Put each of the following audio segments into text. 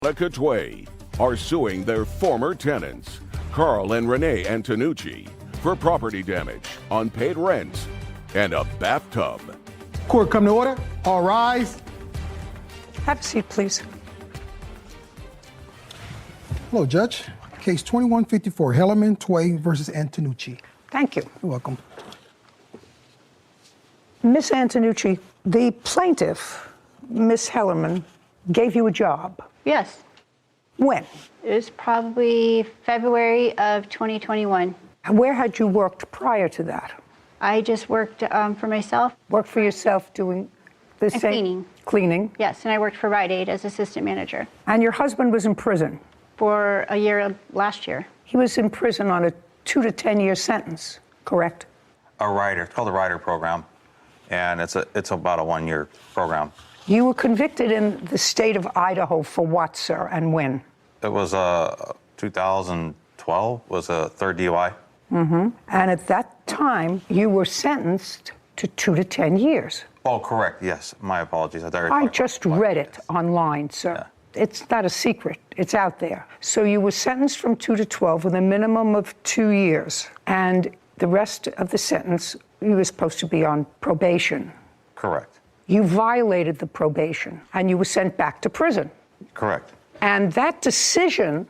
Tway are suing their former tenants, Carl and Renee Antonucci, for property damage, unpaid rent, and a bathtub. Court come to order. All rise. Have a seat, please. Hello, Judge. Case 2154, Hellerman Tway versus Antonucci. Thank you. You're welcome. Miss Antonucci, the plaintiff, Miss Hellerman, gave you a job. Yes. When? It was probably February of 2021. Where had you worked prior to that? I just worked for myself. Worked for yourself doing the And same? cleaning. Cleaning. Yes, and I worked for Rite Aid as assistant manager And your husband was in prison. for a year last year. He was in prison on a 2 to 10 year sentence, correct? A rider. It's called the rider program, and it's about a 1-year program. You were convicted in the state of Idaho for what, sir, and when? It was 2012 was a third DUI. And at that time, you were sentenced to 2 to 10 years. Oh, correct. Yes, my apologies. I just read it online, sir. Yeah. It's not a secret. It's out there. So you were sentenced from 2 to 12 with a minimum of 2 years. And the rest of the sentence, you were supposed to be on probation. Correct. You violated the probation and you were sent back to prison. Correct. And that decision,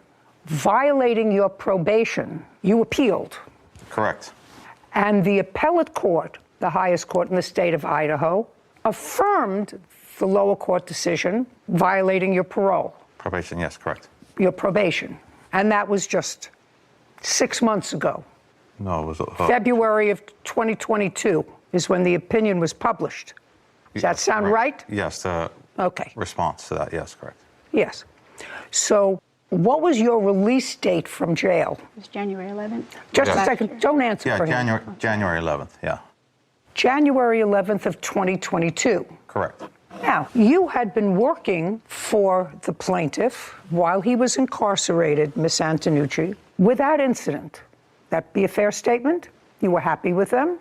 violating your probation, you appealed. Correct. And the appellate court, the highest court in the state of Idaho, affirmed the lower court decision violating your parole, Probation. Yes, correct. your probation. And that was just 6 months ago. No, it was February of 2022 is when the opinion was published. Does that sound right? Yes, the Okay. response to that. Yes, correct. Yes. So what was your release date from jail? It was January 11th. Just a Yeah. second. Don't answer Yeah, for him. January 11th. Yeah, January 11th of 2022. correct. Now, you had been working for the plaintiff while he was incarcerated, Miss Antonucci, without incident. That be a fair statement? You were happy with them?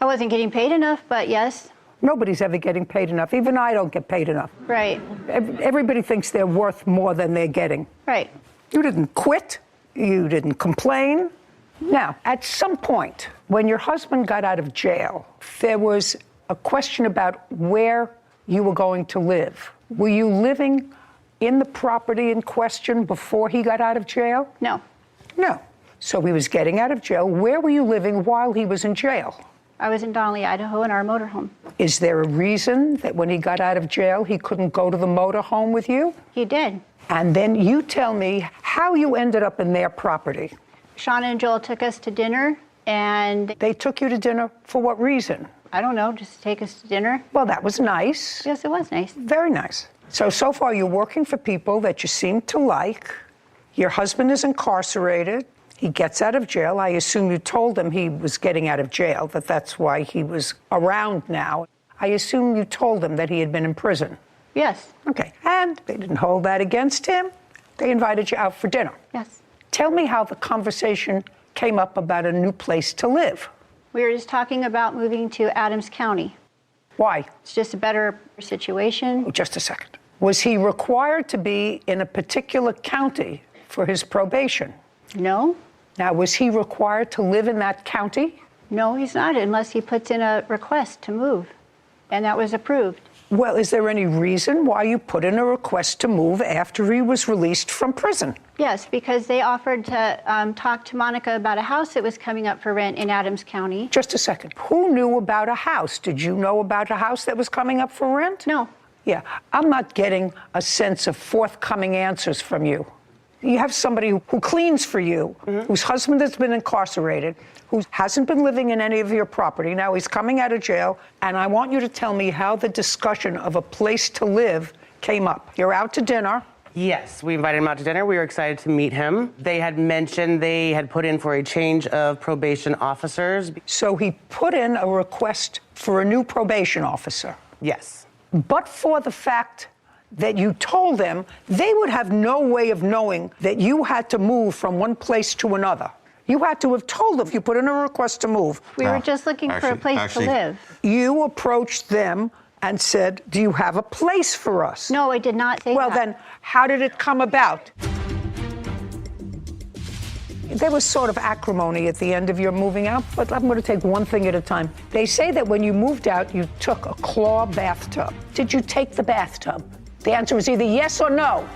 I wasn't getting paid enough, but yes. Nobody's ever getting paid enough. Even I don't get paid enough. Right. Everybody thinks they're worth more than they're getting. Right. You didn't quit. You didn't complain. Now, at some point, when your husband got out of jail, there was a question about where you were going to live. Were you living in the property in question before he got out of jail? No. No. So he was getting out of jail. Where were you living while he was in jail? I was in Donnelly, Idaho, in our motorhome. Is there a reason that when he got out of jail, he couldn't go to the motorhome with you? He did. And then you tell me how you ended up in their property. Shauna and Joel took us to dinner, and They took you to dinner for what reason? I don't know, just to take us to dinner. Well, that was nice. Yes, it was nice. Very nice. So far you're working for people that you seem to like. Your husband is incarcerated. He gets out of jail. I assume you told him he was getting out of jail, that that's why he was around now. I assume you told him that he had been in prison. Yes. Okay. And they didn't hold that against him. They invited you out for dinner. Yes. Tell me how the conversation came up about a new place to live. We were just talking about moving to Adams County. Why? It's just a better situation. Oh, just a second. Was he required to be in a particular county for his probation? No. Now, was he required to live in that county? No, he's not, unless he puts in a request to move. And that was approved. Well, is there any reason why you put in a request to move after he was released from prison? Yes, because they offered to talk to Monica about a house that was coming up for rent in Adams County. Just a second. Who knew about a house? Did you know about a house that was coming up for rent? No. Yeah, I'm not getting a sense of forthcoming answers from you. You have somebody who cleans for you, whose husband has been incarcerated, who hasn't been living in any of your property. Now he's coming out of jail, and I want you to tell me how the discussion of a place to live came up. You're out to dinner. Yes, we invited him out to dinner. We were excited to meet him. They had mentioned they had put in for a change of probation officers. So he put in a request for a new probation officer. Yes. But for the fact that you told them, they would have no way of knowing that you had to move from one place to another. You had to have told them. You put in a request to move. We were just looking for a place to live. You approached them and said, do you have a place for us? No, I did not say Well, that. then, how did it come about? There was sort of acrimony at the end of your moving out, but I'm going to take one thing at a time. They say that when you moved out, you took a claw bathtub. Did you take the bathtub? The answer is either yes or no.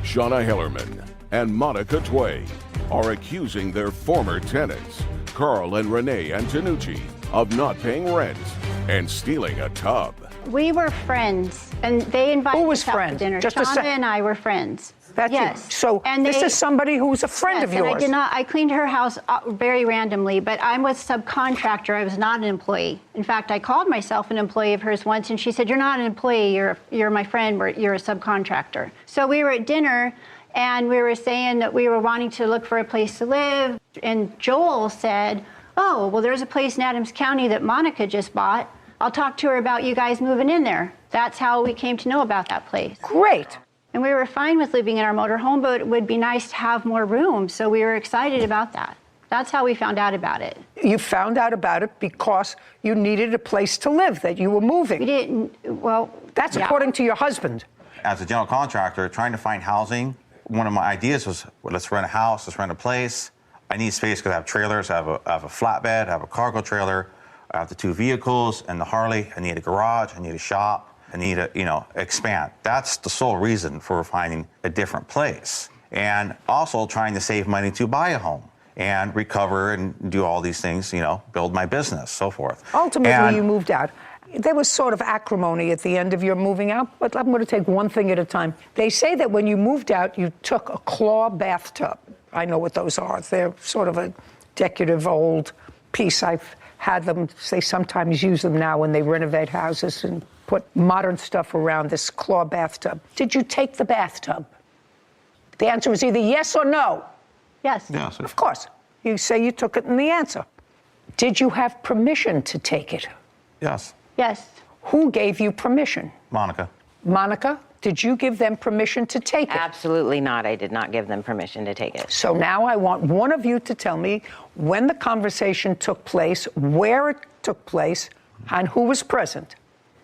Shauna Hillerman and Monica Tway are accusing their former tenants, Carl and Renee Antonucci, of not paying rent and stealing a tub. We were friends, and they invited Who was us out friends? to dinner. Just a Shauna sec. and I were friends. That's yes. it. So and this they, is somebody who's a friend yes, of yours. And I did not. I cleaned her house very randomly, but I'm with subcontractor. I was not an employee. In fact, I called myself an employee of hers once, and she said, "You're not an employee. You're my friend. You're a subcontractor." So we were at dinner, and we were saying that we were wanting to look for a place to live, and Joel said, "Oh, well, there's a place in Adams County that Monica just bought. I'll talk to her about you guys moving in there." That's how we came to know about that place. Great. And we were fine with living in our motorhome, but it would be nice to have more room. So we were excited about that. That's how we found out about it. You found out about it because you needed a place to live, that you were moving. We didn't, well. That's yeah. according to your husband. As a general contractor, trying to find housing, one of my ideas was, well, let's rent a house, let's rent a place. I need space because I have trailers, I have a flatbed, I have a cargo trailer, I have the 2 vehicles and the Harley. I need a garage, I need a shop. I need to, expand. That's the sole reason for finding a different place. And also trying to save money to buy a home and recover and do all these things, build my business, so forth. Ultimately, you moved out. There was sort of acrimony at the end of your moving out, but I'm going to take one thing at a time. They say that when you moved out, you took a claw bathtub. I know what those are. They're sort of a decorative old piece. I've had them, they sometimes use them now when they renovate houses and put modern stuff around this claw bathtub. Did you take the bathtub? The answer is either yes or no. Yes. Yes. Of course. You say you took it in the answer. Did you have permission to take it? Yes. Yes. Who gave you permission? Monica. Monica, did you give them permission to take it? Absolutely not. I did not give them permission to take it. So now I want one of you to tell me when the conversation took place, where it took place, and who was present.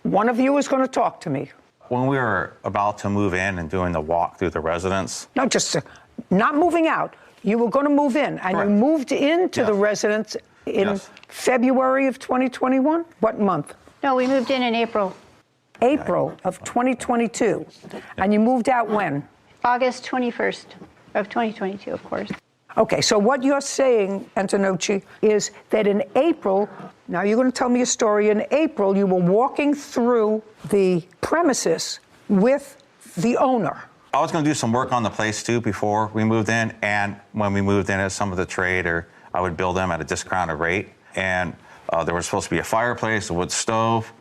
One of you is going to talk to me. When we were about to move in and doing the walk through the residence. No, just not moving out. You were going to move in, and Correct. you moved into the Yes. residence in Yes. February of 2021? What month? No, we moved in April. April of 2022. And you moved out when? August 21st of 2022, of course. Okay, so what you're saying, Antonucci, is that in April, now you're going to tell me a story, in April you were walking through the premises with the owner. I was going to do some work on the place too before we moved in, and when we moved in as some of the trade, or I would build them at a discounted rate, and there was supposed to be a fireplace, a wood stove.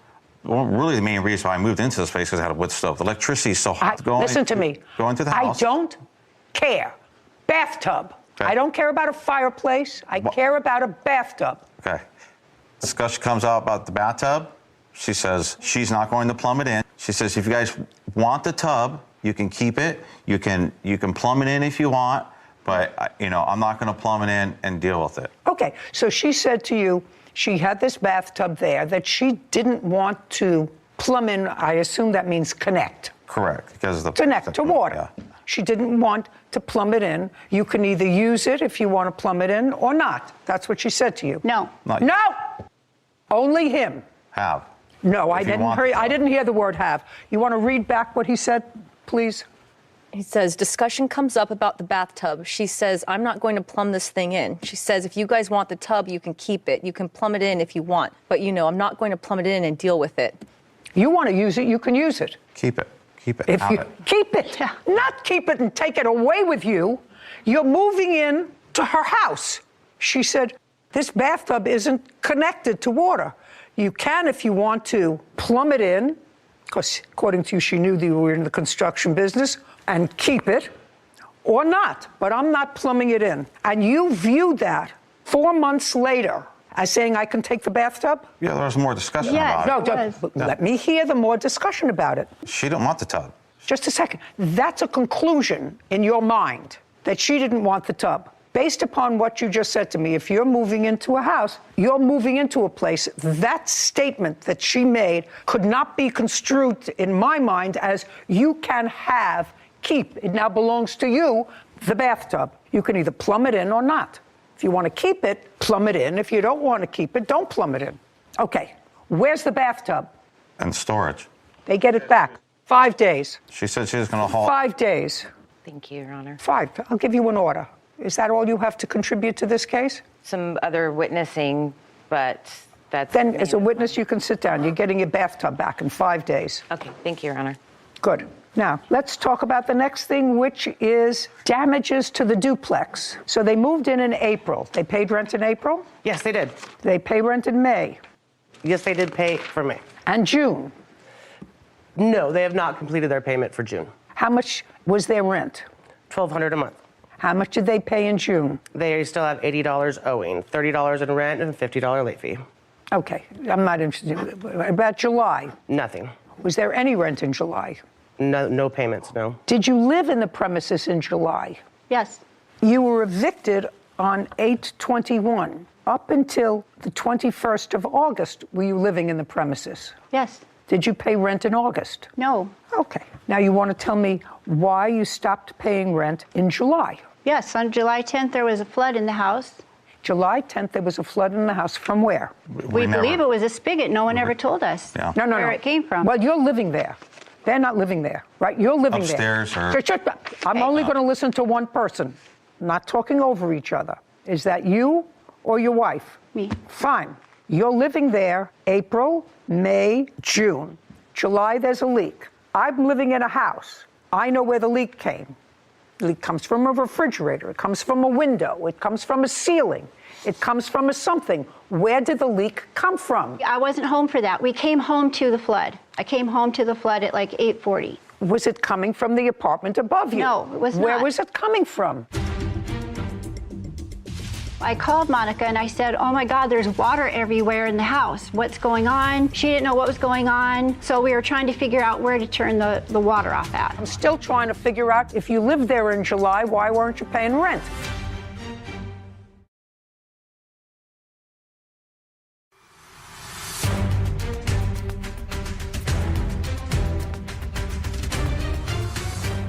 Well, really the main reason why I moved into this place is because I had a wood stove. The electricity is so hot. Listen to me. Going to the house. I don't care. Bathtub. Okay. I don't care about a fireplace. I care about a bathtub. Okay. Discussion comes out about the bathtub. She says she's not going to plumb it in. She says if you guys want the tub, you can keep it. You can plumb it in if you want, but I'm not going to plumb it in and deal with it. Okay, so she said to you she had this bathtub there that she didn't want to plumb in. I assume that means connect. Correct, because the Connect to water. Yeah. She didn't want to plumb it in. You can either use it if you want to plumb it in or not. That's what she said to you. No. Not No! Only him. have. No, I If you didn't want hear. to. I didn't hear the word have. You want to read back what he said, please? He says, discussion comes up about the bathtub. She says, I'm not going to plumb this thing in. She says, if you guys want the tub, you can keep it. You can plumb it in if you want. But, I'm not going to plumb it in and deal with it. You want to use it, you can use it. Keep it. Keep it. If have you it. keep it, not keep it and take it away with you, you're moving in to her house. She said, this bathtub isn't connected to water. You can, if you want to, plumb it in, because according to you, she knew that you were in the construction business, and keep it, or not. But I'm not plumbing it in. And you viewed that 4 months later as saying, I can take the bathtub? Yeah, there was more discussion Yes. about No, it. let me hear the more discussion about it. She didn't want the tub. just a second. That's a conclusion in your mind that she didn't want the tub. Based upon what you just said to me, if you're moving into a house, you're moving into a place, that statement that she made could not be construed in my mind as you can have, keep. It now belongs to you, the bathtub. You can either plumb it in or not. If you want to keep it, plumb it in. If you don't want to keep it, don't plumb it in. Okay, where's the bathtub? And storage. They get it back. 5 days. She said she was going to haul. 5 days. Thank you, Your Honor. 5. I'll give you an order. Is that all you have to contribute to this case? Some other witnessing, but that's... Then, as a witness, you can sit down. You're getting your bathtub back in 5 days. Okay, thank you, Your Honor. Good. Now, let's talk about the next thing, which is damages to the duplex. So they moved in April. They paid rent in April? Yes, they did. They pay rent in May Yes, they did pay for May. and June. No, they have not completed their payment for June. How much was their rent? $1,200 a month. How much did they pay in June? They still have $80 owing, $30 in rent, and a $50 late fee. Okay, I'm not interested. About July, Nothing. was there any rent in July? No payments, no. Did you live in the premises in July? Yes. You were evicted on 8/21. Up until the 21st of August, were you living in the premises? Yes. Did you pay rent in August? No. Okay. Now you want to tell me why you stopped paying rent in July? Yes. On July 10th, there was a flood in the house. July 10th, there was a flood in the house. From where? We believe it was a spigot. No one ever told us No. where it came from. Well, you're living there. They're not living there, right? You're living Upstairs there. or- Shut up. I'm only going to listen to one person. I'm not talking over each other. Is that you or your wife? Me. Fine. You're living there April, May, June. July, there's a leak. I'm living in a house. I know where the leak came. The leak comes from a refrigerator. It comes from a window. It comes from a ceiling. It comes from a something. Where did the leak come from? I wasn't home for that. We came home to the flood. I came home to the flood at like 8:40. Was it coming from the apartment above you? No, it was Where not. was it coming from? I called Monica and I said, oh my God, there's water everywhere in the house. What's going on? She didn't know what was going on. So we were trying to figure out where to turn the water off at. I'm still trying to figure out if you lived there in July, why weren't you paying rent?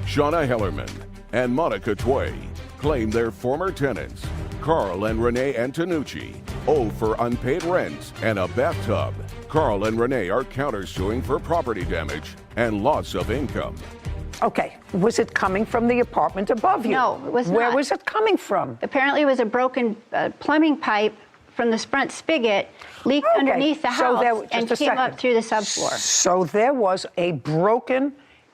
Shauna Hellerman and Monica Tway claim their former tenants, Carl and Renee Antonucci, owe for unpaid rent and a bathtub. Carl and Renee are countersuing for property damage and loss of income. Okay, was it coming from the apartment above you? No, it was Where not. was it coming from? Apparently it was a broken plumbing pipe from the front spigot leaked Okay, underneath the so house there- and just a came up second. through the subfloor. So there was a broken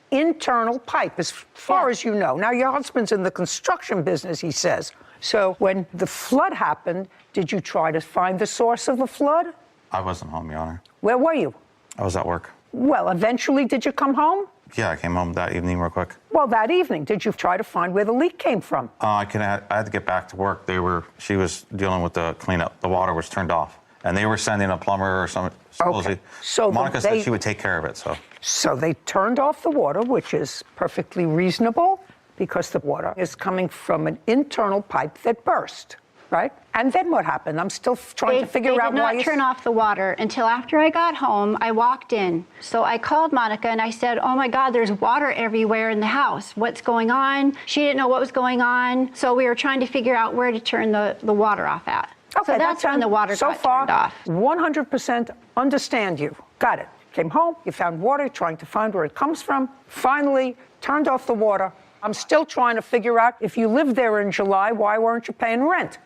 internal pipe, as far Yeah. as you know. Now, your husband's in the construction business, he says. So when the flood happened, did you try to find the source of the flood? I wasn't home, Your Honor. Where were you? I was at work. Well, eventually, did you come home? Yeah, I came home that evening real quick. Well, that evening, did you try to find where the leak came from? I had to get back to work. She was dealing with the cleanup. The water was turned off, and they were sending a plumber or something. Supposedly. So Monica said she would take care of it. So they turned off the water, which is perfectly reasonable because the water is coming from an internal pipe that burst, right? And then what happened? I'm still trying to figure out why They did not turn off the water until after I got home. I walked in. So I called Monica and I said, oh my God, there's water everywhere in the house. What's going on? She didn't know what was going on. So we were trying to figure out where to turn the water off at. Okay, so that's when the water so got far, turned off. 100% understand you. Got it. Came home, you found water, trying to find where it comes from. Finally, turned off the water. I'm still trying to figure out if you lived there in July, why weren't you paying rent?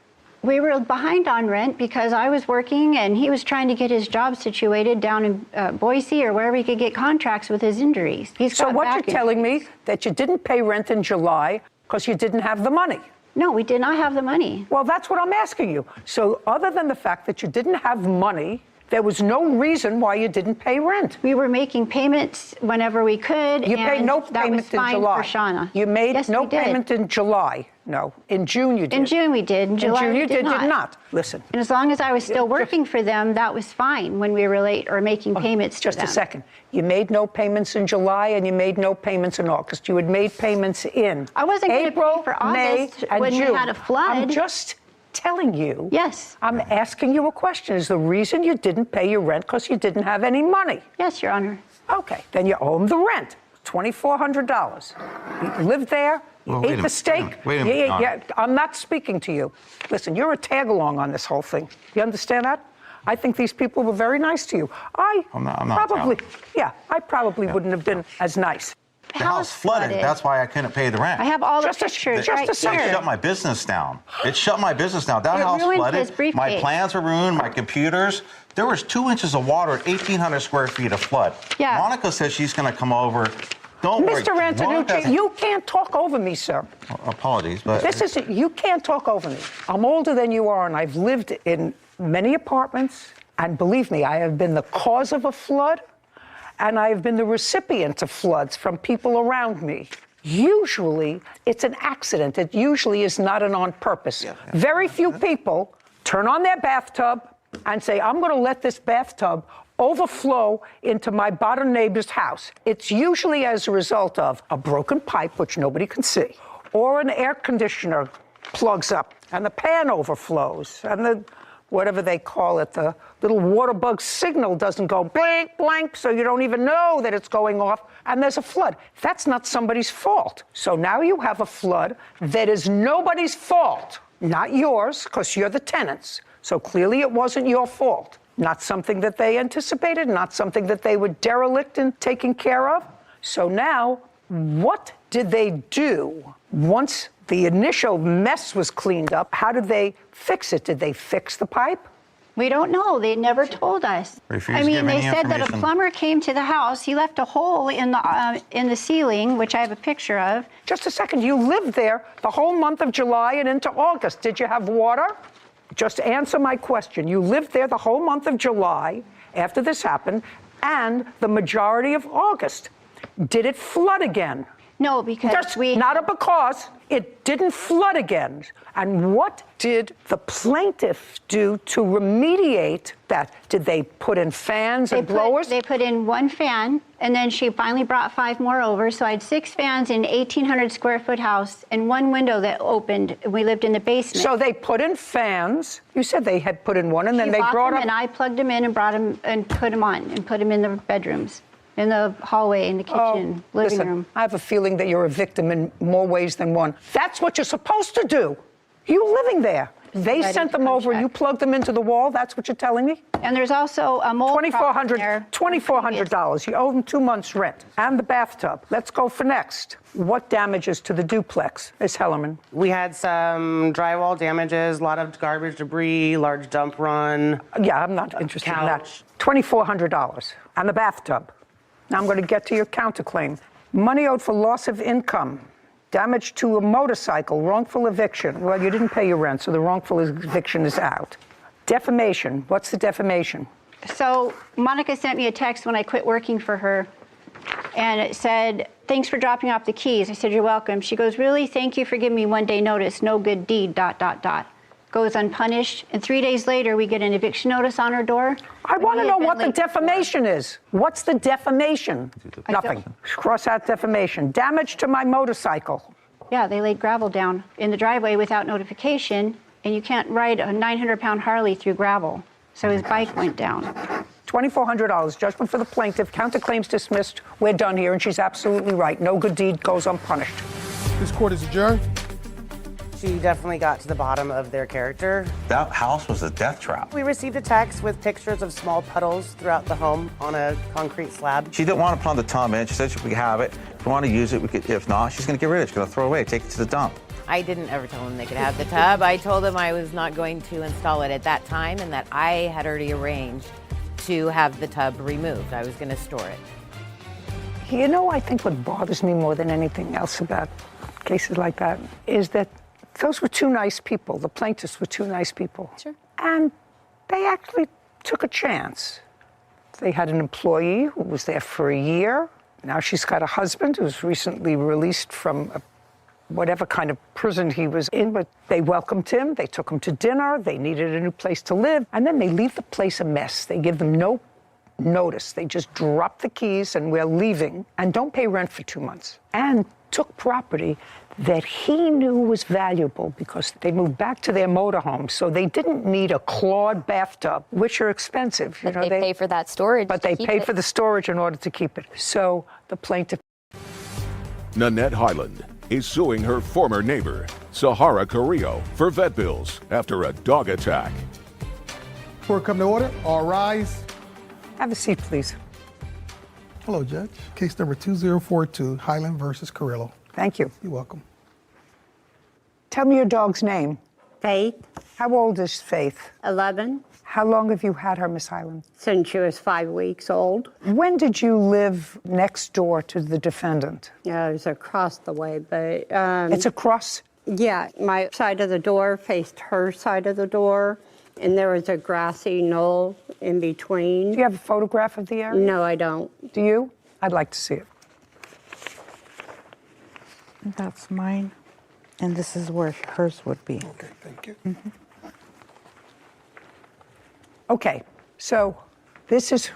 We were behind on rent because I was working and he was trying to get his job situated down in Boise or wherever he could get contracts with his injuries. So what you're telling me, that you didn't pay rent in July because you didn't have the money? No, we did not have the money. Well, that's what I'm asking you. So other than the fact that you didn't have money, there was no reason why you didn't pay rent. We were making payments whenever we could. You paid no and that payment was in fine July. for Shauna. You made Yes, no we did. payment in July. No. In June you did. In June we did. In July June we you did did not. Listen. And as long as I was still working for them, that was fine when we were late or making payments to them. Just a second. You made no payments in July and you made no payments in August. You had made payments in I wasn't going to April, pay for May, August and when June. we had a flood. I'm just telling you. Yes. I'm asking you a question. Is the reason you didn't pay your rent because you didn't have any money? Yes, Your Honor. Okay. Then you owe them the rent, $2,400. You lived there. You Well, wait ate a the steak. wait a minute, Your Honor. I'm not speaking to you. Listen, you're a tag-along on this whole thing. You understand that? I think these people were very nice to you. I'm not probably, telling. I probably wouldn't have been as nice. The house flooded. That's why I couldn't pay the rent. I have all the Just a- pictures just right a second. It here. shut my business down. It shut my business down. That It house ruined flooded. his briefcase. My plans were ruined. My computers. There was 2 inches of water at 1,800 square feet of flood. Yeah. Monica says she's going to come over. Don't worry. Mr. Antonucci, you can't talk over me, sir. Apologies, but You can't talk over me. I'm older than you are, and I've lived in many apartments. And believe me, I have been the cause of a flood, and I have been the recipient of floods from people around me. Usually, it's an accident. It usually is not an on purpose. Very few people turn on their bathtub and say, I'm going to let this bathtub overflow into my bottom neighbor's house. It's usually as a result of a broken pipe, which nobody can see, or an air conditioner plugs up and the pan overflows and the, whatever they call it, the little water bug signal doesn't go blank, blank, so you don't even know that it's going off, and there's a flood. That's not somebody's fault. So now you have a flood that is nobody's fault, not yours, because you're the tenants. So clearly it wasn't your fault. Not something that they anticipated, not something that they were derelict in taking care of. So now, what did they do once the initial mess was cleaned up? How did they fix it? Did they fix the pipe? We don't know. They never told us. Refuse I to mean, give they any said that a information. plumber came to the house. He left a hole in the ceiling, which I have a picture of. Just a second, you lived there the whole month of July and into August. Did you have water? Just answer my question. You lived there the whole month of July after this happened and the majority of August. Did it flood again? No, because Just not a because. It didn't flood again. And what did the plaintiff do to remediate that? Did they put in fans and blowers? They put in one fan, and then she finally brought 5 more over. So I had 6 fans in an 1,800 square foot house and 1 window that opened. We lived in the basement. So they put in fans. You said they had put in one, and then She they bought brought them, up. and I plugged them in and brought them and put them on and put them in the bedrooms, in the hallway, in the kitchen, living Listen, room. I have a feeling that you're a victim in more ways than one. That's what you're supposed to do. You living there. They Writing sent them over, you contract. plugged them into the wall. That's what you're telling me? And there's also a mold problem there. $2,400. You owe them 2 months' rent and the bathtub. Let's go for next. What damages to the duplex, Ms. Hellerman? We had some drywall damages, a lot of garbage debris, large dump run. Yeah, I'm not interested in that. Couch. $2,400 and the bathtub. Now I'm going to get to your counterclaim. Money owed for loss of income. Damage to a motorcycle, wrongful eviction. Well, you didn't pay your rent, so the wrongful eviction is out. Defamation. What's the defamation? So Monica sent me a text when I quit working for her, and it said, thanks for dropping off the keys. I said, you're welcome. She goes, really? Thank you for giving me 1 day notice. No good deed, ... Goes unpunished. And 3 days later, we get an eviction notice on her door. I want to We know had been what the late before. defamation is. What's the defamation? I Nothing. don't- Cross out defamation. Damage to my motorcycle. Yeah, they laid gravel down in the driveway without notification, and you can't ride a 900-pound Harley through gravel. So his bike went down. $2,400. Judgment for the plaintiff. Counterclaims dismissed. We're done here, and she's absolutely right. No good deed goes unpunished. This court is adjourned. She definitely got to the bottom of their character. that house was a death trap. We received a text with pictures of small puddles throughout the home on a concrete slab. She didn't want to plumb the tub in. She said we could have it. If we want to use it, we could. If not, she's going to get rid of it. She's going to throw it away, take it to the dump. I didn't ever tell them they could have the tub. I told them I was not going to install it at that time and that I had already arranged to have the tub removed. I was going to store it. You know, I think what bothers me more than anything else about cases like that is that those were 2 nice people. The plaintiffs were 2 nice people. Sure. And they actually took a chance. They had an employee who was there for a year. Now she's got a husband who's recently released from a whatever kind of prison he was in, but they welcomed him, they took him to dinner, they needed a new place to live, and then they leave the place a mess. They give them no notice. They just drop the keys and we're leaving, and don't pay rent for 2 months. And took property that he knew was valuable because they moved back to their motorhome, so they didn't need a clawed bathtub, which are expensive. But they pay for that storage. But they pay for the storage in order to keep it. So the plaintiff. Nanette Highland is suing her former neighbor, Sahara Carrillo, for vet bills after a dog attack. Court come to order. All rise. Have a seat, please. Hello, Judge. Case number 2042, Highland versus Carrillo. Thank you. You're welcome. Tell me your dog's name. Faith, How old is Faith? 11, How long have you had her, Miss Highland? since she was 5 weeks old. When did you live next door to the defendant? Yeah, it was across the way, but It's across. yeah, my side of the door faced her side of the door, and there was a grassy knoll in Do between. you have a photograph of the area? No, I don't. Do you? I'd like to see it. That's mine, and this is where hers would be. Okay, thank you. Okay, so this is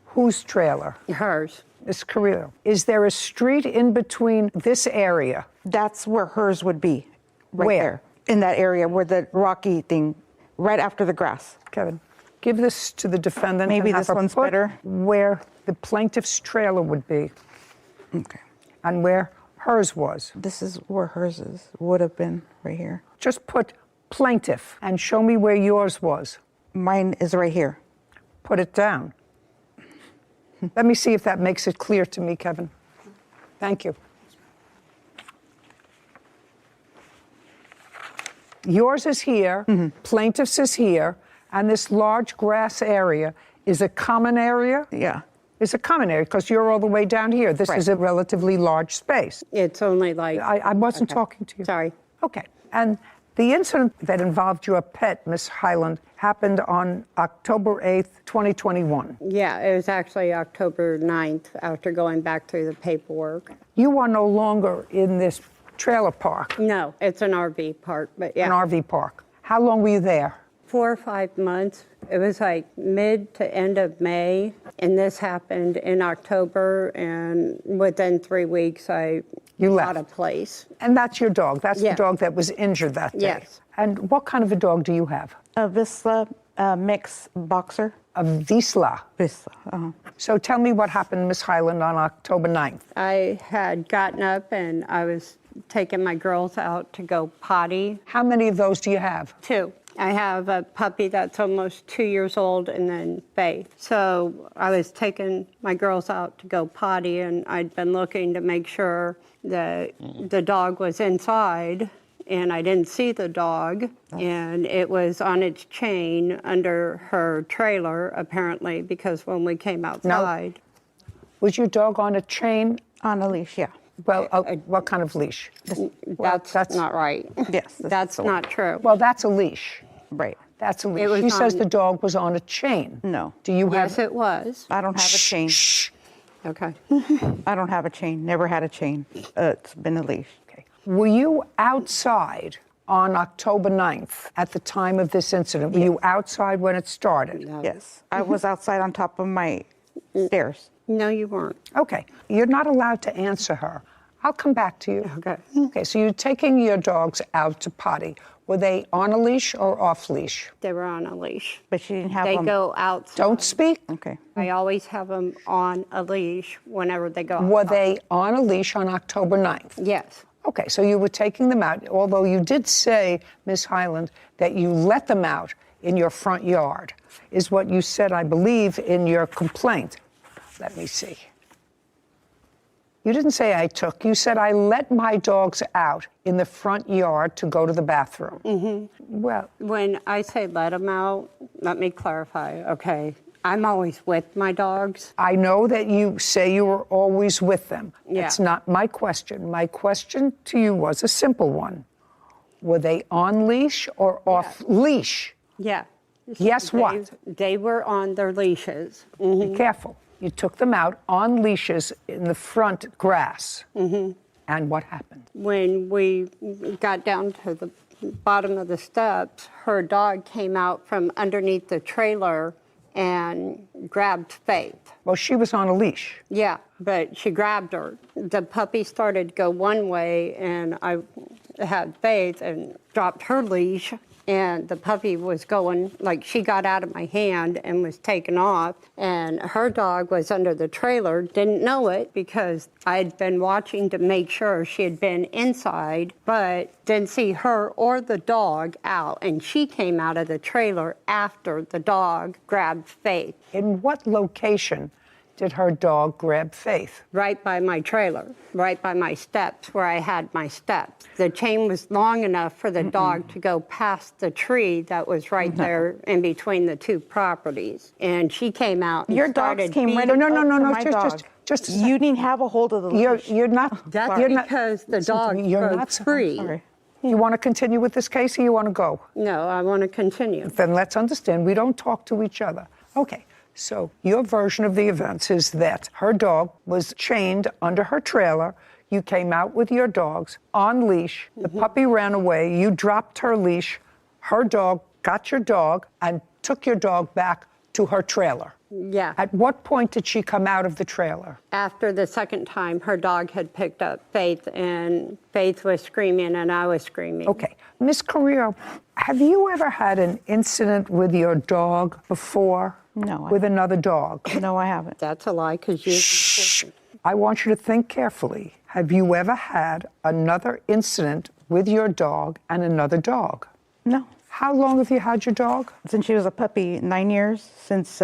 whose trailer? Hers. Miss Carrillo. Is there a street in between this area? That's where hers would be, right Where? there, in that area where the rocky thing, right after the grass. Kevin, give this to the defendant. Maybe and have this her one's put better. Where the plaintiff's trailer would be Okay. and where hers was. This is where hers would have been, right here. Just put plaintiff and show me where yours was. Mine is right here. Put it down. Let me see if that makes it clear to me, Kevin. Thank you. Yours is here, plaintiff's is here, and this large grass area is a common area? Yeah. It's a common area because you're all the way down here. This Right. is a relatively large space. It's only like. I wasn't Okay. talking to you. Sorry. Okay. And the incident that involved your pet, Miss Highland, happened on October 8th, 2021. Yeah, it was actually October 9th after going back through the paperwork. You are no longer in this trailer park, No, it's an RV park, but yeah. an RV park. How long were you there? 4 or 5 months. It was like mid to end of May, and this happened in October, and within 3 weeks, You got left. a place. And that's your dog. That's Yeah. the dog that was injured that day. Yes. And what kind of a dog do you have? A Vizsla mix boxer. A Vizsla. Vizsla. So tell me what happened, Miss Highland, on October 9th. I had gotten up and I was taking my girls out to go potty. How many of those do you have? 2. I have a puppy that's almost 2 years old, and then Faith. So I was taking my girls out to go potty, and I'd been looking to make sure that the dog was inside, and I didn't see the dog, and it was on its chain under her trailer, apparently, because when we came outside. Was your dog on a chain? On a leash, yeah. Well, what kind of leash? That's not right. Yes. That's not true. Well, that's a leash. Right. That's a leash. It was She says on- the dog was on a chain. No. Do you Yes, have? it was. I don't have a chain. Shh. Okay. I don't have a chain. Never had a chain. It's been a leash. Okay. Were you outside on October 9th at the time of this incident? Were you outside when it started? Yes. I was outside on top of my stairs. No, you weren't. Okay. You're not allowed to answer her. I'll come back to you. Okay. Okay, so you're taking your dogs out to potty. Were they on a leash or off leash? They were on a leash. But she didn't have They them. go outside. Don't speak. Okay. I always have them on a leash whenever they go Were outside. they on a leash on October 9th? Yes. Okay, so you were taking them out, although you did say, Ms. Highland, that you let them out in your front yard, is what you said, I believe, in your complaint. Let me see. You didn't say I took. You said I let my dogs out in the front yard to go to the bathroom. Mm-hmm. Well, When I say let them out, let me clarify, okay? I'm always with my dogs. I know that you say you were always with them. Yeah. That's not my question. My question to you was a simple one. Were they on leash or off leash? Yeah. Yes, what? They were on their leashes. Mm-hmm. Be careful. You took them out on leashes in the front grass. Mm-hmm. And what happened? When we got down to the bottom of the steps, her dog came out from underneath the trailer and grabbed Faith. Well, she was on a leash. Yeah, but she grabbed her. The puppy started to go one way, and I had Faith and dropped her leash, and the puppy was going, like, she got out of my hand and was taken off, and her dog was under the trailer, didn't know it because I'd been watching to make sure she had been inside, but didn't see her or the dog out, and she came out of the trailer after the dog grabbed Faith. In what location did her dog grab Faith? Right by my trailer, right by my steps, where I had my steps. The chain was long enough for the dog to go past the tree that was right there in between the two properties. And she came out and Your dogs started came right beating- up to my just, dog. just a You second. didn't have a hold of the leash. You're not. That's you're not- because the listen to dog me, you're broke not free. Sorry. You want to continue with this case or you want to go? No, I want to continue. Then let's understand, we don't talk to each other. Okay, so your version of the events is that her dog was chained under her trailer. You came out with your dogs on leash. The puppy ran away. You dropped her leash. Her dog got your dog and took your dog back to her trailer. Yeah. At what point did she come out of the trailer? After the second time, her dog had picked up Faith, and Faith was screaming, and I was screaming. Okay. Miss Carrillo, have you ever had an incident with your dog before? No, I With another dog? No, I haven't. That's a lie, because you... Shh. I want you to think carefully. Have you ever had another incident with your dog and another dog? No. How long have you had your dog? Since she was a puppy, 9 years, since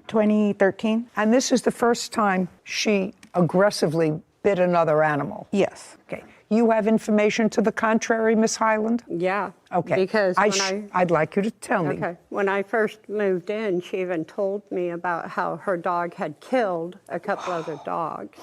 2013. And this is the first time she aggressively bit another animal? Yes. Okay. You have information to the contrary, Miss Highland? Yeah. Okay. Because I'd like you to tell me. Okay. When I first moved in, she even told me about how her dog had killed a couple other dogs.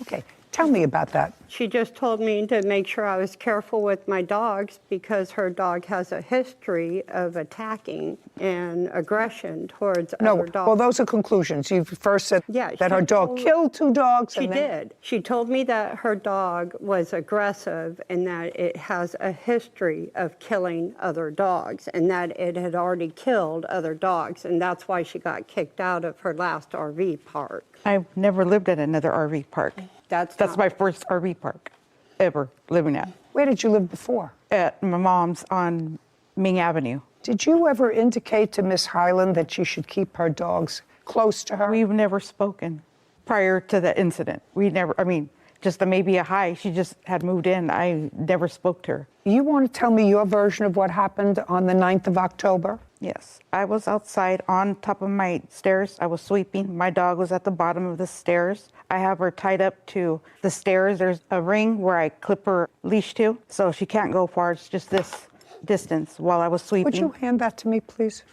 Okay. Tell me about that. She just told me to make sure I was careful with my dogs because her dog has a history of attacking and aggression towards No, other dogs. well, those are conclusions. You first said Yeah, that her she dog told- killed two dogs. She and then- did. She told me that her dog was aggressive and that it has a history of killing other dogs and that it had already killed other dogs, and that's why she got kicked out of her last RV park. I've never lived at another RV park. That's That's not- my first RV park ever living at. Where did you live before? At my mom's on Ming Avenue. Did you ever indicate to Miss Highland that she should keep her dogs close to her? We've never spoken prior to the incident. We never, I mean, just maybe a hi. She just had moved in. I never spoke to her. You want to tell me your version of what happened on the 9th of October? Yes. I was outside on top of my stairs. I was sweeping. My dog was at the bottom of the stairs. I have her tied up to the stairs. There's a ring where I clip her leash to, so she can't go far. It's just this distance while I was sweeping. Would you hand that to me, please?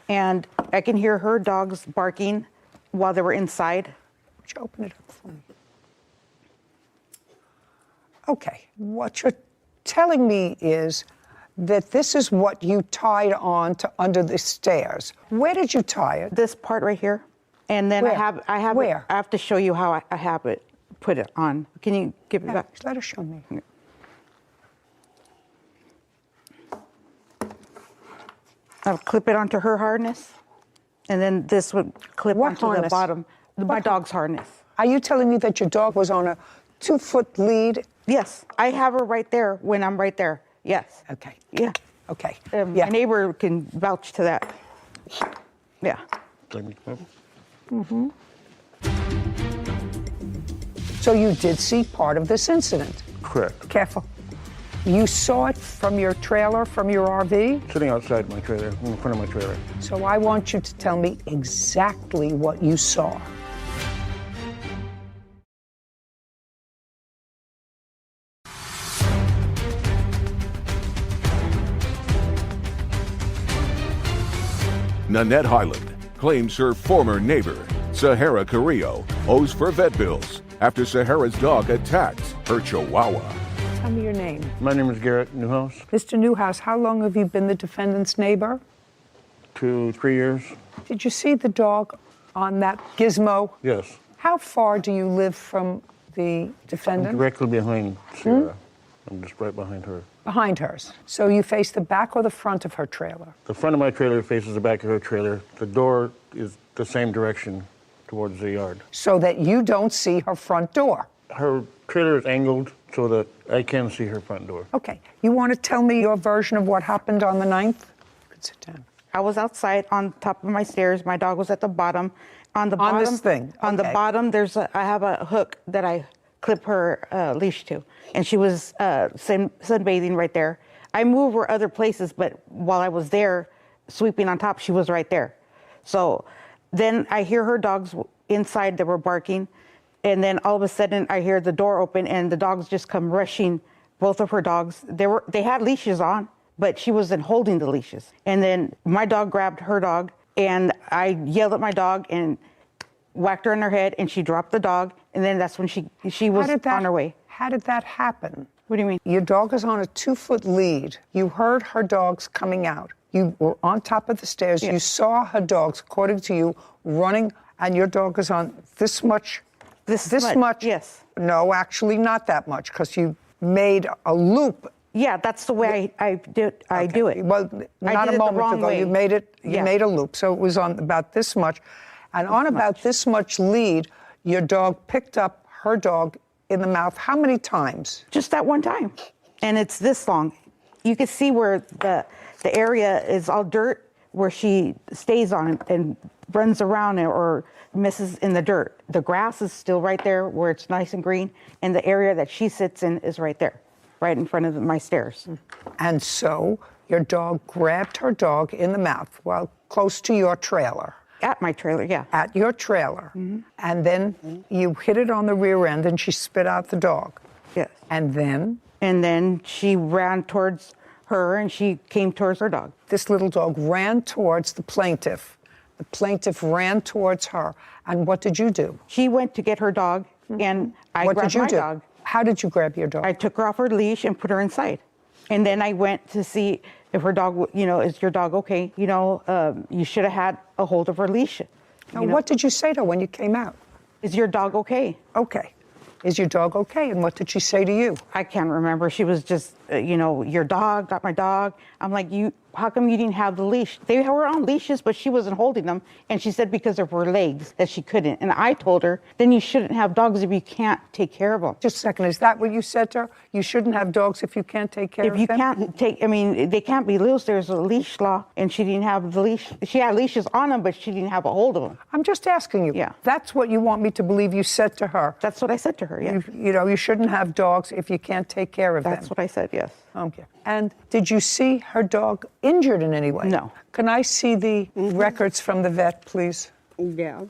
And I can hear her dogs barking while they were inside. Would you open it up for me? Okay, what you're telling me is that this is what you tied on to under the stairs. Where did you tie it? This part right here. And then Where? I have Where? I have to show you how I have it, put it on. Can you give it Yeah, back? let her show me. I'll clip it onto her harness, and then this would clip What onto the harness? bottom. My dog's harness. Are you telling me that your dog was on a 2-foot lead? Yes, I have her right there when I'm right there. Yes. Okay. Yeah. Okay. My neighbor can vouch to that. Yeah. So you did see part of this incident? Correct. Careful. You saw it from your trailer, from your RV? Sitting outside my trailer, in front of my trailer. So I want you to tell me exactly what you saw. Nanette Highland claims her former neighbor, Sahara Carrillo, owes for vet bills after Sahara's dog attacked her chihuahua. Tell me your name. My name is Garrett Newhouse. Mr. Newhouse, how long have you been the defendant's neighbor? 2, 3 years. Did you see the dog on that gizmo? Yes. How far do you live from the defendant? Directly behind Sarah. I'm just right behind her. Behind hers. So you face the back or the front of her trailer? The front of my trailer faces the back of her trailer. The door is the same direction towards the yard. So that you don't see her front door? Her trailer is angled so that I can see her front door. Okay. You want to tell me your version of what happened on the 9th? You could sit down. I was outside on top of my stairs. My dog was at the bottom. On the On bottom, this thing, On the okay. bottom, I have a hook that I clip her leash to, and she was sunbathing right there. I moved her other places, but while I was there, sweeping on top, she was right there. So then I hear her dogs inside that were barking, and then all of a sudden I hear the door open, and the dogs just come rushing. Both of her dogs, they had leashes on, but she wasn't holding the leashes. And then my dog grabbed her dog, and I yelled at my dog and whacked her in her head, and she dropped the dog, and then that's when she was on her way. How did that happen? What do you mean? Your dog is on a 2-foot lead. You heard her dogs coming out. You were on top of the stairs. Yeah. You saw her dogs, according to you, running, and your dog is on this much. This much? Yes. No, actually not that much, because you made a loop. Yeah, that's the way I do it. Well, not a moment ago. Way. You made it. You Yeah. made a loop, so it was on about this much, and on about this much lead, your dog picked up her dog in the mouth. How many times? Just that one time, and it's this long. You can see where the area is all dirt, where she stays on it and runs around it or misses in the dirt. The grass is still right there where it's nice and green, and the area that she sits in is right there, right in front of my stairs. And so your dog grabbed her dog in the mouth while close to your trailer. At my trailer, yeah. At your trailer. And then you hit it on the rear end and she spit out the dog. Yes. And then? And then she ran towards her and she came towards her dog. This little dog ran towards the plaintiff. The plaintiff ran towards her. And what did you do? She went to get her dog and I What grabbed did you my do? dog. How did you grab your dog? I took her off her leash and put her inside. And then I went to see if her dog, is your dog okay? You should have had a hold of her leash. Now, what did you say to her when you came out? Is your dog okay? Okay. Is your dog okay? And what did she say to you? I can't remember. She was just, your dog, got my dog. I'm like, how come you didn't have the leash? They were on leashes, but she wasn't holding them. And she said because of her legs that she couldn't. And I told her, then you shouldn't have dogs if you can't take care of them. Just a second, is that what you said to her? You shouldn't have dogs if you can't take care of them? If you can't take, they can't be loose. There's a leash law, and she didn't have the leash. She had leashes on them, but she didn't have a hold of them. I'm just asking you. Yeah. That's what you want me to believe you said to her. That's what I said to her, yeah. You shouldn't have dogs if you can't take care of them. That's what I said, yes. Okay. And did you see her dog injured in any way? No. Can I see the records from the vet, please? Yeah.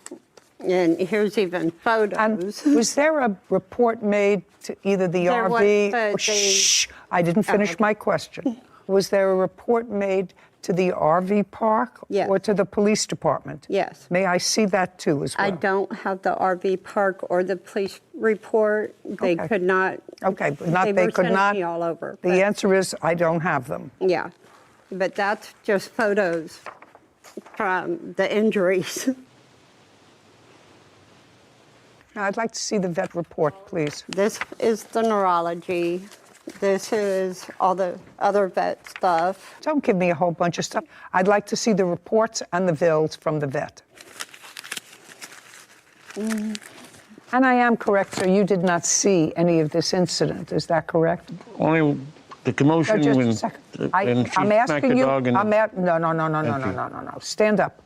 And here's even photos. And was there a report made to either the There was, RV? but Shh! I didn't finish okay. my question. Was there a report made to the RV park Yes. or to the police department? Yes. May I see that too as well? I don't have the RV park or the police report. They Okay. could not. Okay, but they could were not. sending me all over. The answer is I don't have them. Yeah, but that's just photos from the injuries. Now, I'd like to see the vet report, please. This is the neurology. This is all the other vet stuff. Don't give me a whole bunch of stuff. I'd like to see the reports and the bills from the vet. And I am correct, sir, you did not see any of this incident. Is that correct? Only the commotion Just when a second. and she I'm smacked asking the you. dog and No. Stand up.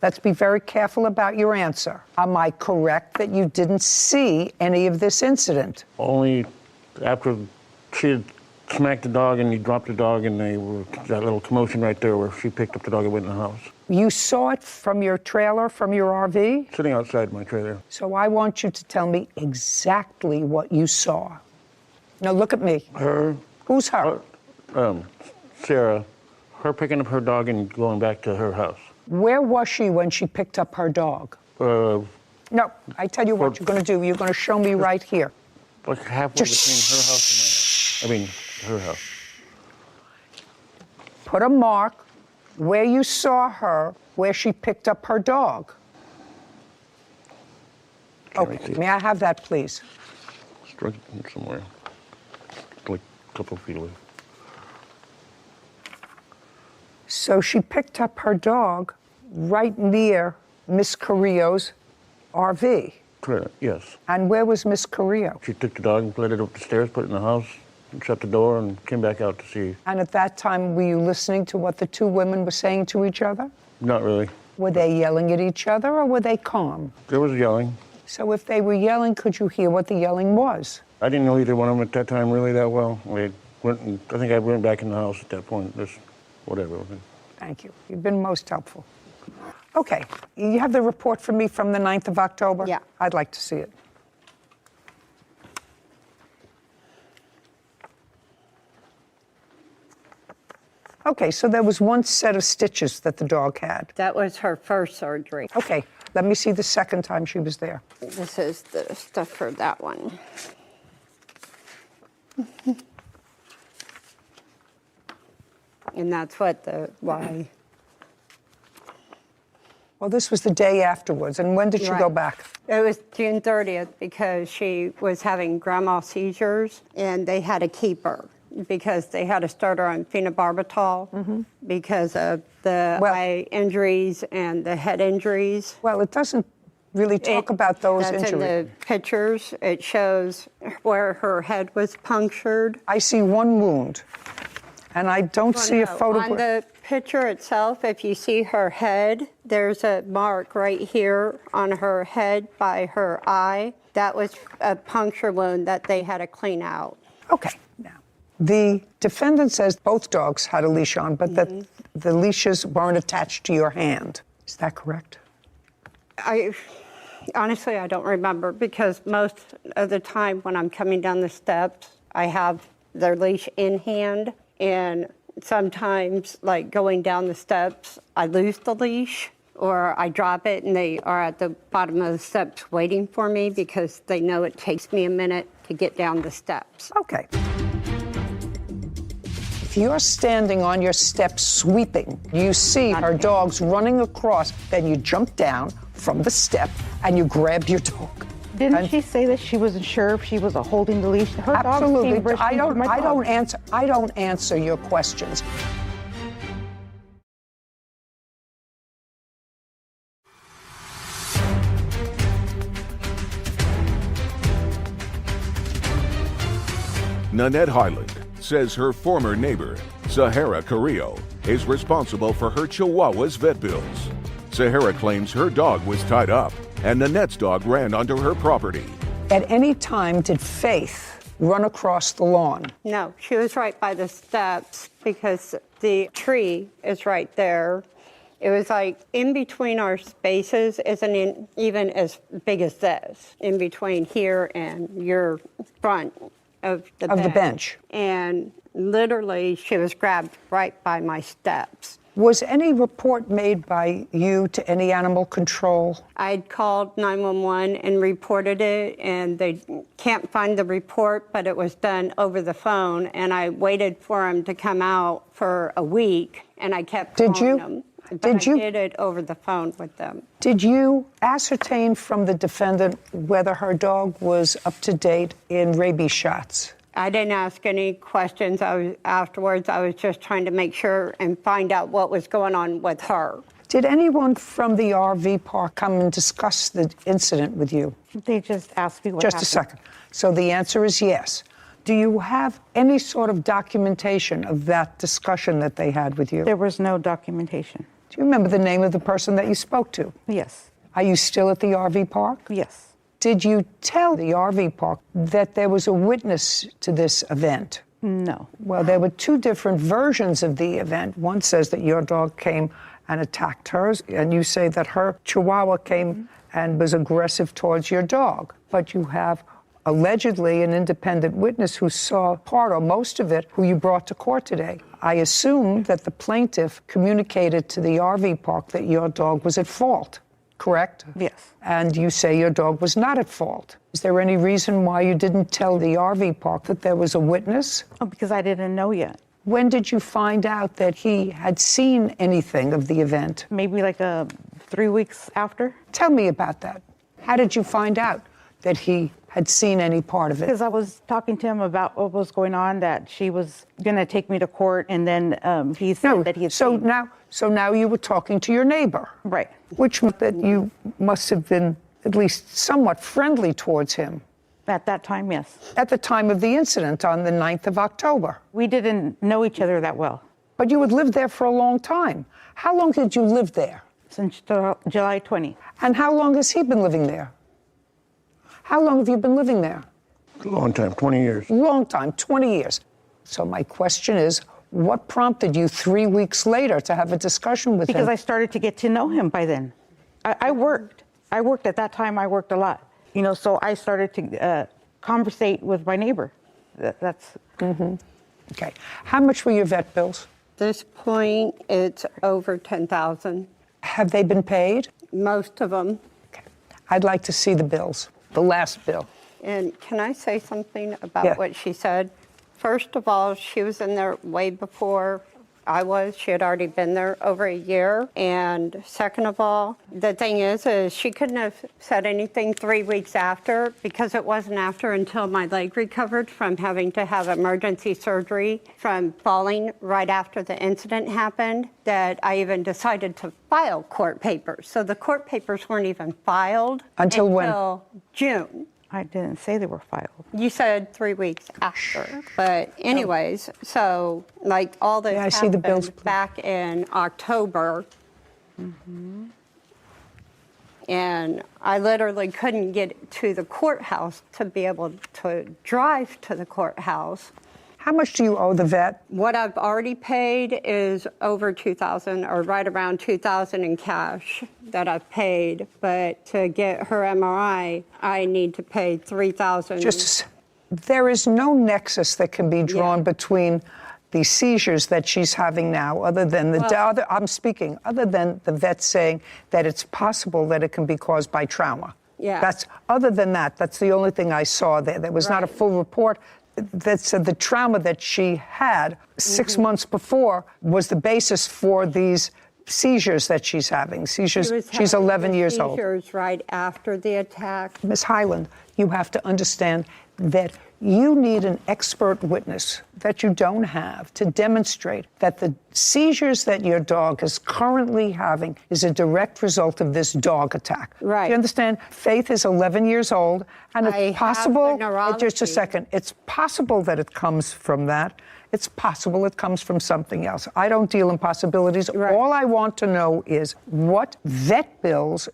Let's be very careful about your answer. Am I correct that you didn't see any of this incident? only after she had smacked the dog and he dropped the dog and that little commotion right there where she picked up the dog and went in the house. You saw it from your trailer, from your RV? Sitting outside my trailer. So I want you to tell me exactly what you saw. Now look at me. Her, Who's her? Sarah, her picking up her dog and going back to her house. Where was she when she picked up her dog? No, I tell you what you're going to do. You're going to show me right here. Like halfway between her house and my house. Her house. Put a mark where you saw her, where she picked up her dog. Okay. May I have that, please? Struck it somewhere. Like a couple feet away. So she picked up her dog right near Miss Carrillo's RV. Correct, yes. And where was Miss Carrillo? She took the dog and led it up the stairs, put it in the house, and shut the door, and came back out to see. And at that time, were you listening to what the two women were saying to each other? Not really. Were they yelling at each other, or were they calm? There was yelling. So if they were yelling, could you hear what the yelling was? I didn't know either one of them at that time really that well. I think I went back in the house at that point. Just whatever. Thank you. You've been most helpful. Okay. You have the report from me from the 9th of October? Yeah. I'd like to see it. Okay, so there was one set of stitches that the dog had. That was her first surgery. Okay, let me see the second time she was there. This is the stuff for that one. And that's why. Well, this was the day afterwards, and when did she go Right. back? It was June 30th because she was having grand mal seizures, and they had to keep her because they had to start her on phenobarbital because of the eye injuries and the head injuries. Well, it doesn't really talk about those That's injuries. in the pictures. It shows where her head was punctured. I see one wound, and I don't see a photograph. On the picture itself, if you see her head, there's a mark right here on her head by her eye. That was a puncture wound that they had to clean out. Okay, now, the defendant says both dogs had a leash on, but that the leashes weren't attached to your hand. Is that correct? Honestly, I don't remember because most of the time when I'm coming down the steps, I have their leash in hand, and sometimes, like going down the steps, I lose the leash or I drop it and they are at the bottom of the steps waiting for me because they know it takes me a minute to get down the steps. Okay. If you're standing on your steps sweeping, you see her dog's running across, then you jump down from the step and you grab your dog. Didn't she say that she wasn't sure if she was holding the leash? Her Absolutely. dog I don't answer your questions. Nanette Highland says her former neighbor, Sahara Carrillo, is responsible for her Chihuahua's vet bills. Sahara claims her dog was tied up and Nanette's dog ran onto her property. At any time, did Faith run across the lawn? No, she was right by the steps because the tree is right there. It was like in between our spaces isn't even as big as this, in between here and your front of the bench. And literally, she was grabbed right by my steps. Was any report made by you to any animal control? I'd called 911 and reported it, and they can't find the report, but it was done over the phone, and I waited for them to come out for a week, and I kept calling them. But I did it over the phone with them. Did you ascertain from the defendant whether her dog was up to date in rabies shots? I didn't ask any questions afterwards. I was just trying to make sure and find out what was going on with her. Did anyone from the RV park come and discuss the incident with you? They just asked me what happened. Just a second. So the answer is yes. Do you have any sort of documentation of that discussion that they had with you? There was no documentation. Do you remember the name of the person that you spoke to? Yes. Are you still at the RV park? Yes. Did you tell the RV park that there was a witness to this event? No. Well, there were two different versions of the event. One says that your dog came and attacked hers, and you say that her Chihuahua came and was aggressive towards your dog. But you have allegedly an independent witness who saw part or most of it, who you brought to court today. I assume that the plaintiff communicated to the RV park that your dog was at fault, correct? Yes. And you say your dog was not at fault. Is there any reason why you didn't tell the RV park that there was a witness? Oh, because I didn't know yet. When did you find out that he had seen anything of the event? Maybe like 3 weeks after. Tell me about that. How did you find out that he had seen any part of it? Because I was talking to him about what was going on, that she was going to take me to court, and then he said that he had so seen. So now you were talking to your neighbor. Right. Which meant that you must have been at least somewhat friendly towards him. At that time, yes. At the time of the incident on the 9th of October. We didn't know each other that well. But you had lived there for a long time. How long did you live there? Since July 20. And how long has he been living there? How long have you been living there? A long time, 20 years. Long time, 20 years. So my question is, what prompted you 3 weeks later to have a discussion with him? Because I started to get to know him by then. I worked. I worked at that time. I worked a lot. You know, so I started to conversate with my neighbor. That's... Mm-hmm. Okay. How much were your vet bills? This point, it's over $10,000. Have they been paid? Most of them. Okay. I'd like to see the bills, the last bill. And can I say something about what she said? First of all, she was in there way before I was. She had already been there over a year. And second of all, the thing is she couldn't have said anything 3 weeks after, because it wasn't after until my leg recovered from having to have emergency surgery from falling right after the incident happened that I even decided to file court papers. So the court papers weren't even filed until when? Until June. I didn't say they were filed. You said 3 weeks after. But anyways, so like all this I see the bills, back in October. Mm-hmm. And I literally couldn't get to the courthouse to be able to drive to the courthouse. How much do you owe the vet? What I've already paid is over $2,000, or right around $2,000 in cash that I've paid. But to get her MRI, I need to pay $3,000. There is no nexus that can be drawn between the seizures that she's having now, other than other than the vet saying that it's possible that it can be caused by trauma. Yeah. Other than that, that's the only thing I saw there. There was not a full report that said the trauma that she had 6 months before was the basis for these seizures that she's having. Seizures. She's 11 years old. Seizures right after the attack. Ms. Highland, you have to understand that you need an expert witness that you don't have to demonstrate that the seizures that your dog is currently having is a direct result of this dog attack. Right. Do you understand? Faith is 11 years old, and it's possible, just a second, it's possible that it comes from that. It's possible it comes from something else. I don't deal in possibilities. Right. All I want to know is what vet bills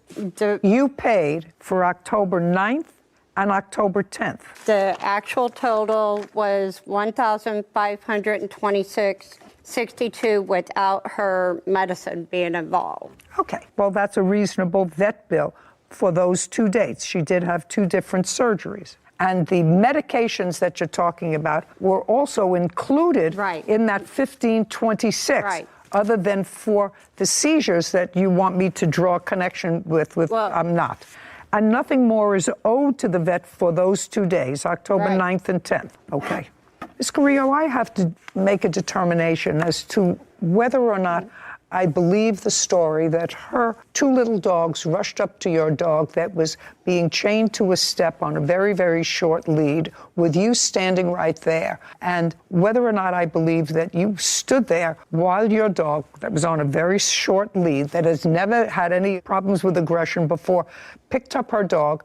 you paid for October 9th and October 10th. The actual total was $1,526.62 without her medicine being involved. Okay, well, that's a reasonable vet bill for those 2 dates. She did have 2 different surgeries. And the medications that you're talking about were also included in that $1,526. Right. Other than for the seizures that you want me to draw a connection with I'm not. And nothing more is owed to the vet for those 2 days, October 9th and 10th. Okay. Ms. Carrillo, I have to make a determination as to whether or not I believe the story that her 2 little dogs rushed up to your dog that was being chained to a step on a very, very short lead with you standing right there, and whether or not I believe that you stood there while your dog that was on a very short lead, that has never had any problems with aggression before, picked up her dog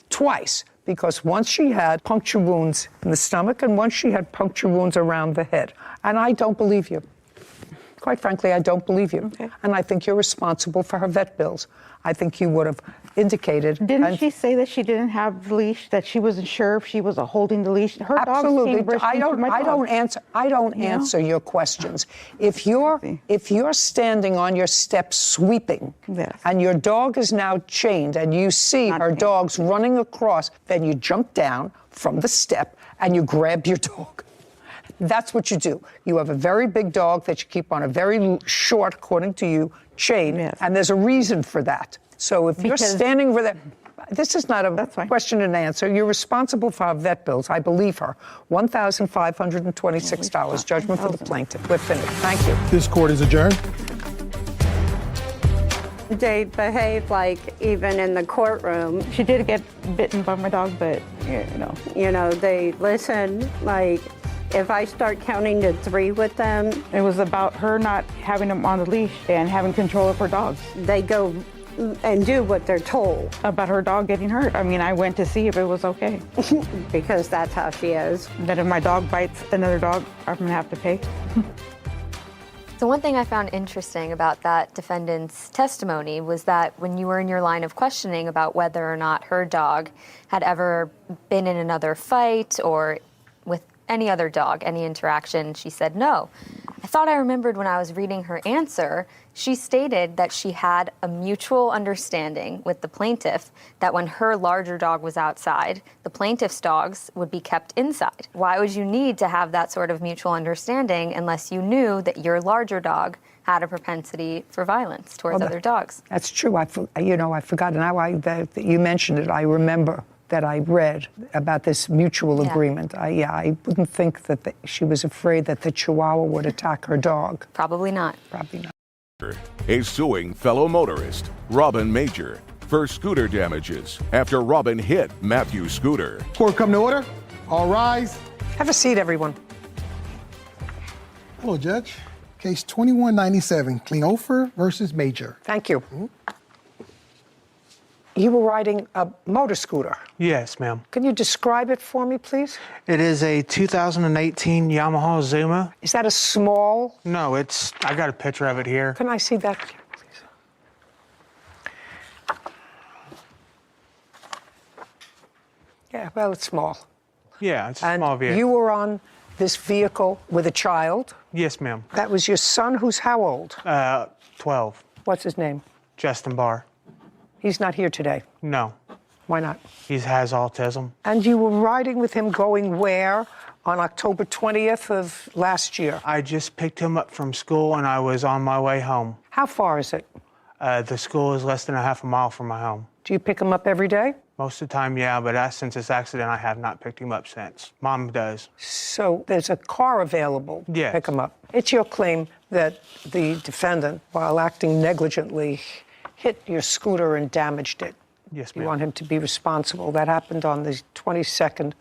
twice, because once she had puncture wounds in the stomach and once she had puncture wounds around the head. And I don't believe you. Quite frankly, I don't believe you. Okay. And I think you're responsible for her vet bills. I think you would have indicated. Didn't she say that she didn't have the leash, that she wasn't sure if she was holding the leash? Her absolutely. Dog I don't answer your questions. If you're standing on your step sweeping, and your dog is now chained, and you see her dog's running across, then you jump down from the step and you grab your dog. That's what you do. You have a very big dog that you keep on a very short, according to you, chain, and there's a reason for that. So if you're standing with it, this is not a question and answer. You're responsible for our vet bills. I believe her. $1,526. Judgment for the plaintiff. We're finished. Thank you. This court is adjourned. They behave like even in the courtroom. She did get bitten by my dog, but You know, they listen. Like, if I start counting to 3 with them, it was about her not having them on the leash and having control of her dogs. they go and do what they're told About her dog getting hurt. I mean, I went to see if it was okay. because that's how she is. That if my dog bites another dog, I'm gonna have to pay. So one thing I found interesting about that defendant's testimony was that when you were in your line of questioning about whether or not her dog had ever been in another fight or with any other dog, any interaction, she said no. I thought I remembered when I was reading her answer, she stated that she had a mutual understanding with the plaintiff that when her larger dog was outside, the plaintiff's dogs would be kept inside. Why would you need to have that sort of mutual understanding unless you knew that your larger dog had a propensity for violence towards other dogs? That's true. I forgot. Now that you mentioned it, I remember that I read about this mutual agreement. I wouldn't think that she was afraid that the Chihuahua would attack her dog. Probably not. Probably not. Is suing fellow motorist Robin Major for scooter damages after Robin hit Matthew's scooter. Court come to order. All rise. Have a seat, everyone. Hello, Judge. Case 2197, Klinghoffer versus Major. Thank you. You were riding a motor scooter. Yes, ma'am. Can you describe it for me, please? It is a 2018 Yamaha Zuma. Is that a small? No, I got a picture of it here. Can I see that, please? Yeah, well, it's small. Yeah, it's a small vehicle. You were on this vehicle with a child? Yes, ma'am. That was your son, who's how old? 12. What's his name? Justin Barr. He's not here today. No. Why not? He has autism. And you were riding with him going where on October 20th of last year? I just picked him up from school and I was on my way home. How far is it? The school is less than a half a mile from my home. Do you pick him up every day? Most of the time, yeah, but since this accident, I have not picked him up since. Mom does. So there's a car available to pick him up. It's your claim that the defendant, while acting negligently, hit your scooter and damaged it. Yes, ma'am. You want him to be responsible. That happened on the 22nd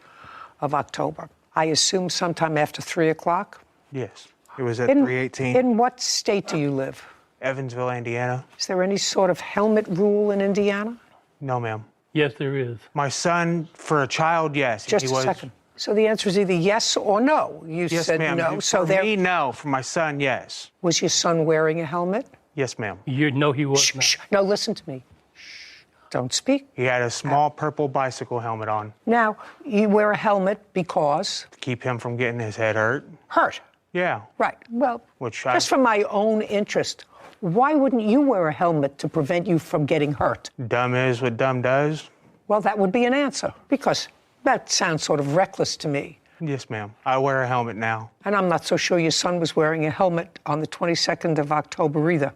of October. I assume sometime after 3 o'clock? Yes. It was at 3:18. In what state do you live? Evansville, Indiana. Is there any sort of helmet rule in Indiana? No, ma'am. Yes, there is. My son, for a child, yes. Just a second. So the answer is either yes or no. You Yes, said ma'am. no. For me, no. For my son, yes. Was your son wearing a helmet? Yes, ma'am. No, he was Shh, not. shh. No, listen to me. Shh. Don't speak. He had a small purple bicycle helmet on Now, you wear a helmet because? to keep him from getting his head hurt. Hurt. Yeah. Right. Well, Which just for my own interest, why wouldn't you wear a helmet to prevent you from getting hurt? Dumb is what dumb does. Well, that would be an answer, because that sounds sort of reckless to me. Yes, ma'am. I wear a helmet now. And I'm not so sure your son was wearing a helmet on the 22nd of October either,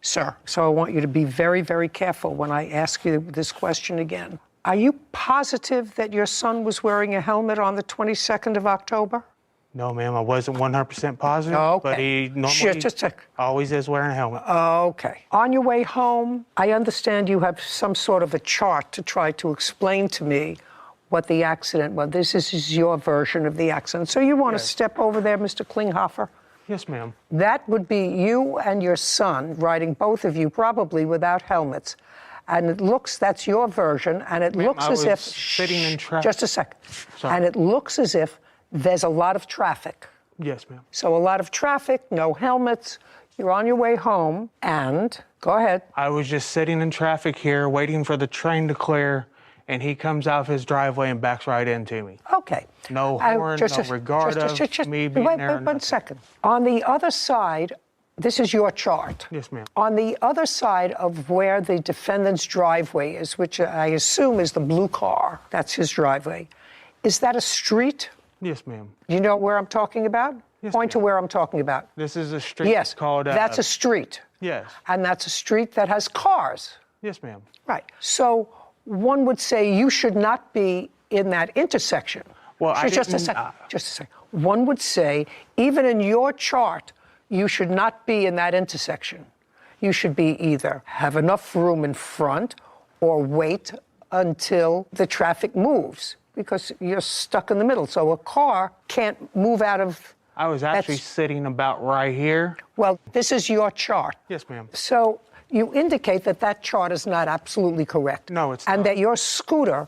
sir. So I want you to be very, very careful when I ask you this question again. Are you positive that your son was wearing a helmet on the 22nd of October? No, ma'am. I wasn't 100% positive, but he normally always is wearing a helmet. Okay. On your way home, I understand you have some sort of a chart to try to explain to me what the accident was. This is your version of the accident. So you want to step over there, Mr. Klinghoffer? Yes, ma'am. That would be you and your son riding, both of you, probably without helmets. And it looks, that's your version, and it looks as if... sitting in traffic. Just a second. Sorry. And it looks as if there's a lot of traffic. Yes, ma'am. So a lot of traffic, no helmets, you're on your way home, and go ahead. I was just sitting in traffic here, waiting for the train to clear, and he comes out of his driveway and backs right into me. Okay. No horn, no regard of me being there. Wait 1 second. On the other side, this is your chart. Yes, ma'am. On the other side of where the defendant's driveway is, which I assume is the blue car, that's his driveway, is that a street? Yes, ma'am. You know where I'm talking about? Yes, Point to where I'm talking about. This is a street Yes, called... that's a street. Yes. And that's a street that has cars. Yes, ma'am. Right. So one would say you should not be in that intersection. Well, Just a second. One would say, even in your chart, you should not be in that intersection. you should be either have enough room in front or wait until the traffic moves because you're stuck in the middle. So a car can't move out of. I was actually sitting about right here. Well, this is your chart. Yes, ma'am. So you indicate that that chart is not absolutely correct. No, it's and not. that your scooter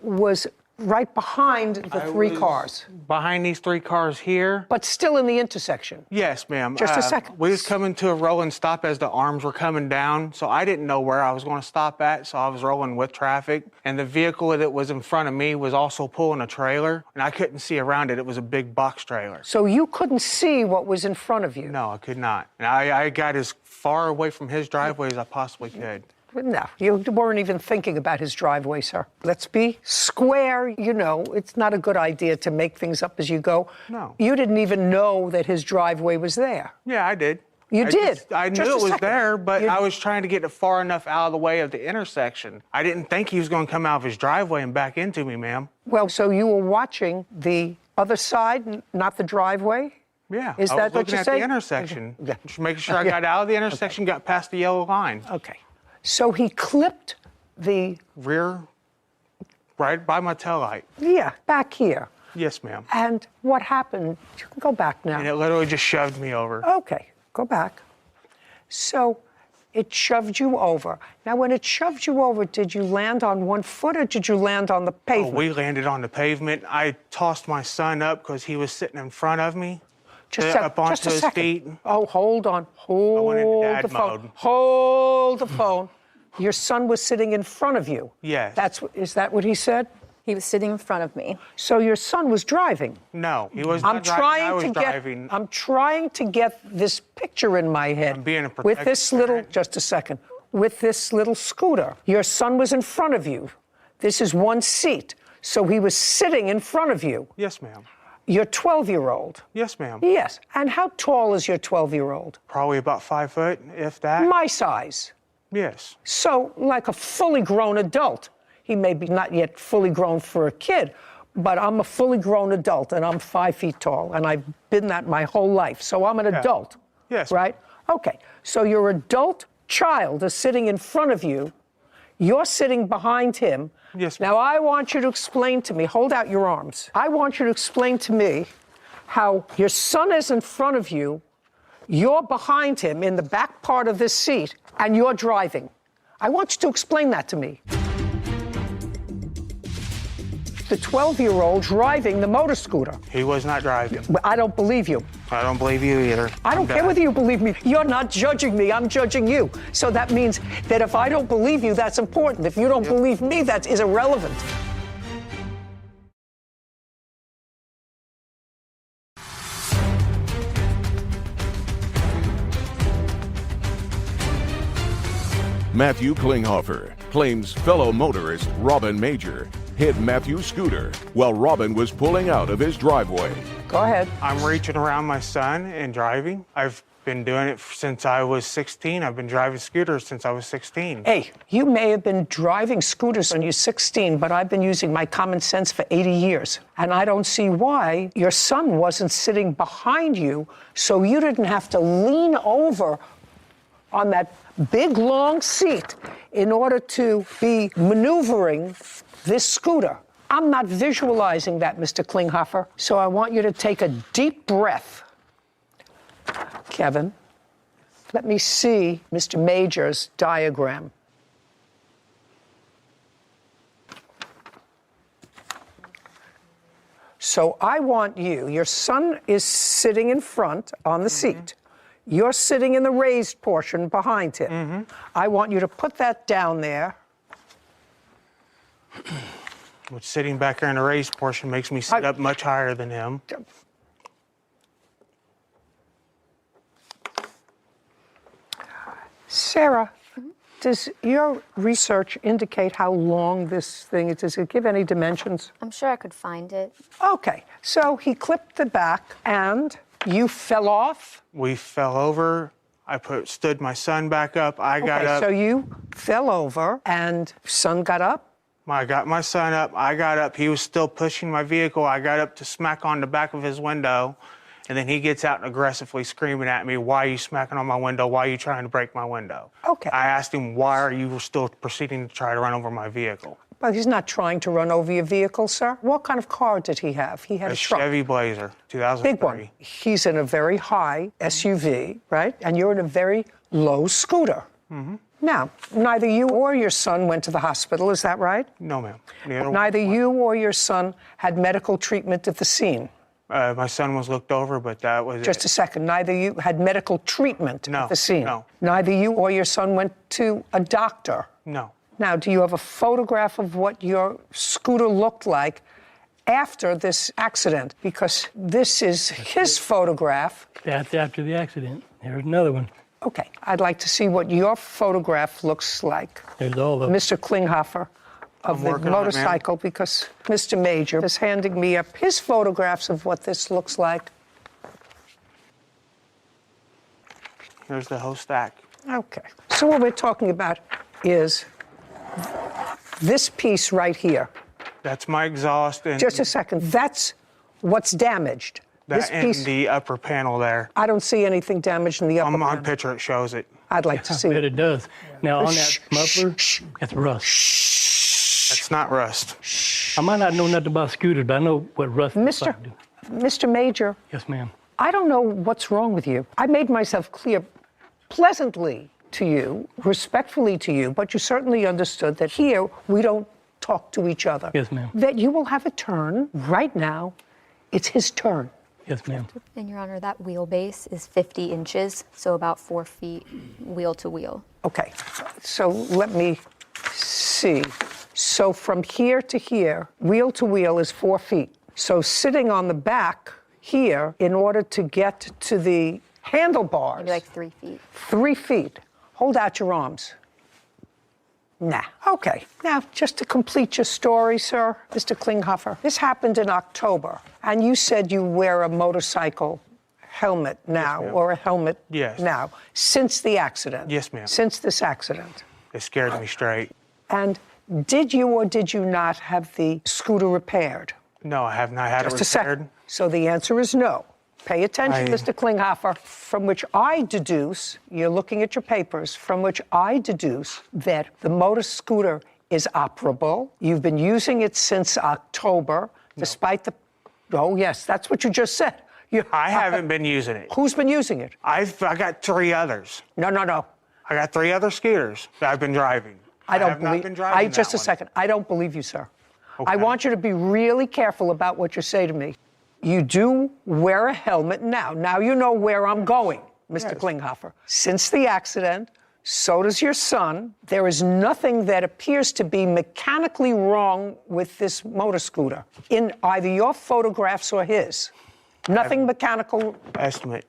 was right behind the three cars. Behind these three cars here. But still in the intersection. Yes, ma'am. Just a second. We was coming to a rolling stop as the arms were coming down, so I didn't know where I was going to stop at, so I was rolling with traffic. And the vehicle that was in front of me was also pulling a trailer, and I couldn't see around it. It was a big box trailer. So you couldn't see what was in front of you? No, I could not. And I got as far away from his driveway as I possibly could. No, you weren't even thinking about his driveway, sir. Let's be square. You know, it's not a good idea to make things up as you go. No. You didn't even know that his driveway was there. Yeah, I did. You did? I knew it was there, but I was trying to get it far enough out of the way of the intersection. I didn't think he was going to come out of his driveway and back into me, ma'am. Well, so you were watching the other side, not the driveway? Yeah. Is that what you're saying? I was looking at the intersection, just making sure I got out of the intersection, got past the yellow line. Okay. So he clipped the rear right by my taillight. Yeah, back here. Yes, ma'am. And what happened? You can go back now. And it literally just shoved me over. Okay, go back. So it shoved you over. Now, when it shoved you over, did you land on one foot or did you land on the pavement? Oh, we landed on the pavement. I tossed my son up because he was sitting in front of me. Up onto his feet. Oh, hold on. Hold I went into dad the phone. mode. Hold the phone. Your son was sitting in front of you. Yes. Is that what he said? He was sitting in front of me. So your son was driving. No, he was not driving. I was driving. I'm trying to get this picture in my head. I'm being a with this little, parent. just a second, with this little scooter. Your son was in front of you. This is one seat. So he was sitting in front of you. Yes, ma'am. Your 12-year-old. Yes, ma'am. Yes. And how tall is your 12-year-old? Probably about 5 foot, if that. My size. Yes. So, like a fully grown adult. He may be not yet fully grown for a kid, but I'm a fully grown adult, and I'm 5 feet tall, and I've been that my whole life. So I'm an adult. Yes. Right? Okay. So your adult child is sitting in front of you. You're sitting behind him. Yes. Now, I want you to explain to me, hold out your arms. I want you to explain to me how your son is in front of you, you're behind him in the back part of this seat, and you're driving. I want you to explain that to me. The 12-year-old driving the motor scooter. He was not driving. I don't believe you. I don't believe you either. I don't care whether you believe me. You're not judging me. I'm judging you. So that means that if I don't believe you, that's important. If you don't believe me, that is irrelevant. Matthew Klinghoffer claims fellow motorist Robin Major hit Matthew's scooter while Robin was pulling out of his driveway. Go ahead. I'm reaching around my son and driving. I've been doing it since I was 16. I've been driving scooters since I was 16. Hey, you may have been driving scooters when you're 16, but I've been using my common sense for 80 years. And I don't see why your son wasn't sitting behind you so you didn't have to lean over on that big, long seat in order to be maneuvering this scooter. I'm not visualizing that, Mr. Klinghoffer, so I want you to take a deep breath. Kevin, let me see Mr. Major's diagram. So I want you, your son is sitting in front on the seat. You're sitting in the raised portion behind him. I want you to put that down there. Which sitting back there in the raised portion makes me sit up much higher than him. Sarah, does your research indicate how long this thing is? Does it give any dimensions? I'm sure I could find it. Okay, so he clipped the back and you fell off? We fell over. I stood my son back up. I got up. So you fell over and son got up? I got my son up. I got up. He was still pushing my vehicle. I got up to smack on the back of his window. And then he gets out and aggressively screaming at me, why are you smacking on my window? Why are you trying to break my window? Okay. I asked him, why are you still proceeding to try to run over my vehicle? But he's not trying to run over your vehicle, sir. What kind of car did he have? He had a truck. Chevy Blazer, 2003. Big one. He's in a very high SUV, right? And you're in a very low scooter. Mm-hmm. Now, neither you or your son went to the hospital, is that right? No, ma'am. Neither you or your son had medical treatment at the scene. My son was looked over, but that was Just a second. Neither you had medical treatment at the scene. No. Neither you or your son went to a doctor. No. Now, do you have a photograph of what your scooter looked like after this accident? Because this is his photograph. That's after the accident. There's another one. Okay, I'd like to see what your photograph looks like. There's all of them. Mr. Klinghoffer of the motorcycle, because Mr. Major is handing me up his photographs of what this looks like. Here's the whole stack. Okay, so what we're talking about is this piece right here. That's my exhaust. And Just a second, that's what's damaged. That and the upper panel there. I don't see anything damaged in the upper panel. On picture, it shows it. I'd like to see I bet it. it does. Now, on that muffler, that's rust. That's not rust. I might not know nothing about scooters, but I know what rust is like. Mr. Major. Yes, ma'am. I don't know what's wrong with you. I made myself clear pleasantly to you, respectfully to you, but you certainly understood that here we don't talk to each other. Yes, ma'am. That you will have a turn right now. It's his turn. Yes, ma'am. And Your Honor, that wheelbase is 50 inches, so about 4 feet wheel to wheel. Okay, so let me see. So from here to here, wheel to wheel is 4 feet. So sitting on the back here, in order to get to the handlebars. Maybe like 3 feet. 3 feet. Hold out your arms. Nah. Okay. Now, just to complete your story, sir, Mr. Klinghoffer, this happened in October, and you said you wear a motorcycle helmet now, or a helmet now, since the accident. Yes, ma'am. Since this accident. It scared me straight. And did you or did you not have the scooter repaired? No, I have not had it repaired. Just a second. So the answer is no. Pay attention, Mr. Klinghoffer, from which I deduce, you're looking at your papers, from which I deduce that the motor scooter is operable. You've been using it since October, despite the... Oh, yes, that's what you just said. I haven't been using it. Who's been using it? I got 3 others. No. I got 3 other scooters that I've been driving. I don't have believe... not been driving Just a that one. second. I don't believe you, sir. Okay. I want you to be really careful about what you say to me. You do wear a helmet now. Now you know where I'm going, Mr. Klinghoffer. Since the accident, so does your son. There is nothing that appears to be mechanically wrong with this motor scooter in either your photographs or his. Nothing mechanical. Estimate.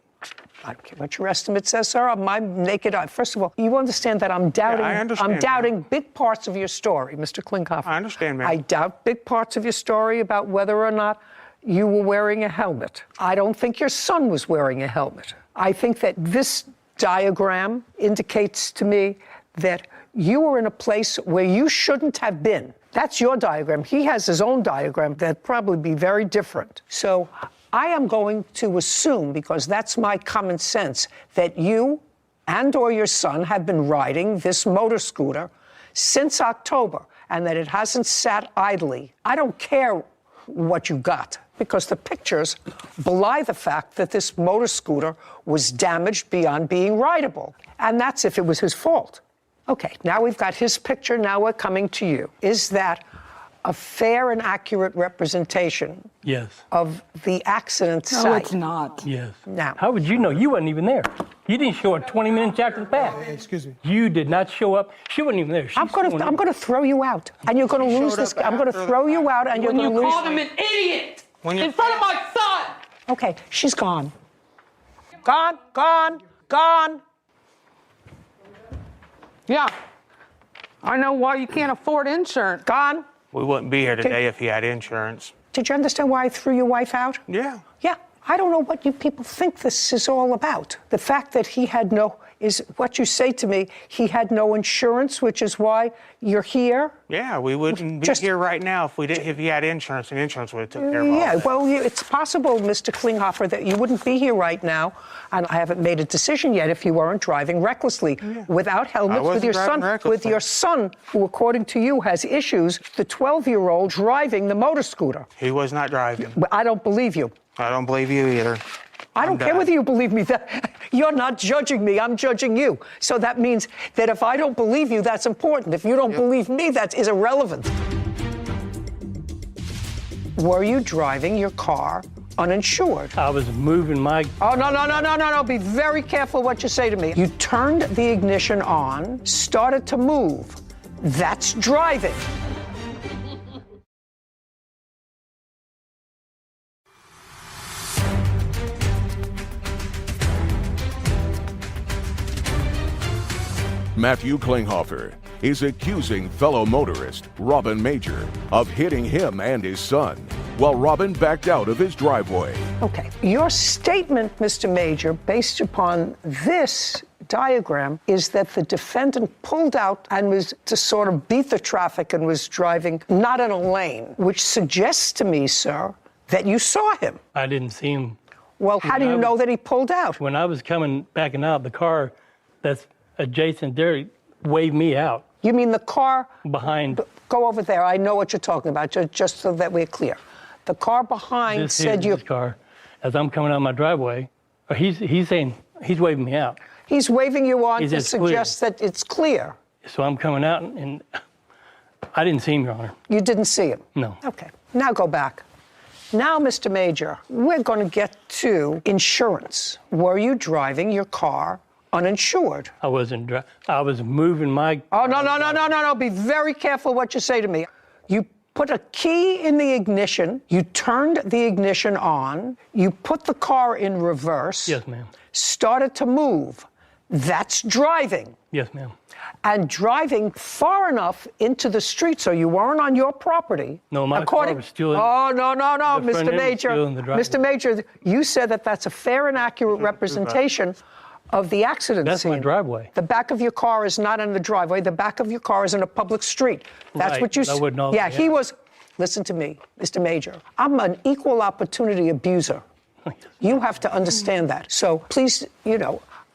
I don't care what your estimate says, sir. On my naked eye. First of all, you understand that I'm doubting. I understand, I'm doubting big parts of your story, Mr. Klinghoffer. I understand, ma'am. I doubt big parts of your story about whether or not you were wearing a helmet. I don't think your son was wearing a helmet. I think that this diagram indicates to me that you were in a place where you shouldn't have been. That's your diagram. He has his own diagram that'd probably be very different. So I am going to assume, because that's my common sense, that you and or your son have been riding this motor scooter since October and that it hasn't sat idly. I don't care what you got, because the pictures belie the fact that this motor scooter was damaged beyond being rideable. And that's if it was his fault. Okay, now we've got his picture, now we're coming to you. Is that a fair and accurate representation of the accident site? No, it's not. Yes. Now. How would you know? You wasn't even there. You didn't show up 20 minutes after the fact. Excuse me. You did not show up. She wasn't even there. I'm going to throw you out, and you're going to lose this. I'm going to throw you out, and you're going to lose. You called him an idiot in front of my son. Okay, she's gone. Gone. Yeah. I know why you can't afford insurance. Gone. We wouldn't be here today if he had insurance. Did you understand why I threw your wife out? Yeah. Yeah. I don't know what you people think this is all about. The fact that he had no is what you say to me. He had no insurance, which is why you're here. Yeah, we wouldn't be here right now if he had insurance, and insurance would have took care of all Yeah, that. well, it's possible, Mr. Klinghoffer, that you wouldn't be here right now, and I haven't made a decision yet if you weren't driving recklessly without helmets with your son, who, according to you, has issues. The 12-year-old driving the motor scooter. He was not driving. But I don't believe you. I don't believe you either. I don't care whether you believe me. You're not judging me. I'm judging you. So that means that if I don't believe you, that's important. If you don't believe me, that is irrelevant. Were you driving your car uninsured? I was moving my... Oh, no. Be very careful what you say to me. You turned the ignition on, started to move. That's driving. Matthew Klinghoffer is accusing fellow motorist Robin Major of hitting him and his son while Robin backed out of his driveway. Okay. Your statement, Mr. Major, based upon this diagram, is that the defendant pulled out and was to sort of beat the traffic and was driving not in a lane, which suggests to me, sir, that you saw him. I didn't see him. Well, how do you know that he pulled out? When I was backing out, the car that's adjacent there waved me out. You mean the car behind? Go over there. I know what you're talking about, just so that we're clear. The car behind said you. This car, as I'm coming out my driveway, or he's saying he's waving me out. He's waving you on to suggest that it's clear. So I'm coming out, and I didn't see him, Your Honor. You didn't see him? No. Okay. Now go back. Now, Mr. Major, we're going to get to insurance. Were you driving your car uninsured? I wasn't driving. I was moving my... Oh, no. Be very careful what you say to me. You put a key in the ignition. You turned the ignition on. You put the car in reverse. Yes, ma'am. Started to move. That's driving. Yes, ma'am. And driving far enough into the street so you weren't on your property. No, my car was still in... Oh, no, Mr. Major. Mr. Major, you said that that's a fair and accurate representation of the accident That's scene. my driveway. The back of your car is not in the driveway. The back of your car is in a public street. That's right. what you I wouldn't know. Yeah, he was... Listen to me, Mr. Major. I'm an equal opportunity abuser. You have to understand that. So please,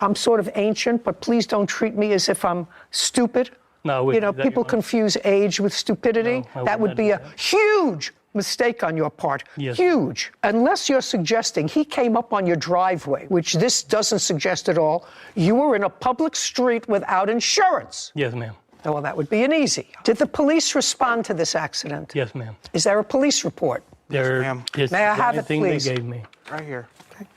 I'm sort of ancient, but please don't treat me as if I'm stupid. No, people confuse age with stupidity. No, that would be a huge mistake on your part. Yes. Huge. Unless you're suggesting he came up on your driveway, which this doesn't suggest at all. You were in a public street without insurance. Yes, ma'am. Well, that would be an easy. Did the police respond to this accident? Yes, ma'am. Is there a police report? Ma'am. May I have it, please? They gave me. Right here. Okay.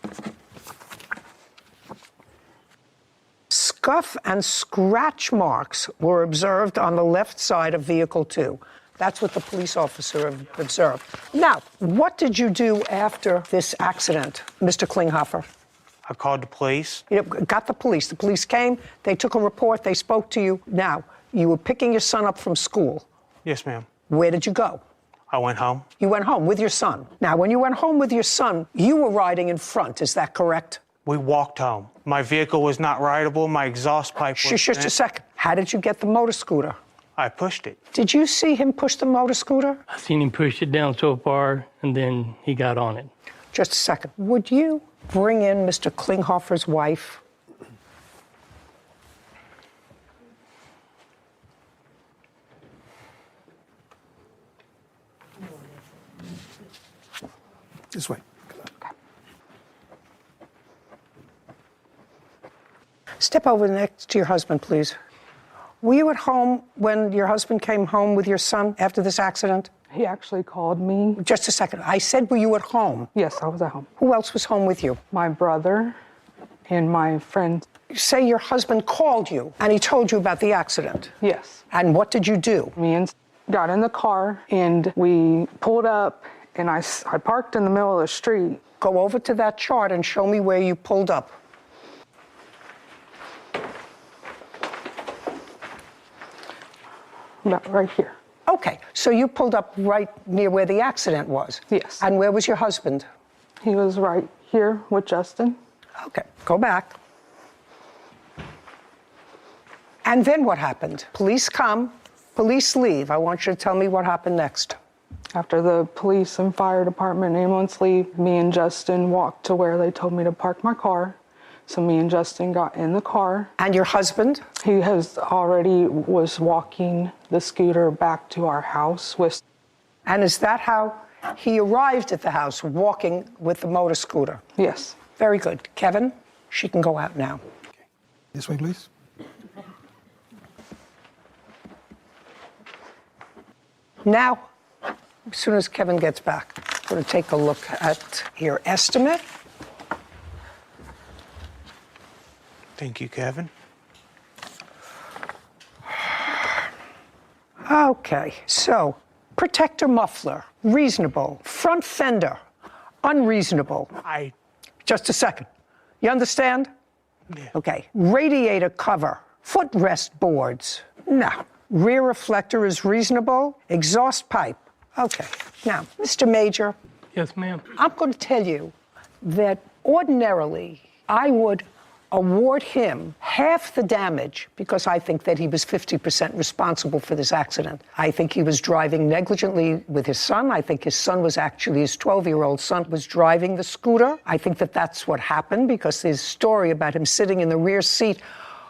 Scuff and scratch marks were observed on the left side of vehicle 2. That's what the police officer observed. Now, what did you do after this accident, Mr. Klinghoffer? I called the police. Got the police. The police came, they took a report, they spoke to you. Now, you were picking your son up from school. Yes, ma'am. Where did you go? I went home. You went home with your son. Now, when you went home with your son, you were riding in front, is that correct? We walked home. My vehicle was not rideable. My exhaust pipe was Just a second. How did you get the motor scooter? I pushed it. Did you see him push the motor scooter? I seen him push it down so far, and then he got on it. Just a second. Would you bring in Mr. Klinghoffer's wife? This way. Step over next to your husband, please. Were you at home when your husband came home with your son after this accident? He actually called me. Just a second. I said, were you at home? Yes, I was at home. Who else was home with you? My brother and my friend. You say your husband called you and he told you about the accident? Yes. And what did you do? Me and got in the car and we pulled up and I parked in the middle of the street. Go over to that chart and show me where you pulled up. About right here. Okay, so you pulled up right near where the accident was? Yes. And where was your husband? He was right here with Justin. Okay, go back. And then what happened? Police come, police leave. I want you to tell me what happened next. After the police and fire department and ambulance leave, me and Justin walked to where they told me to park my car. So me and Justin got in the car. And your husband? He was walking the scooter back to our house with. And is that how he arrived at the house, walking with the motor scooter? Yes. Very good. Kevin, she can go out now. This way, please. Now, as soon as Kevin gets back, I'm going to take a look at your estimate. Thank you, Kevin. Okay, so protector muffler, reasonable. Front fender, unreasonable. Just a second. You understand? Yeah. Okay. Radiator cover, footrest boards. No. Rear reflector is reasonable. Exhaust pipe. Okay. Now, Mr. Major. Yes, ma'am. I'm going to tell you that ordinarily I would award him half the damage because I think that he was 50% responsible for this accident. I think he was driving negligently with his son. I think his son was actually, his 12-year-old son was driving the scooter. I think that that's what happened because his story about him sitting in the rear seat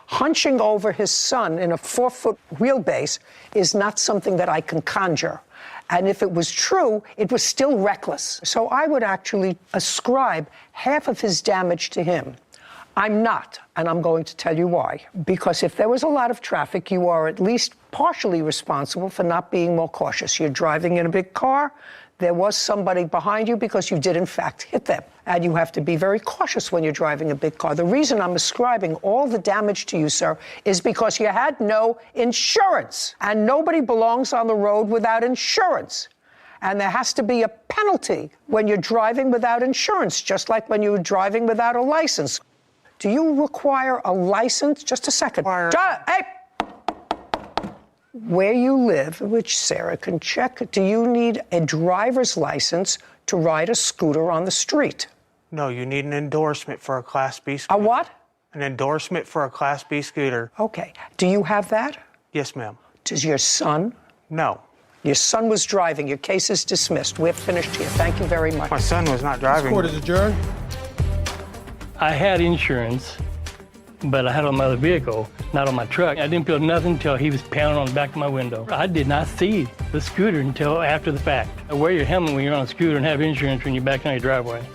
hunching over his son in a 4-foot wheelbase is not something that I can conjure. And if it was true, it was still reckless. So I would actually ascribe half of his damage to him. I'm not, and I'm going to tell you why. Because if there was a lot of traffic, you are at least partially responsible for not being more cautious. You're driving in a big car. There was somebody behind you because you did, in fact, hit them. And you have to be very cautious when you're driving a big car. The reason I'm ascribing all the damage to you, sir, is because you had no insurance. And nobody belongs on the road without insurance. And there has to be a penalty when you're driving without insurance, just like when you're driving without a license. Do you require a license? Just a second. Hey! Where you live, which Sarah can check, do you need a driver's license to ride a scooter on the street? No, you need an endorsement for a Class B scooter. A what? An endorsement for a Class B scooter. Okay. Do you have that? Yes, ma'am. Does your son? No. Your son was driving. Your case is dismissed. We're finished here. Thank you very much. My son was not driving. This court is adjourned. I had insurance, but I had it on my other vehicle, not on my truck. I didn't feel nothing until he was pounding on the back of my window. I did not see the scooter until after the fact. Wear your helmet when you're on a scooter and have insurance when you're back on your driveway.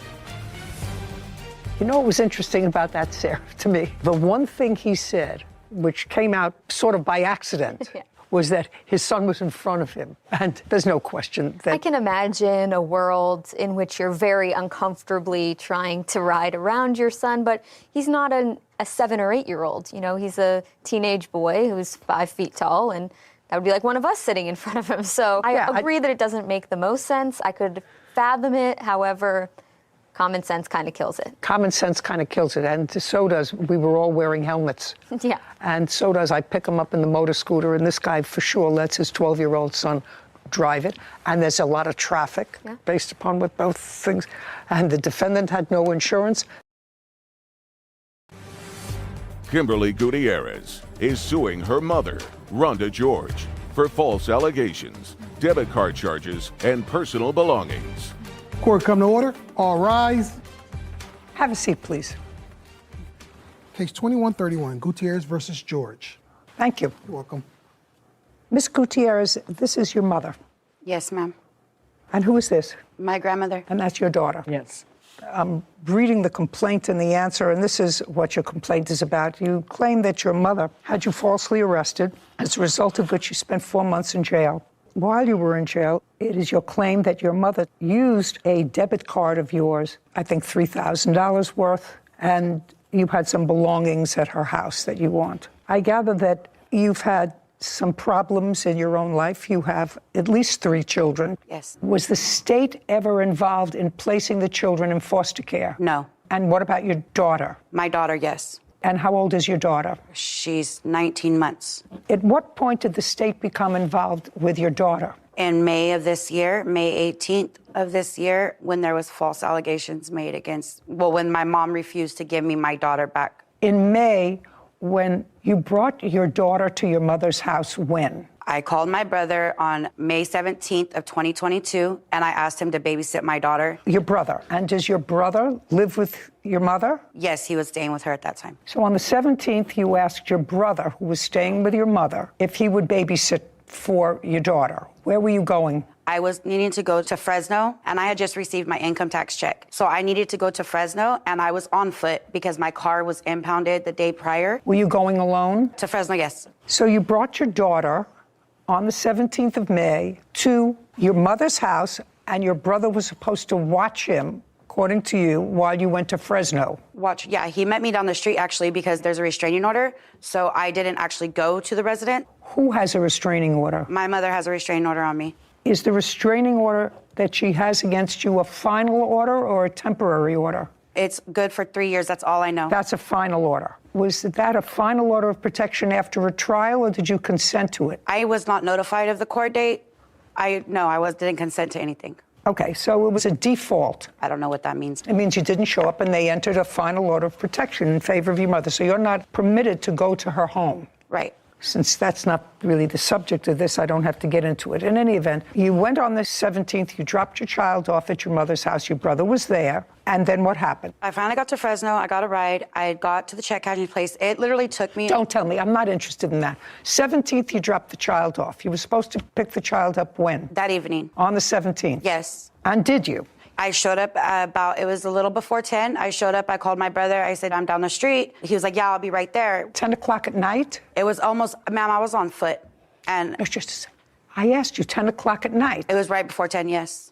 You know what was interesting about that, Sarah, to me? The one thing he said, which came out sort of by accident, was that his son was in front of him. And there's no question that... I can imagine a world in which you're very uncomfortably trying to ride around your son, but he's not a 7 or 8-year-old. You know, he's a teenage boy who's 5 feet tall, and that would be like one of us sitting in front of him. So I agree that it doesn't make the most sense. I could fathom it. However, common sense kind of kills it. Common sense kind of kills it, and so does, we were all wearing helmets. Yeah. And so does, I pick him up in the motor scooter, and this guy for sure lets his 12-year-old son drive it. And there's a lot of traffic based upon what both things, and the defendant had no insurance. Kimberly Gutierrez is suing her mother, Rhonda George, for false allegations, debit card charges, and personal belongings. Court come to order. All rise. Have a seat, please. Case 2131, Gutierrez versus George. Thank you. You're welcome. Miss Gutierrez, this is your mother. Yes, ma'am. And who is this? My grandmother. And that's your daughter? Yes. I'm reading the complaint and the answer, and this is what your complaint is about. You claim that your mother had you falsely arrested, as a result of which you spent 4 months in jail. While you were in jail, it is your claim that your mother used a debit card of yours, I think $3,000 worth, and you had some belongings at her house that you want. I gather that you've had some problems in your own life. You have at least 3 children. Yes. Was the state ever involved in placing the children in foster care? No. And what about your daughter? My daughter, yes. And how old is your daughter? She's 19 months. At what point did the state become involved with your daughter? In May of this year, May 18th of this year, when there was false allegations made against, when my mom refused to give me my daughter back. In May, when You brought your daughter to your mother's house when? I called my brother on May 17th of 2022, and I asked him to babysit my daughter. Your brother. And does your brother live with your mother? Yes, he was staying with her at that time. So on the 17th, you asked your brother, who was staying with your mother, if he would babysit for your daughter. Where were you going? I was needing to go to Fresno, and I had just received my income tax check. So I needed to go to Fresno, and I was on foot because my car was impounded the day prior. Were you going alone? To Fresno, yes. So you brought your daughter on the 17th of May to your mother's house, and your brother was supposed to watch him, according to you, while you went to Fresno. Yeah, he met me down the street, actually, because there's a restraining order. So I didn't actually go to the resident. Who has a restraining order? My mother has a restraining order on me. Is the restraining order that she has against you a final order or a temporary order? It's good for 3 years, that's all I know. That's a final order. Was that a final order of protection after a trial, or did you consent to it? I was not notified of the court date. Didn't consent to anything. Okay, so it was a default. I don't know what that means. It means you didn't show up and they entered a final order of protection in favor of your mother. So you're not permitted to go to her home. Right. Since that's not really the subject of this, I don't have to get into it. In any event, you went on the 17th, you dropped your child off at your mother's house, your brother was there, and then what happened? I finally got to Fresno, I got a ride, I got to the check cashing place. It literally took me... Don't tell me, I'm not interested in that. 17th, you dropped the child off. You were supposed to pick the child up when? That evening. On the 17th? Yes. And did you? I showed up it was a little before 10. I showed up, I called my brother, I said, I'm down the street. He was like, yeah, I'll be right there. 10 o'clock at night? It was almost, ma'am, I was on foot. And no, just a second. I asked you 10 o'clock at night. It was right before 10, yes.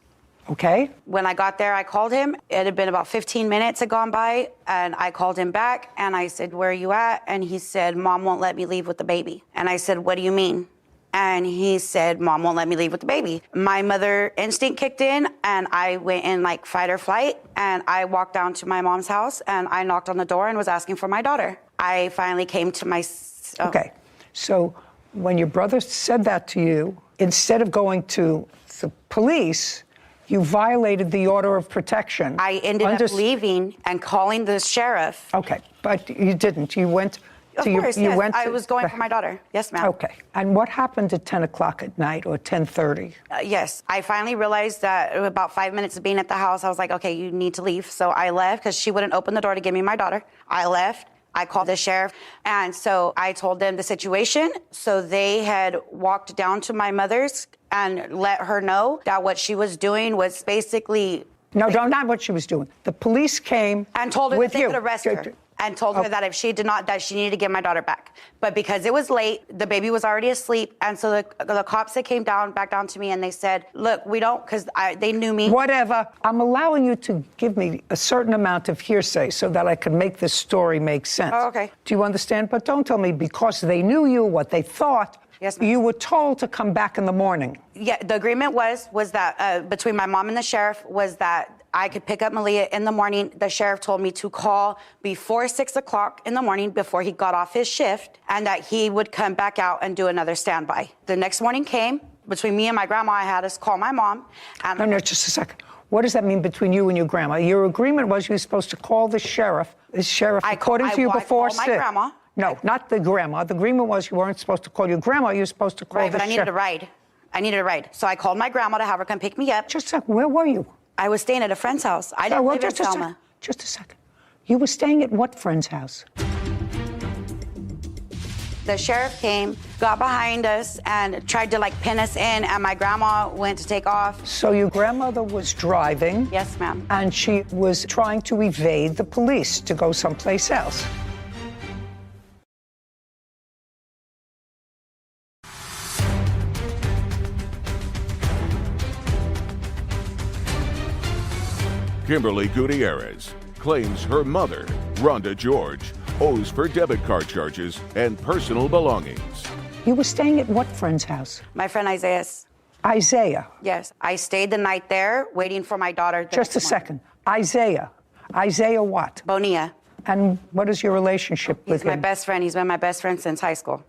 Okay. When I got there, I called him. It had been about 15 minutes had gone by, and I called him back, and I said, where are you at? And he said, Mom won't let me leave with the baby. And I said, what do you mean? And he said, Mom won't let me leave with the baby. My mother instinct kicked in, and I went in like fight or flight, and I walked down to my mom's house, and I knocked on the door and was asking for my daughter. I finally came to my... Okay, so when your brother said that to you, instead of going to the police, you violated the order of protection. I ended up leaving and calling the sheriff. Okay, but you didn't. You went... Of course, yes. I was going for my daughter. Yes, ma'am. Okay. And what happened at 10 o'clock at night or 10:30? Yes. I finally realized that about 5 minutes of being at the house, I was like, okay, you need to leave. So I left because she wouldn't open the door to give me my daughter. I left. I called the sheriff. And so I told them the situation. So they had walked down to my mother's and let her know that what she was doing was basically... No, not what she was doing. The police came and told her with that they could arrest her. And told her that if she did not, that she needed to give my daughter back. But because it was late, the baby was already asleep. And so the cops that came back down to me, and they said, look, we don't, because they knew me. Whatever. I'm allowing you to give me a certain amount of hearsay so that I can make this story make sense. Oh, okay. Do you understand? But don't tell me because they knew you, what they thought. Yes, ma'am. You were told to come back in the morning. Yeah, the agreement was that between my mom and the sheriff was that I could pick up Malia in the morning. The sheriff told me to call before 6 o'clock in the morning before he got off his shift, and that he would come back out and do another standby. The next morning came. Between me and my grandma, I had to call my mom. And no, just a second. What does that mean between you and your grandma? Your agreement was you were supposed to call the sheriff. According to you, before 6. I called my grandma. No, not the grandma. The agreement was you weren't supposed to call your grandma. You were supposed to call the sheriff. Right, but I needed a ride. So I called my grandma to have her come pick me up. Just a second. Where were you? I was staying at a friend's house. I didn't live in Selma. Just a second. You were staying at what friend's house? The sheriff came, got behind us, and tried to pin us in, and my grandma went to take off. So your grandmother was driving? Yes, ma'am. And she was trying to evade the police to go someplace else. Kimberly Gutierrez claims her mother, Rhonda George, owes for debit card charges and personal belongings. You were staying at what friend's house? My friend Isaiah's. Isaiah? Yes. I stayed the night there waiting for my daughter. Just a second. Isaiah. Isaiah what? Bonilla. And what is your relationship with him? He's my best friend. He's been my best friend since high school.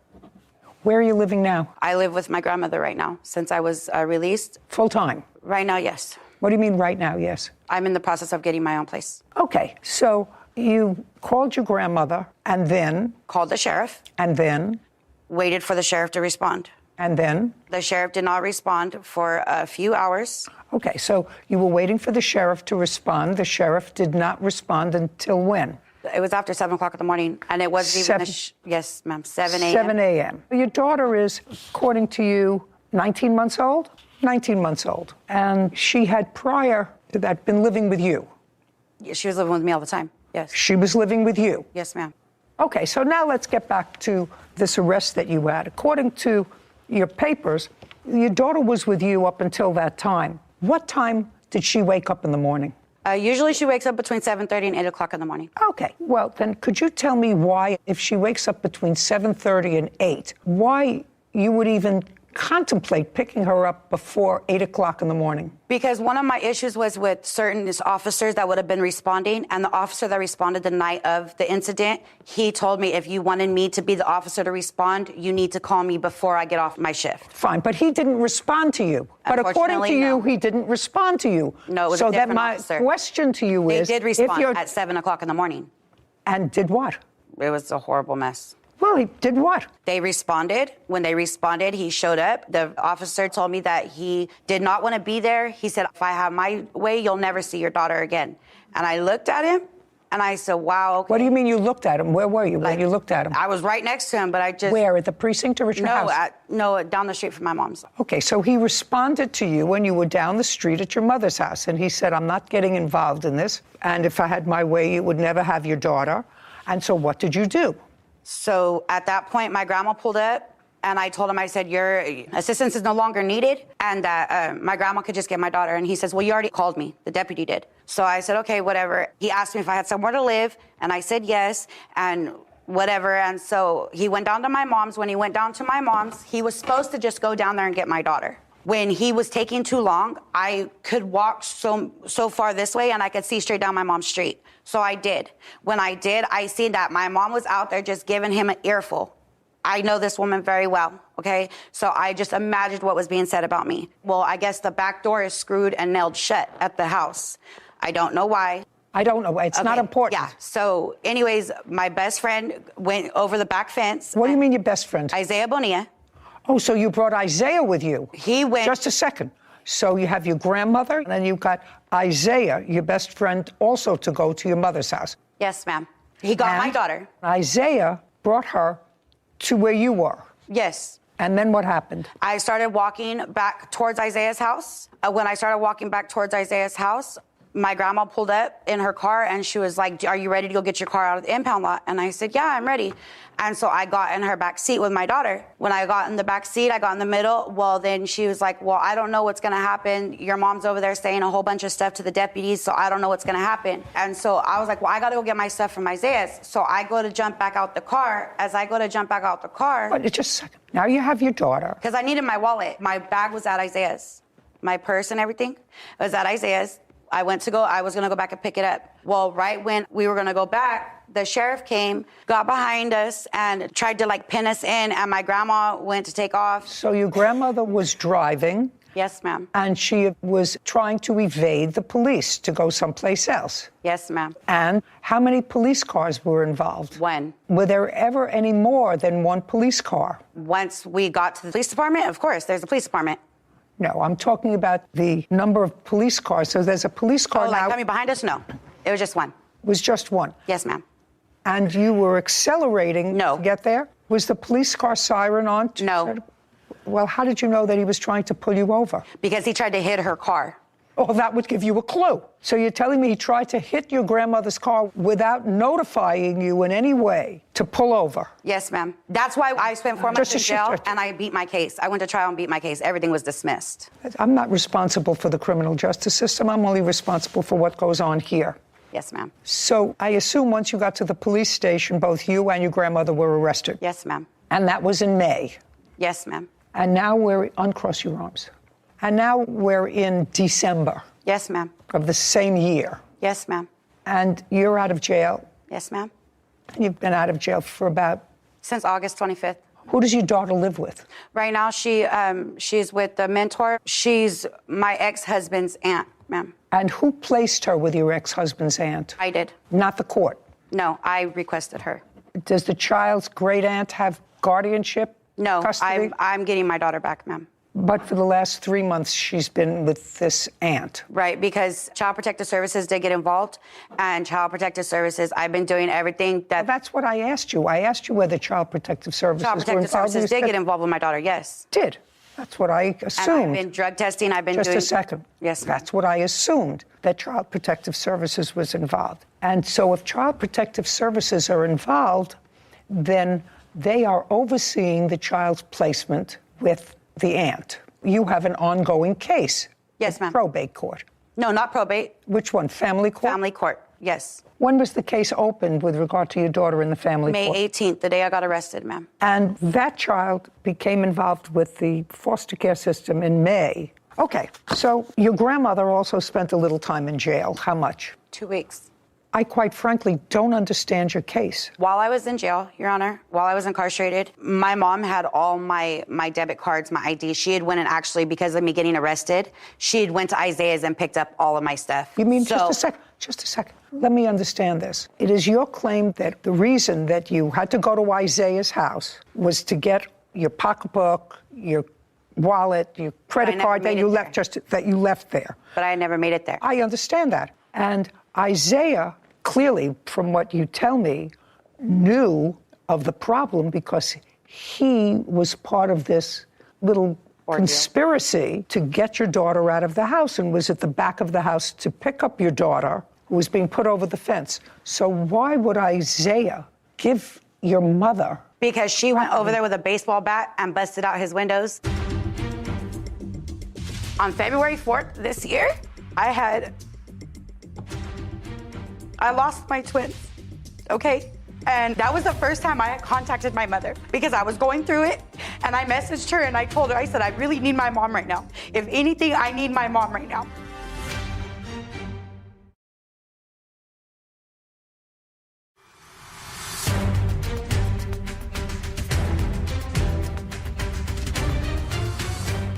Where are you living now? I live with my grandmother right now since I was released. Full time? Right now, yes. What do you mean right now, yes? I'm in the process of getting my own place. Okay, so You called your grandmother and then? Called the sheriff. And then? Waited for the sheriff to respond. And then? The sheriff did not respond for a few hours. Okay, so you were waiting for the sheriff to respond. The sheriff did not respond until when? It was after 7 o'clock in the morning, and it wasn't even yes, ma'am, 7 a.m. 7 a.m. Your daughter is, according to you, 19 months old? 19 months old. And she had prior to that been living with you? She was living with me all the time, yes. She was living with you? Yes, ma'am. Okay, so now let's get back to this arrest that you had. According to your papers, your daughter was with you up until that time. What time did she wake up in the morning? Usually she wakes up between 7:30 and 8 o'clock in the morning. Okay, well, then could you tell me why, if she wakes up between 7:30 and 8, why you would even contemplate picking her up before 8 o'clock in the morning? Because one of my issues was with certain officers that would have been responding, and the officer that responded the night of the incident, he told me, if you wanted me to be the officer to respond, you need to call me before I get off my shift. Fine, but he didn't respond to you. But according to you, he didn't respond to you. No, it was a different officer. So then my question to you is... They did respond at 7 o'clock in the morning. And did what? It was a horrible mess. Well, he did what? They responded. When they responded, he showed up. The officer told me that he did not want to be there. He said, if I have my way, you'll never see your daughter again. And I looked at him, and I said, wow. Okay. What do you mean you looked at him? Where were you when you looked at him? I was right next to him, but I just... Where, at the precinct or at your house? No, down the street from my mom's. Okay, so he responded to you when you were down the street at your mother's house, and he said, I'm not getting involved in this, and if I had my way, you would never have your daughter. And so what did you do? So at that point, my grandma pulled up, and I told him, I said, your assistance is no longer needed, and that my grandma could just get my daughter. And he says, well, you already called me. The deputy did. So I said, okay, whatever. He asked me if I had somewhere to live, and I said yes, and whatever. And so he went down to my mom's. When he went down to my mom's, he was supposed to just go down there and get my daughter. When he was taking too long, I could walk so far this way, and I could see straight down my mom's street. So I did. When I did, I seen that my mom was out there just giving him an earful. I know this woman very well, okay? So I just imagined what was being said about me. Well, I guess the back door is screwed and nailed shut at the house. I don't know why. I don't know why. It's not important. Yeah. So anyways, my best friend went over the back fence. What do you mean your best friend? Isaiah Bonilla. Oh, so you brought Isaiah with you? He went... Just a second. So you have your grandmother, and then you've got Isaiah, your best friend, also to go to your mother's house. Yes, ma'am. He got my daughter. Isaiah brought her to where you were. Yes. And then what happened? I started walking back towards Isaiah's house. When I started walking back towards Isaiah's house, my grandma pulled up in her car, and she was like, are you ready to go get your car out of the impound lot? And I said, yeah, I'm ready. And so I got in her back seat with my daughter. When I got in the back seat, I got in the middle. Well, then she was like, well, I don't know what's going to happen. Your mom's over there saying a whole bunch of stuff to the deputies, so I don't know what's going to happen. And so I was like, well, I got to go get my stuff from Isaiah's. So I go to jump back out the car. As I go to jump back out the car... But just a second. Now you have your daughter. Because I needed my wallet. My bag was at Isaiah's. My purse and everything was at Isaiah's. I was going to go back and pick it up. Well, right when we were going to go back, the sheriff came, got behind us, and tried to pin us in, and my grandma went to take off. So your grandmother was driving. Yes, ma'am. And she was trying to evade the police to go someplace else. Yes, ma'am. And how many police cars were involved? One. Were there ever any more than one police car? Once we got to the police department, of course, there's a police department. No, I'm talking about the number of police cars. So there's a police car now. Coming behind us? No. It was just one. It was just one? Yes, ma'am. And you were accelerating to get there? Was the police car siren on? No. Well, how did you know that he was trying to pull you over? Because he tried to hit her car. Oh, that would give you a clue. So you're telling me he tried to hit your grandmother's car without notifying you in any way to pull over? Yes, ma'am. That's why I spent 4 months in jail, and I beat my case. I went to trial and beat my case. Everything was dismissed. I'm not responsible for the criminal justice system. I'm only responsible for what goes on here. Yes, ma'am. So I assume once you got to the police station, both you and your grandmother were arrested? Yes, ma'am. And that was in May? Yes, ma'am. And now uncross your arms. And now we're in December. Yes, ma'am. Of the same year. Yes, ma'am. And you're out of jail. Yes, ma'am. And you've been out of jail for about? Since August 25th. Who does your daughter live with? Right now, she's with a mentor. She's my ex-husband's aunt, ma'am. And who placed her with your ex-husband's aunt? I did. Not the court? No, I requested her. Does the child's great aunt have guardianship? No, custody? I'm getting my daughter back, ma'am. But for the last 3 months, she's been with this aunt. Right, because Child Protective Services did get involved, and Child Protective Services, I've been doing everything that... Well, that's what I asked you. I asked you whether Child Protective Services Child were Protective involved. Services did get involved with my daughter, yes. Did. That's what I assumed. And I've been drug testing, I've been Just doing... a second. Yes, ma'am. That's what I assumed, that Child Protective Services was involved. And so if Child Protective Services are involved, then they are overseeing the child's placement with the aunt. You have an ongoing case. Yes, ma'am. Probate court. No, not probate. Which one? Family court? Family court, yes. When was the case opened with regard to your daughter in the family May court? 18th, the day I got arrested, ma'am. And that child became involved with the foster care system in May. Okay, so your grandmother also spent a little time in jail. How much? 2 weeks. I quite frankly don't understand your case. While I was in jail, Your Honor, while I was incarcerated, my mom had all my debit cards, my ID. She had went and actually, because of me getting arrested, she had went to Isaiah's and picked up all of my stuff. You mean, just a second. Let me understand this. It is your claim that the reason that you had to go to Isaiah's house was to get your pocketbook, your wallet, your credit card that you left there. But I never made it there. I understand that. And Isaiah, clearly, from what you tell me, knew of the problem because he was part of this little conspiracy to get your daughter out of the house and was at the back of the house to pick up your daughter who was being put over the fence. So why would Isaiah give your mother... Because she went over there with a baseball bat and busted out his windows. On February 4th this year, I lost my twins, okay? And that was the first time I had contacted my mother because I was going through it and I messaged her and I told her, I said, I really need my mom right now. If anything, I need my mom right now.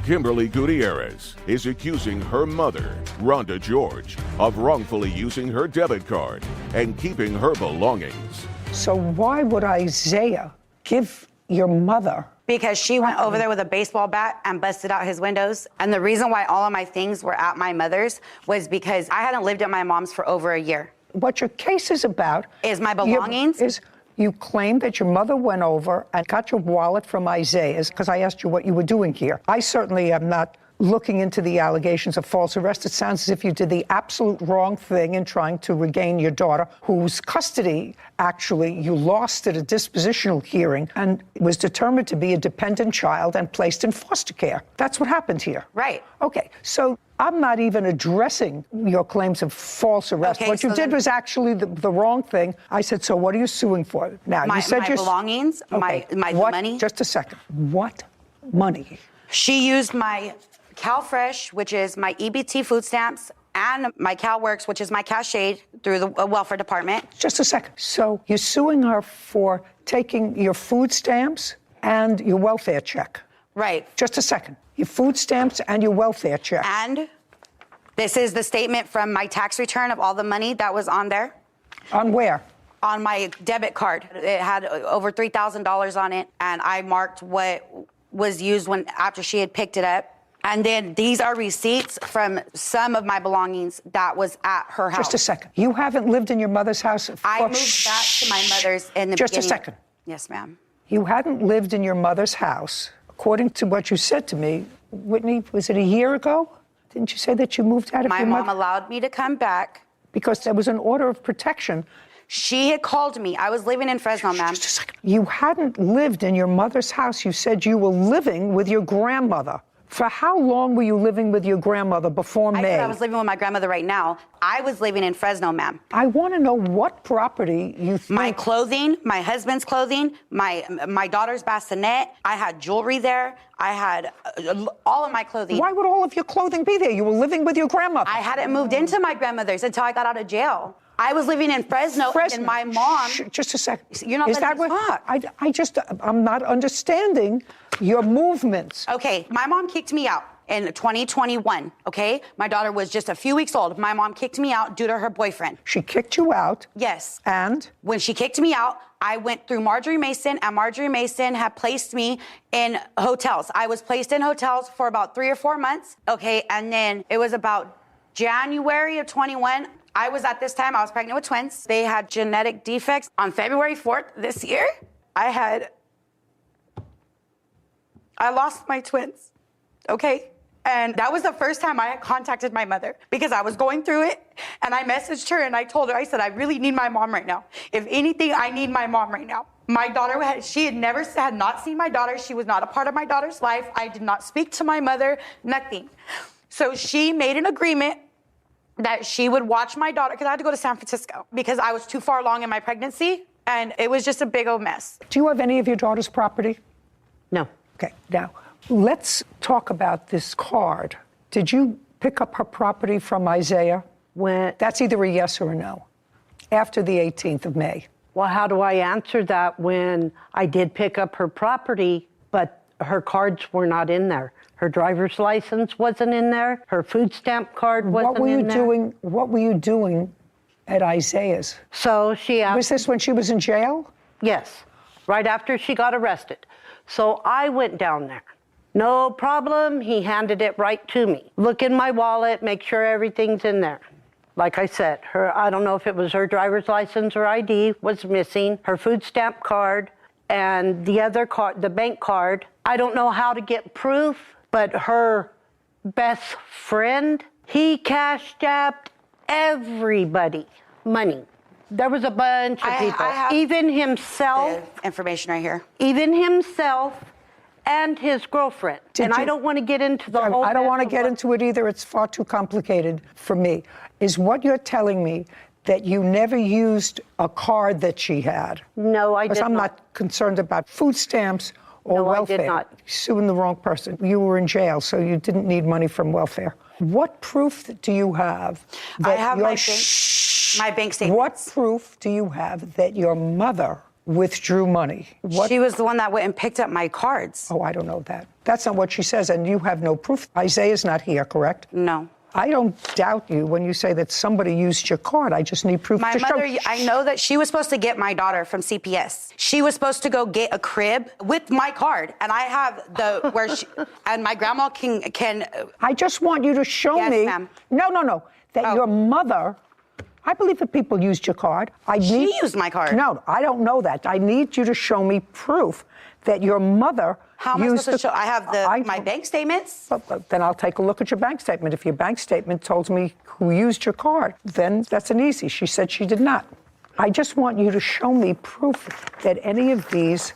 Kimberly Gutierrez is accusing her mother, Rhonda George, of wrongfully using her debit card and keeping her belongings. So why would Isaiah give your mother... Because she went over there with a baseball bat and busted out his windows. And the reason why all of my things were at my mother's was because I hadn't lived at my mom's for over a year. What your case is about... Is my belongings. You claim that your mother went over and got your wallet from Isaiah's because I asked you what you were doing here. I certainly am not looking into the allegations of false arrest. It sounds as if you did the absolute wrong thing in trying to regain your daughter, whose custody, actually, you lost at a dispositional hearing and was determined to be a dependent child and placed in foster care. That's what happened here. Right. Okay, so I'm not even addressing your claims of false arrest. Okay, what you did was actually the wrong thing. I said, so what are you suing for? Now, my you said my belongings, okay. my What? money. Just a second. What money? She used my CalFresh, which is my EBT food stamps, and my CalWorks, which is my cash aid through the welfare department. Just a second. So you're suing her for taking your food stamps and your welfare check. Right. Just a second. Your food stamps and your welfare check. And this is the statement from my tax return of all the money that was on there. On where? On my debit card. It had over $3,000 on it, and I marked what was used after she had picked it up. And then these are receipts from some of my belongings that was at her house. Just a second. You haven't lived in your mother's house I moved back to my mother's in the Just beginning. a second. Yes, ma'am. You hadn't lived in your mother's house. According to what you said to me, Whitney, was it a year ago? Didn't you say that you moved out of My your mom mother? allowed me to come back. Because there was an order of protection. She had called me. I was living in Fresno, ma'am. Just a second. You hadn't lived in your mother's house. You said you were living with your grandmother. For how long were you living with your grandmother before May? I said I was living with my grandmother right now. I was living in Fresno, ma'am. I want to know what property you think... My clothing, my husband's clothing, my daughter's bassinet. I had jewelry there. I had all of my clothing. Why would all of your clothing be there? You were living with your grandmother. I hadn't moved into my grandmother's until I got out of jail. I was living in Fresno, and my mom. Just a second. You're not letting me talk. I'm not understanding your movements. Okay, my mom kicked me out in 2021, okay? My daughter was just a few weeks old. My mom kicked me out due to her boyfriend. She kicked you out? Yes. And? When she kicked me out, I went through Marjorie Mason, and Marjorie Mason had placed me in hotels. I was placed in hotels for about 3 or 4 months, okay? And then it was about January of 21. I was at this time, I was pregnant with twins. They had genetic defects. On February 4th this year, I lost my twins, okay? And that was the first time I had contacted my mother because I was going through it, and I messaged her and I told her, I said, I really need my mom right now. If anything, I need my mom right now. My daughter had not seen my daughter. She was not a part of my daughter's life. I did not speak to my mother, nothing. So she made an agreement that she would watch my daughter, because I had to go to San Francisco because I was too far along in my pregnancy, and it was just a big old mess. Do you have any of your daughter's property? No. Okay, now, let's talk about this card. Did you pick up her property from Isaiah? That's either a yes or a no. After the 18th of May. Well, how do I answer that when I did pick up her property, but her cards were not in there? Her driver's license wasn't in there. Her food stamp card wasn't in there. What were you doing at Isaiah's? So she asked. Was this when she was in jail? Yes, right after she got arrested. So I went down there. No problem. He handed it right to me. Look in my wallet, make sure everything's in there. Like I said, I don't know if it was her driver's license or ID was missing, her food stamp card, and the other card, the bank card. I don't know how to get proof, but her best friend, he cashed out everybody money. There was a bunch of people, even himself. The information right here. Even himself and his girlfriend. I don't want to get into the whole. I don't want to get into it either. It's far too complicated for me. Is what you're telling me that you never used a card that she had? No, I did not. Because I'm not concerned about food stamps or welfare. I did not. You're suing the wrong person. You were in jail, so you didn't need money from welfare. What proof do you have that I have my bank statements. What proof do you have that your mother withdrew money? She was the one that went and picked up my cards. Oh, I don't know that. That's not what she says, and you have no proof. Isaiah's not here, correct? No. I don't doubt you when you say that somebody used your card. I just need proof My to mother, show. I know that she was supposed to get my daughter from CPS. She was supposed to go get a crib with my card, and I have and my grandma can. I just want you to show me. Ma'am. No. That your mother. I believe that people used your card. She used my card. No, I don't know that. I need you to show me proof that your mother How am I used supposed to show? I have my bank statements. Well, then I'll take a look at your bank statement. If your bank statement tells me who used your card, then that's an easy. She said she did not. I just want you to show me proof that any of these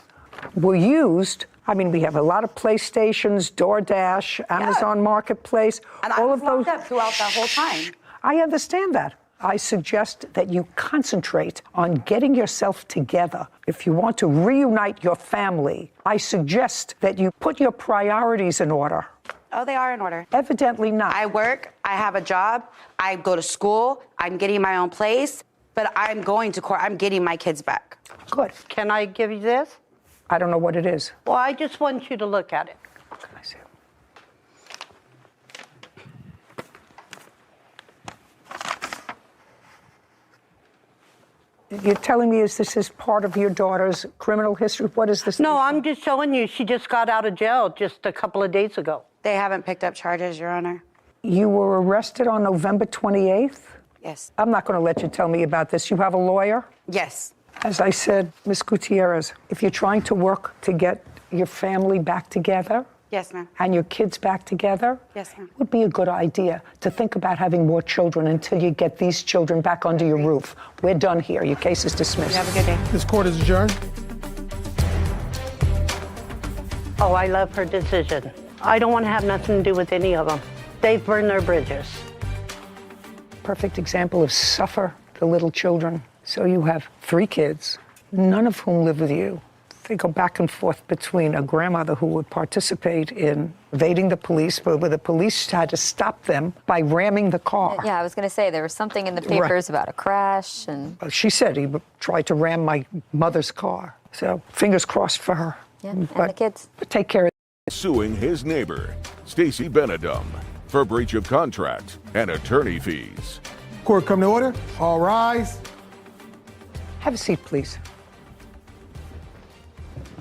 were used. I mean, we have a lot of PlayStations, DoorDash, Amazon Marketplace. And all I was of those. locked up throughout that whole time. I understand that. I suggest that you concentrate on getting yourself together. If you want to reunite your family, I suggest that you put your priorities in order. Oh, they are in order. Evidently not. I work, I have a job, I go to school, I'm getting my own place, but I'm going to court, I'm getting my kids back. Good. Can I give you this? I don't know what it is. Well, I just want you to look at it. Can I see it? You're telling me this is part of your daughter's criminal history? What is this? No, I'm just showing you she just got out of jail just a couple of days ago. They haven't picked up charges, Your Honor. You were arrested on November 28th? Yes. I'm not going to let you tell me about this. You have a lawyer? Yes. As I said, Ms. Gutierrez, if you're trying to work to get your family back together, yes, ma'am, and your kids back together, yes, ma'am, it would be a good idea to think about having more children until you get these children back under your roof. We're done here. Your case is dismissed. You have a good day. This court is adjourned. Oh, I love her decision. I don't want to have nothing to do with any of them. They've burned their bridges. Perfect example of suffer the little children. So you have 3 kids, none of whom live with you. They go back and forth between a grandmother who would participate in evading the police, but where the police had to stop them by ramming the car. Yeah, I was going to say there was something in the papers about a crash and. She said he tried to ram my mother's car. So fingers crossed for her. Yeah, and the kids. But take care of. Suing his neighbor, Stacy Benedum, for breach of contract and attorney fees. Court come to order. All rise. Have a seat, please.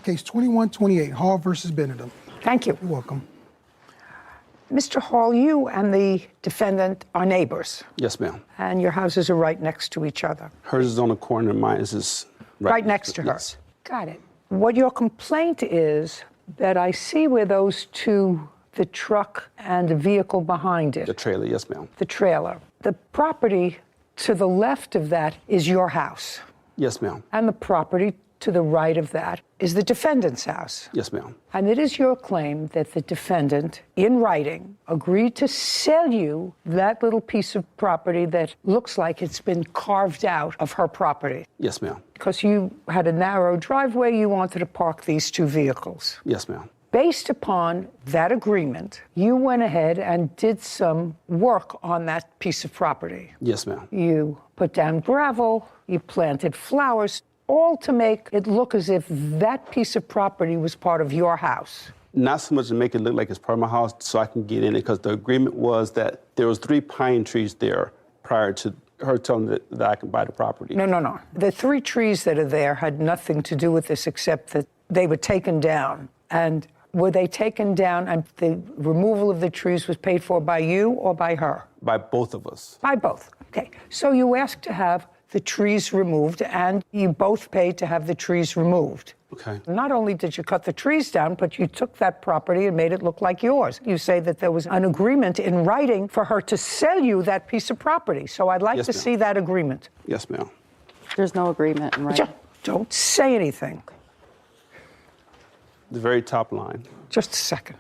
Case 2128, Hall versus Benedum. Thank you. You're welcome. Mr. Hall, you and the defendant are neighbors, Yes, ma'am. and your houses are right next to each other. Hers is on the corner, and mine is Right next to her. Yes. Got it. What your complaint is that I see where those two, the truck and the vehicle behind it, The trailer, yes, ma'am. the trailer, the property to the left of that is your house, Yes, ma'am. and the property to the right of that is the defendant's house. Yes, ma'am. And it is your claim that the defendant, in writing, agreed to sell you that little piece of property that looks like it's been carved out of her property. Yes, ma'am. Because you had a narrow driveway, you wanted to park these two vehicles. Yes, ma'am. Based upon that agreement, you went ahead and did some work on that piece of property. Yes, ma'am. You put down gravel, you planted flowers, all to make it look as if that piece of property was part of your house. Not so much to make it look like it's part of my house so I can get in it, because the agreement was that there was 3 pine trees there prior to her telling me that I can buy the property. No. The 3 trees that are there had nothing to do with this except that they were taken down. And were they taken down and the removal of the trees was paid for by you or by her? By both of us. By both. Okay. So you asked to have the trees removed, and you both paid to have the trees removed. Okay. Not only did you cut the trees down, but you took that property and made it look like yours. You say that there was an agreement in writing for her to sell you that piece of property. So I'd like Yes, to ma'am. see that agreement. Yes, ma'am. There's no agreement in writing. Don't say anything. The very top line. Just a second.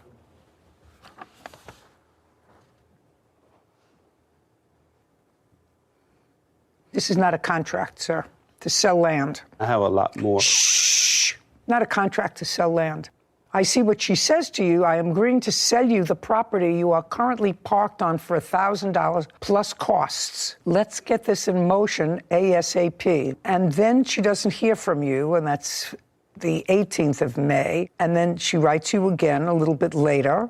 This is not a contract, sir, to sell land. I have a lot more. Shh. Not a contract to sell land. I see what she says to you. I am agreeing to sell you the property you are currently parked on for $1,000 plus costs. Let's get this in motion ASAP. And then she doesn't hear from you, and that's the 18th of May. And then she writes you again a little bit later,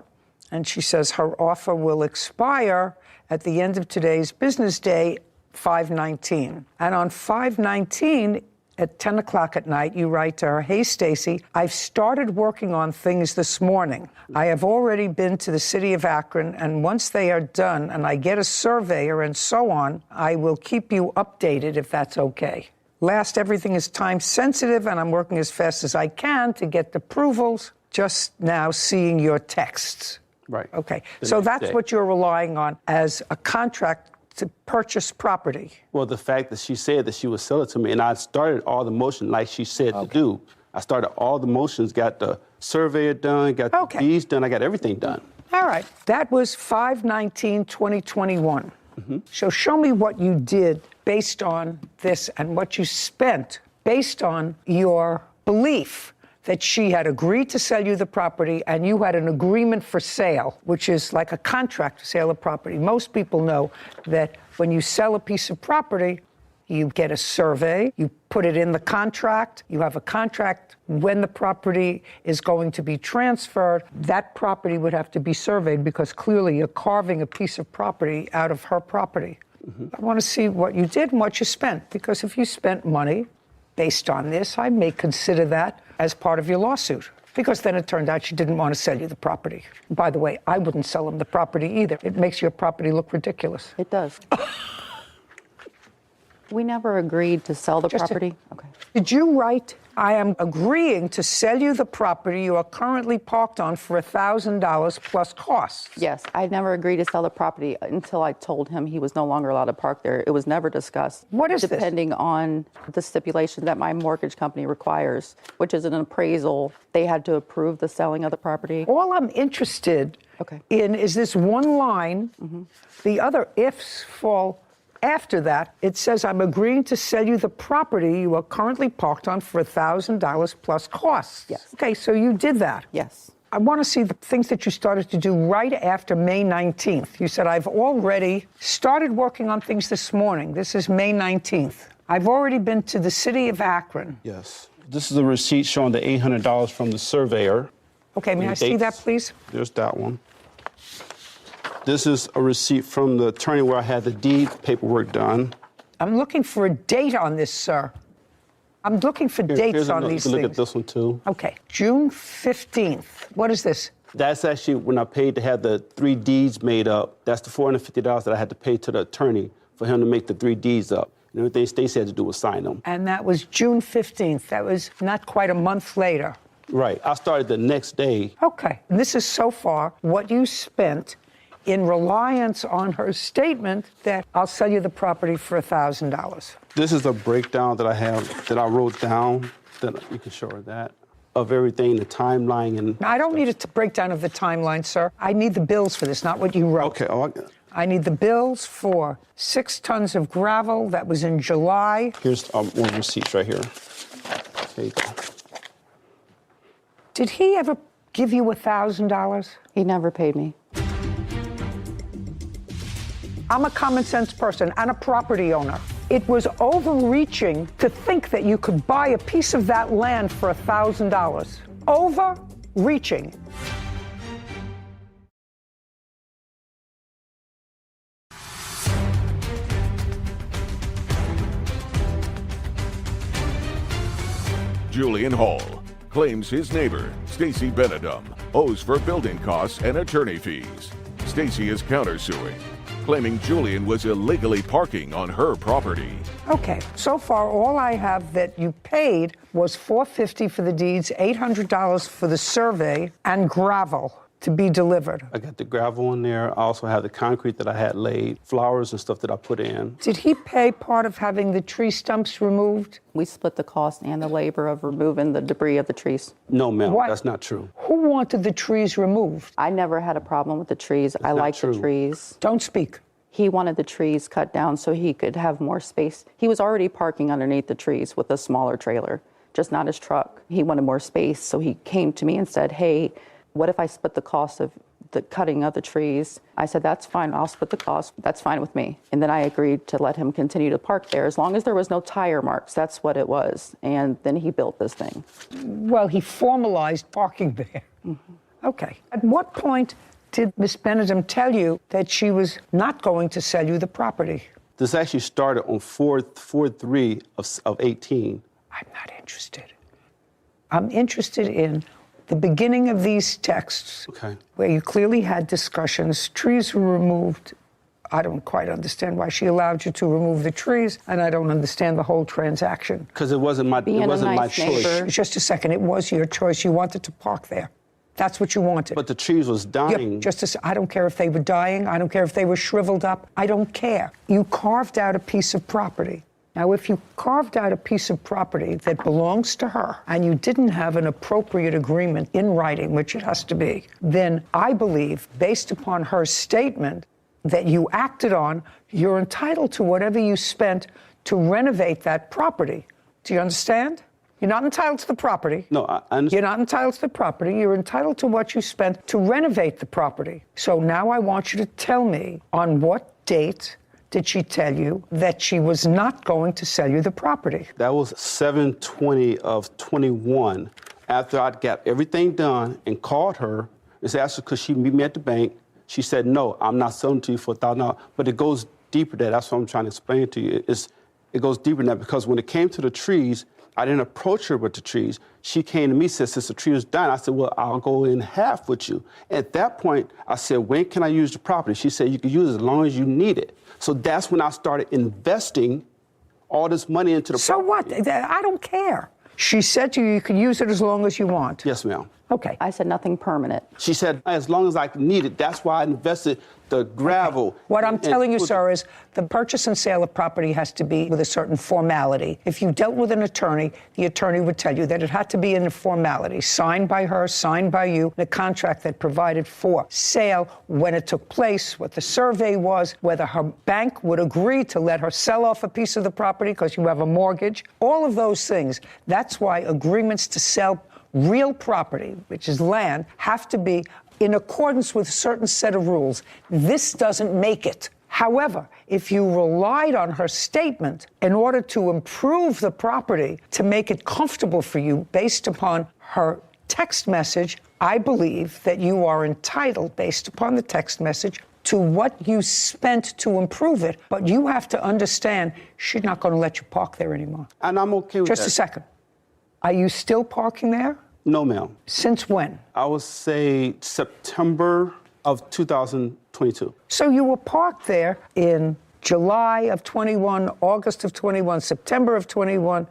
and she says her offer will expire at the end of today's business day, 5/19. And on 5/19, at 10 o'clock at night, you write to her, "Hey, Stacy, I've started working on things this morning. I have already been to the city of Akron, and once they are done and I get a surveyor and so on, I will keep you updated if that's okay. Last, everything is time sensitive, and I'm working as fast as I can to get the approvals. Just now seeing your texts." Right. Okay. The So next that's day. what you're relying on as a contract to purchase property. Well, the fact that she said that she would sell it to me, and I started all the motion like she said to do. I started all the motions, got the surveyor done, got the deeds done, I got everything done. All right. That was 5/19/2021. So show me what you did based on this and what you spent based on your belief that she had agreed to sell you the property and you had an agreement for sale, which is like a contract to sale of property. Most people know that when you sell a piece of property, you get a survey, you put it in the contract, you have a contract when the property is going to be transferred. That property would have to be surveyed because clearly you're carving a piece of property out of her property. I want to see what you did and what you spent, because if you spent money based on this, I may consider that as part of your lawsuit, because then it turned out she didn't want to sell you the property. By the way, I wouldn't sell him the property either. It makes your property look ridiculous. It does. We never agreed to sell the property. Okay. Did you write, "I am agreeing to sell you the property you are currently parked on for $1,000 plus costs"? Yes, I never agreed to sell the property until I told him he was no longer allowed to park there. It was never discussed. What is this? Depending on the stipulation that my mortgage company requires, which is an appraisal, they had to approve the selling of the property. All I'm interested in is this one line. The other ifs fall after that, it says, I'm agreeing to sell you the property you are currently parked on for $1,000 plus costs. Yes. Okay, so you did that. Yes. I want to see the things that you started to do right after May 19th. You said, I've already started working on things this morning. This is May 19th. I've already been to the city of Akron. Yes. This is a receipt showing the $800 from the surveyor. Okay, may I see that, please? There's that one. This is a receipt from the attorney where I had the deed paperwork done. I'm looking for a date on this, sir. I'm looking for dates on these things. Look at this one, too. Okay, June 15th. What is this? That's actually when I paid to have the 3 deeds made up. That's the $450 that I had to pay to the attorney for him to make the 3 deeds up. And everything Stacey had to do was sign them. And that was June 15th. That was not quite a month later. Right. I started the next day. Okay. And this is so far what you spent in reliance on her statement that I'll sell you the property for $1,000. This is a breakdown that I have, that I wrote down, that you can show her that, of everything, the timeline. And I don't need a breakdown of the timeline, sir. I need the bills for this, not what you wrote. Okay. I need the bills for 6 tons of gravel. That was in July. Here's one receipt right here. There you go. Did he ever give you $1,000? He never paid me. I'm a common sense person and a property owner. It was overreaching to think that you could buy a piece of that land for $1,000. Overreaching. Julian Hall claims his neighbor, Stacey Benedum, owes for building costs and attorney fees. Stacey is countersuing, claiming Julian was illegally parking on her property. Okay, so far all I have that you paid was $450 for the deeds, $800 for the survey, and gravel to be delivered. I got the gravel in there. I also have the concrete that I had laid, flowers and stuff that I put in. Did he pay part of having the tree stumps removed? We split the cost and the labor of removing the debris of the trees. No, ma'am, that's not true. Who wanted the trees removed? I never had a problem with the trees. I like the trees. Don't speak. He wanted the trees cut down so he could have more space. He was already parking underneath the trees with a smaller trailer, just not his truck. He wanted more space, so he came to me and said, hey, what if I split the cost of the cutting of the trees? I said, that's fine, I'll split the cost, that's fine with me. And then I agreed to let him continue to park there as long as there was no tire marks, that's what it was. And then he built this thing. Well, he formalized parking there. Mm-hmm. Okay. At what point did Miss Benedum tell you that she was not going to sell you the property? This actually started on 4/3 of 18. I'm not interested. I'm interested in the beginning of these texts, where you clearly had discussions, trees were removed. I don't quite understand why she allowed you to remove the trees, and I don't understand the whole transaction. Because it wasn't my choice. Just a second, it was your choice. You wanted to park there. That's what you wanted. But the trees was dying. I don't care if they were dying. I don't care if they were shriveled up. I don't care. You carved out a piece of property. Now, if you carved out a piece of property that belongs to her and you didn't have an appropriate agreement in writing, which it has to be, then I believe, based upon her statement that you acted on, you're entitled to whatever you spent to renovate that property. Do you understand? You're not entitled to the property. No, I understand. You're not entitled to the property. You're entitled to what you spent to renovate the property. So now I want you to tell me on what date did she tell you that she was not going to sell you the property? That was 7/20 of 21. After I got everything done and called her, and asked her, could she meet me at the bank? She said, no, I'm not selling to you for $1,000. But it goes deeper than that. That's what I'm trying to explain to you. It goes deeper than that because when it came to the trees, I didn't approach her with the trees. She came to me and said, since the tree was dying, I said, well, I'll go in half with you. At that point, I said, when can I use the property? She said, you can use it as long as you need it. So that's when I started investing all this money into the property. So what? I don't care. She said to you, you can use it as long as you want. Yes, ma'am. Okay. I said nothing permanent. She said, as long as I need it. That's why I invested the gravel. What I'm telling you, sir, is the purchase and sale of property has to be with a certain formality. If you dealt with an attorney, the attorney would tell you that it had to be in a formality, signed by her, signed by you, the contract that provided for sale, when it took place, what the survey was, whether her bank would agree to let her sell off a piece of the property because you have a mortgage, all of those things. That's why agreements to sell real property, which is land, have to be in accordance with a certain set of rules. This doesn't make it. However, if you relied on her statement in order to improve the property, to make it comfortable for you based upon her text message, I believe that you are entitled, based upon the text message, to what you spent to improve it. But you have to understand, she's not going to let you park there anymore. And I'm okay with that. Just a second. Are you still parking there? No, ma'am. Since when? I would say September of 2022. So you were parked there in July of 21, August of 21, September of 21,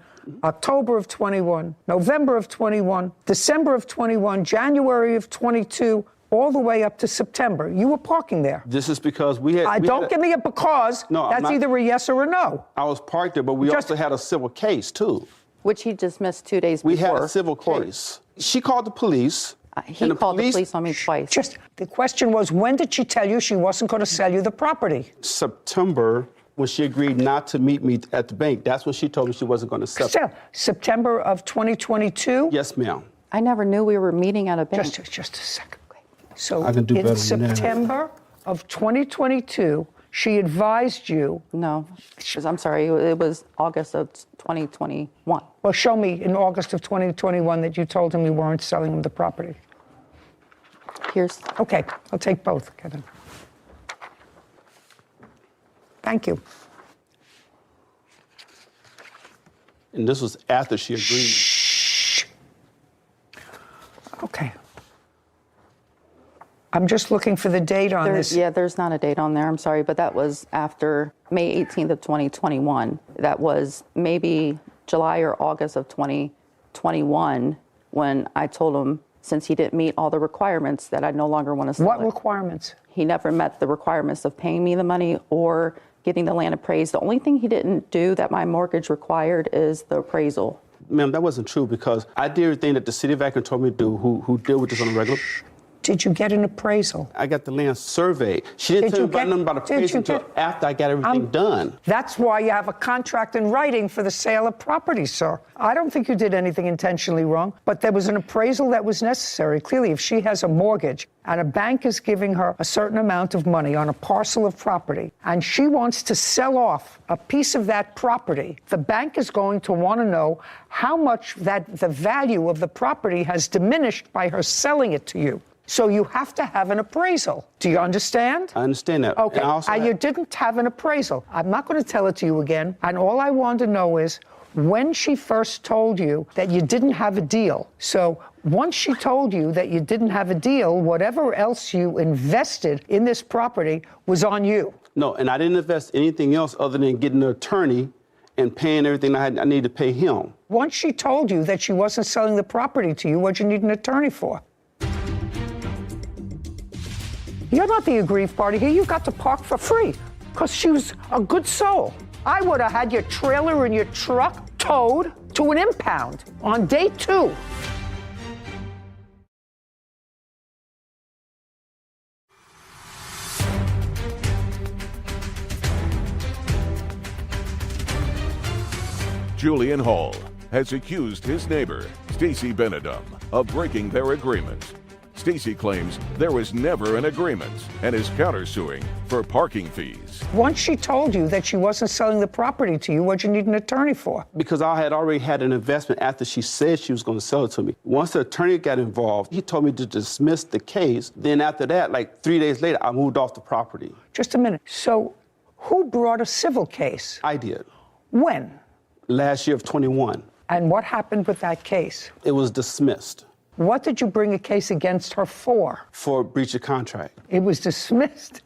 October of 21, November of 21, December of 21, January of 22, all the way up to September. You were parking there. This is because we had... Don't give me a because. No, that's either a yes or a no. I was parked there, but we also had a civil case, too. Which he dismissed 2 days before. We had a civil case. She called the police. He called the police on me twice. The question was, when did she tell you she wasn't going to sell you the property? September, when she agreed not to meet me at the bank. That's when she told me she wasn't going to sell. September of 2022? Yes, ma'am. I never knew we were meeting at a bank. Just a second. So I can do better in than that. September of 2022, she advised you. No, I'm sorry, it was August of 2021. Well, show me in August of 2021 that you told him you weren't selling him the property. Here's. Okay, I'll take both, Kevin. Thank you. And this was after she agreed. Shh. Okay. I'm just looking for the date on this. Yeah, there's not a date on there, I'm sorry, but that was after May 18th of 2021. That was maybe July or August of 2021 when I told him, since he didn't meet all the requirements, that I no longer want to sell it. What requirements? He never met the requirements of paying me the money or getting the land appraised. The only thing he didn't do that my mortgage required is the appraisal. Ma'am, that wasn't true because I did everything that the city of Akron told me to do, who deal with this on a regular. Did you get an appraisal? I got the land surveyed. She didn't tell me about nothing about appraisal until after I got everything done. That's why you have a contract in writing for the sale of property, sir. I don't think you did anything intentionally wrong, but there was an appraisal that was necessary. Clearly, if she has a mortgage and a bank is giving her a certain amount of money on a parcel of property, and she wants to sell off a piece of that property, the bank is going to want to know how much that the value of the property has diminished by her selling it to you. So you have to have an appraisal. Do you understand? I understand that. Okay, and you didn't have an appraisal. I'm not going to tell it to you again. And all I want to know is when she first told you that you didn't have a deal. So once she told you that you didn't have a deal, whatever else you invested in this property was on you. No, and I didn't invest anything else other than getting an attorney and paying everything I needed to pay him. Once she told you that she wasn't selling the property to you, what'd you need an attorney for? You're not the aggrieved party here. You've got to park for free because she was a good soul. I would have had your trailer and your truck towed to an impound on day 2. Julian Hall has accused his neighbor, Stacy Benedum, of breaking their agreement. Stacy claims there was never an agreement and is countersuing for parking fees. Once she told you that she wasn't selling the property to you, what'd you need an attorney for? Because I had already had an investment after she said she was going to sell it to me. Once the attorney got involved, he told me to dismiss the case. Then after that, like 3 days later, I moved off the property. Just a minute. So who brought a civil case? I did. When? Last year of 21. And what happened with that case? It was dismissed. What did you bring a case against her for? For breach of contract. It was dismissed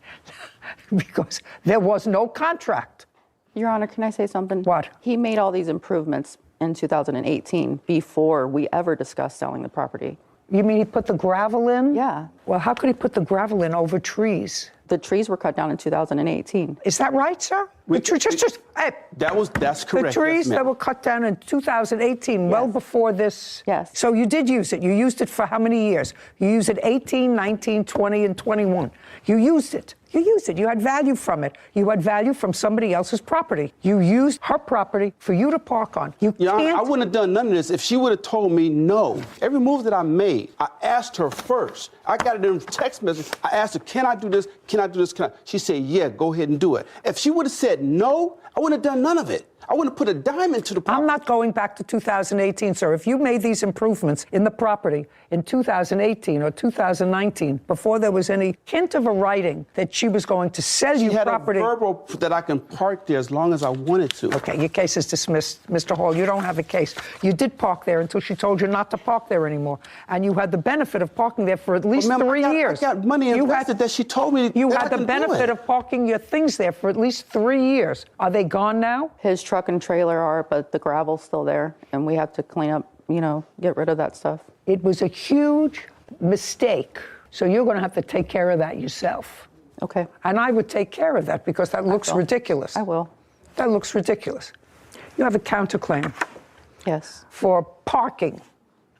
because there was no contract. Your Honor, can I say something? What? He made all these improvements in 2018 before we ever discussed selling the property. You mean he put the gravel in? Yeah. Well, how could he put the gravel in over trees? The trees were cut down in 2018. Is that right, sir? That's correct. The trees yes, ma'am. that were cut down in 2018, well before this. Yes. So you did use it. You used it for how many years? You used it 18, 19, 20, and 21. You used it. You used it. You had value from it. You had value from somebody else's property. You used her property for you to park on. You Yeah, can't. I wouldn't have done none of this if she would have told me no. Every move that I made, I asked her first. I got it in a text message. I asked her, can I do this? Can I do this? She said, yeah, go ahead and do it. If she would have said no, I wouldn't have done none of it. I wouldn't have put a dime into the property. I'm not going back to 2018, sir. If you made these improvements in the property in 2018 or 2019, before there was any hint of a writing that she was going to sell you property. She had a verbal that I can park there as long as I wanted to. Okay, your case is dismissed, Mr. Hall. You don't have a case. You did park there until she told you not to park there anymore. And you had the benefit of parking there for at least 3 years. I got money invested that she told me you that had I the can do benefit it. of parking your things there for at least 3 years. Are they gone now? His truck and trailer are, but the gravel's still there, and we have to clean up, get rid of that stuff. It was a huge mistake. So you're going to have to take care of that yourself. Okay. And I would take care of that because that looks ridiculous. I will. That looks ridiculous. You have a counterclaim. Yes. For parking.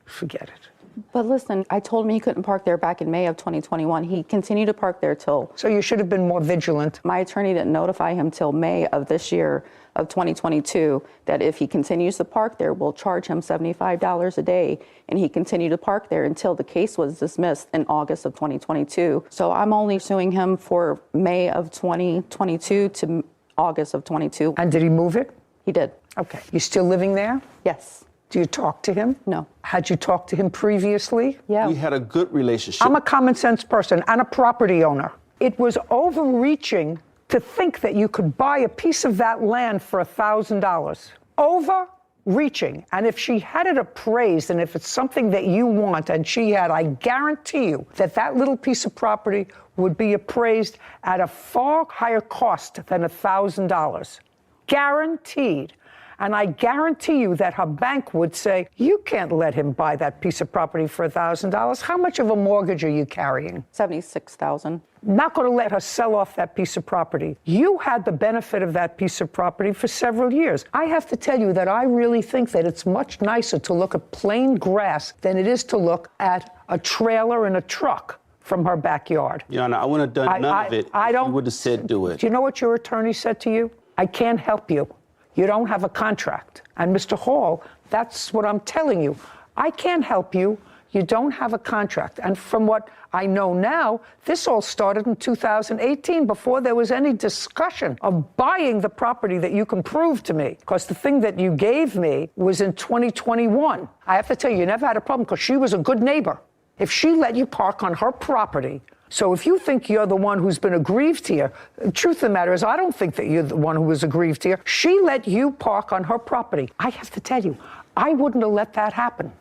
Forget it. But listen, I told him he couldn't park there back in May of 2021. He continued to park there till... So you should have been more vigilant. My attorney didn't notify him till May of this year, of 2022, that if he continues to park there, we'll charge him $75 a day. And he continued to park there until the case was dismissed in August of 2022. So I'm only suing him for May of 2022 to August of 22. And did he move it? He did. Okay. You still living there? Yes. Do you talk to him? No. Had you talked to him previously? Yeah. We had a good relationship. I'm a common sense person and a property owner. It was overreaching to think that you could buy a piece of that land for $1,000. Overreaching. And if she had it appraised and if it's something that you want and she had, I guarantee you that that little piece of property would be appraised at a far higher cost than $1,000. Guaranteed. And I guarantee you that her bank would say, you can't let him buy that piece of property for $1,000. How much of a mortgage are you carrying? $76,000. Not going to let her sell off that piece of property. You had the benefit of that piece of property for several years. I have to tell you that I really think that it's much nicer to look at plain grass than it is to look at a trailer and a truck from her backyard. Your Honor, I wouldn't have done none of it if you would have said do it. Do you know what your attorney said to you? I can't help you. You don't have a contract. And Mr. Hall, that's what I'm telling you. I can't help you. You don't have a contract. And from what I know now, this all started in 2018 before there was any discussion of buying the property that you can prove to me. Because the thing that you gave me was in 2021. I have to tell you, you never had a problem because she was a good neighbor. If she let you park on her property, so if you think you're the one who's been aggrieved here, the truth of the matter is I don't think that you're the one who was aggrieved here. She let you park on her property. I have to tell you, I wouldn't have let that happen.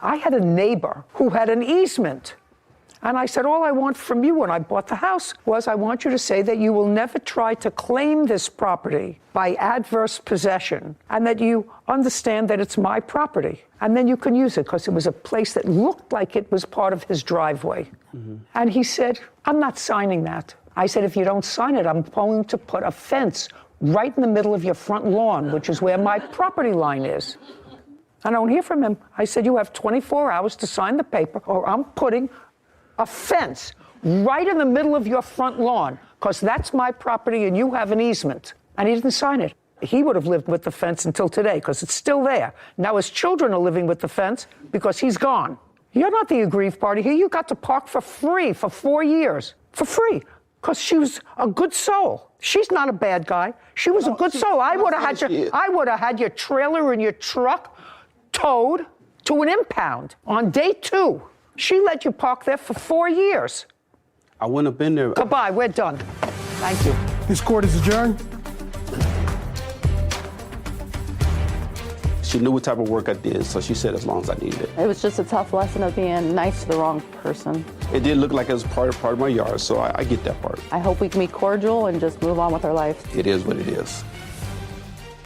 I had a neighbor who had an easement. And I said, all I want from you when I bought the house was I want you to say that you will never try to claim this property by adverse possession and that you understand that it's my property. And then you can use it because it was a place that looked like it was part of his driveway. Mm-hmm. And he said, I'm not signing that. I said, if you don't sign it, I'm going to put a fence right in the middle of your front lawn, which is where my property line is. I don't hear from him. I said, you have 24 hours to sign the paper or I'm putting a fence right in the middle of your front lawn because that's my property and you have an easement. And he didn't sign it. He would have lived with the fence until today because it's still there. Now his children are living with the fence because he's gone. You're not the aggrieved party here. You got to park for free for 4 years. For free. Because she was a good soul. She's not a bad guy. She was a good soul. I would have had your trailer and your truck towed to an impound on day 2. She let you park there for 4 years. I wouldn't have been there. Goodbye, we're done. Thank you. This court is adjourned. She knew what type of work I did, so she said as long as I needed it. It was just a tough lesson of being nice to the wrong person. It did look like it was part of my yard, so I get that part. I hope we can be cordial and just move on with our life. It is what it is.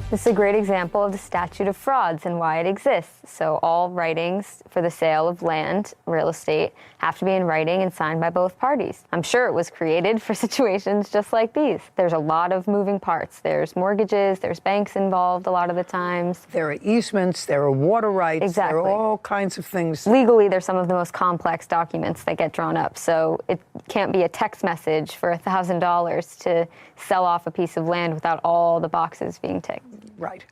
This is a great example of the statute of frauds and why it exists. So all writings for the sale of land, real estate, have to be in writing and signed by both parties. I'm sure it was created for situations just like these. There's a lot of moving parts. There's mortgages, there's banks involved a lot of the times. There are easements, there are water rights, Exactly. there are all kinds of things. Legally, they're some of the most complex documents that get drawn up. So it can't be a text message for $1,000 to sell off a piece of land without all the boxes being ticked. Right.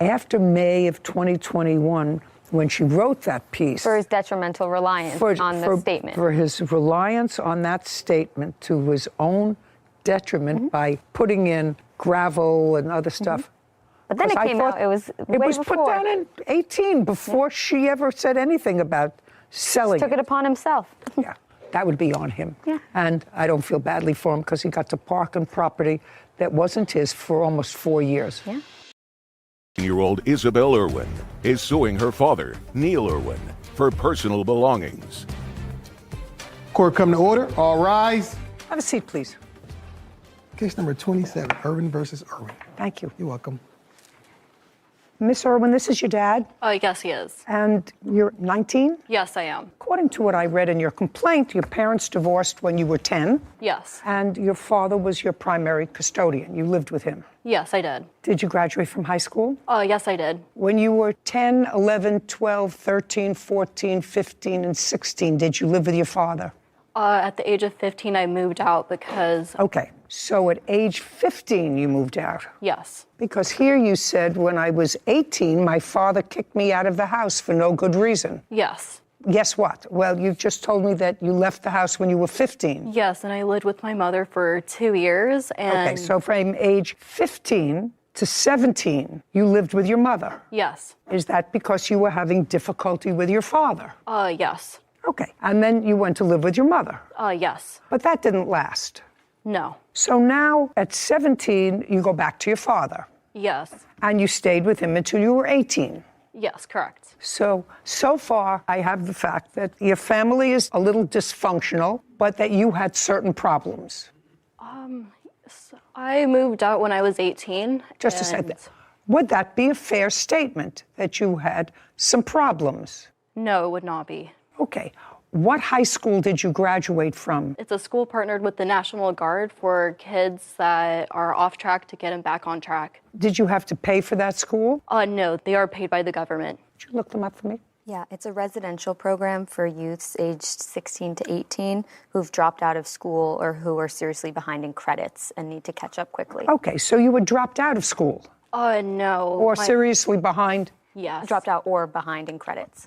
After May of 2021, when she wrote that piece. For his detrimental reliance on the statement. For his reliance on that statement to his own detriment by putting in gravel and other stuff. But then it came out, it was way before. It was put down in 18 before she ever said anything about selling Took it upon himself. Yeah, that would be on him. Yeah. And I don't feel badly for him because he got to park on property that wasn't his for almost 4 years. Yeah. 10-year-old Isabel Irwin is suing her father, Neil Irwin, for personal belongings. Court come to order. All rise. Have a seat, please. Case number 27, Irwin versus Irwin. Thank you. You're welcome. Miss Irwin, this is your dad? Yes, he is. And you're 19? Yes, I am. According to what I read in your complaint, your parents divorced when you were 10. Yes. And your father was your primary custodian. You lived with him. Yes, I did. Did you graduate from high school? Yes, I did. When you were 10, 11, 12, 13, 14, 15, and 16, did you live with your father? At the age of 15, I moved out because... Okay, so at age 15, you moved out? Yes. Because here you said, when I was 18, my father kicked me out of the house for no good reason. Yes. Guess what? Well, you just told me that you left the house when you were 15. Yes, and I lived with my mother for 2 years, and... Okay, so from age 15 to 17, you lived with your mother. Yes. Is that because you were having difficulty with your father? Yes. Okay, and then you went to live with your mother. Yes. But that didn't last. No. So now, at 17, you go back to your father. Yes. And you stayed with him until you were 18. Yes, correct. So far, I have the fact that your family is a little dysfunctional, but that you had certain problems. I moved out when I was 18. Just to say that. Would that be a fair statement, that you had some problems? No, it would not be. Okay. What high school did you graduate from? It's a school partnered with the National Guard for kids that are off track to get them back on track. Did you have to pay for that school? No, they are paid by the government. Could you look them up for me? Yeah, it's a residential program for youths aged 16 to 18 who've dropped out of school or who are seriously behind in credits and need to catch up quickly. Okay, so you were dropped out of school? No. Or seriously behind? Yes. Dropped out or behind in credits.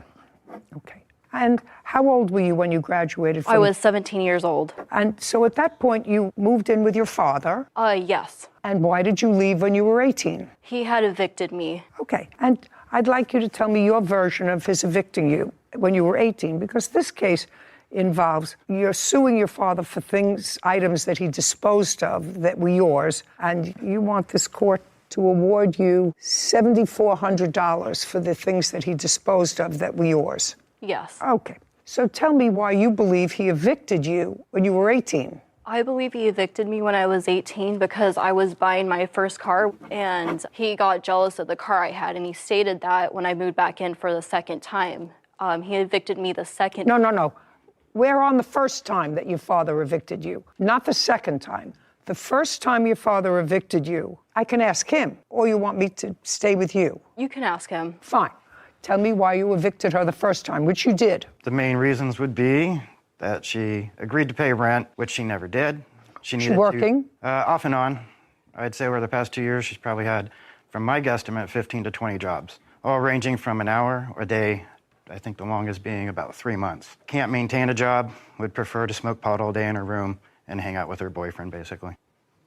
Okay. And how old were you when you graduated from... I was 17 years old. And so at that point, you moved in with your father? Yes. And why did you leave when you were 18? He had evicted me. Okay. And I'd like you to tell me your version of his evicting you when you were 18, because this case involves you're suing your father for items that he disposed of that were yours, and you want this court to award you $7,400 for the things that he disposed of that were yours. Yes. Okay. So tell me why you believe he evicted you when you were 18. I believe he evicted me when I was 18 because I was buying my first car and he got jealous of the car I had, and he stated that when I moved back in for the second time. He evicted me the second. No. We're on the first time that your father evicted you, not the second time. The first time your father evicted you, I can ask him, or you want me to stay with you? You can ask him. Fine. Tell me why you evicted her the first time, which you did. The main reasons would be that she agreed to pay rent, which she never did. She working? Off and on. I'd say over the past 2 years, she's probably had, from my guesstimate, 15 to 20 jobs, all ranging from an hour or a day, I think the longest being about 3 months. Can't maintain a job, would prefer to smoke pot all day in her room and hang out with her boyfriend, basically.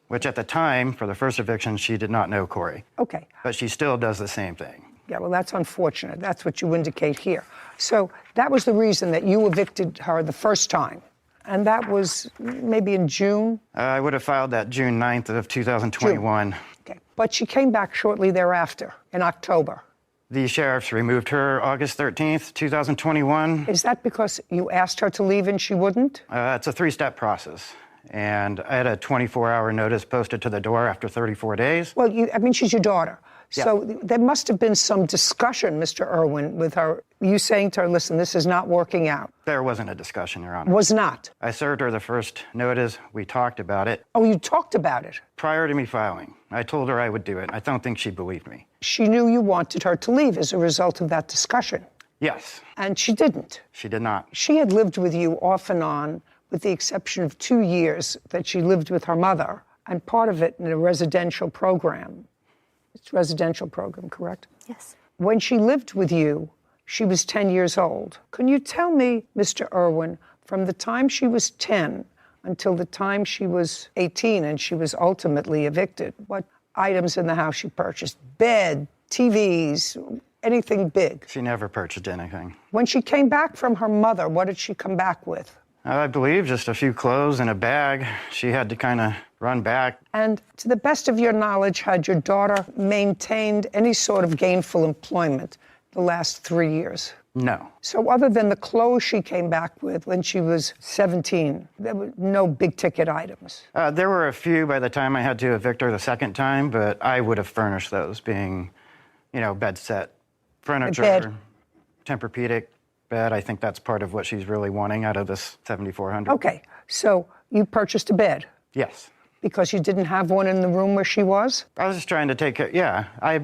Which at the time, for the first eviction, she did not know Corey. Okay. But she still does the same thing. Yeah, well, that's unfortunate. That's what you indicate here. So that was the reason that you evicted her the first time. And that was maybe in June? I would have filed that June 9th of 2021. June. Okay. But she came back shortly thereafter, in October. The sheriffs removed her August 13th, 2021. Is that because you asked her to leave and she wouldn't? It's a 3-step process. And I had a 24-hour notice posted to the door after 34 days. Well, she's your daughter. So there must have been some discussion, Mr. Irwin, with her, you saying to her, listen, this is not working out. There wasn't a discussion, Your Honor. Was not? I served her the first notice. We talked about it. Oh, you talked about it? Prior to me filing. I told her I would do it. I don't think she believed me. She knew you wanted her to leave as a result of that discussion. Yes. And she didn't. She did not. She had lived with you off and on, with the exception of 2 years that she lived with her mother, and part of it in a residential program. It's a residential program, correct? Yes. When she lived with you, she was 10 years old. Can you tell me, Mr. Irwin, from the time she was 10 until the time she was 18 and she was ultimately evicted, what items in the house she purchased? Bed, TVs, anything big? She never purchased anything. When she came back from her mother, what did she come back with? I believe just a few clothes and a bag. She had to kind of run back. And to the best of your knowledge, had your daughter maintained any sort of gainful employment the last 3 years? No. So other than the clothes she came back with when she was 17, there were no big ticket items? There were a few by the time I had to evict her the second time, but I would have furnished those, being, bed set, furniture, bed. Tempur-Pedic bed. I think that's part of what she's really wanting out of this $7,400. Okay, so you purchased a bed? Yes. Because you didn't have one in the room where she was? I was just trying to take care. Yeah, I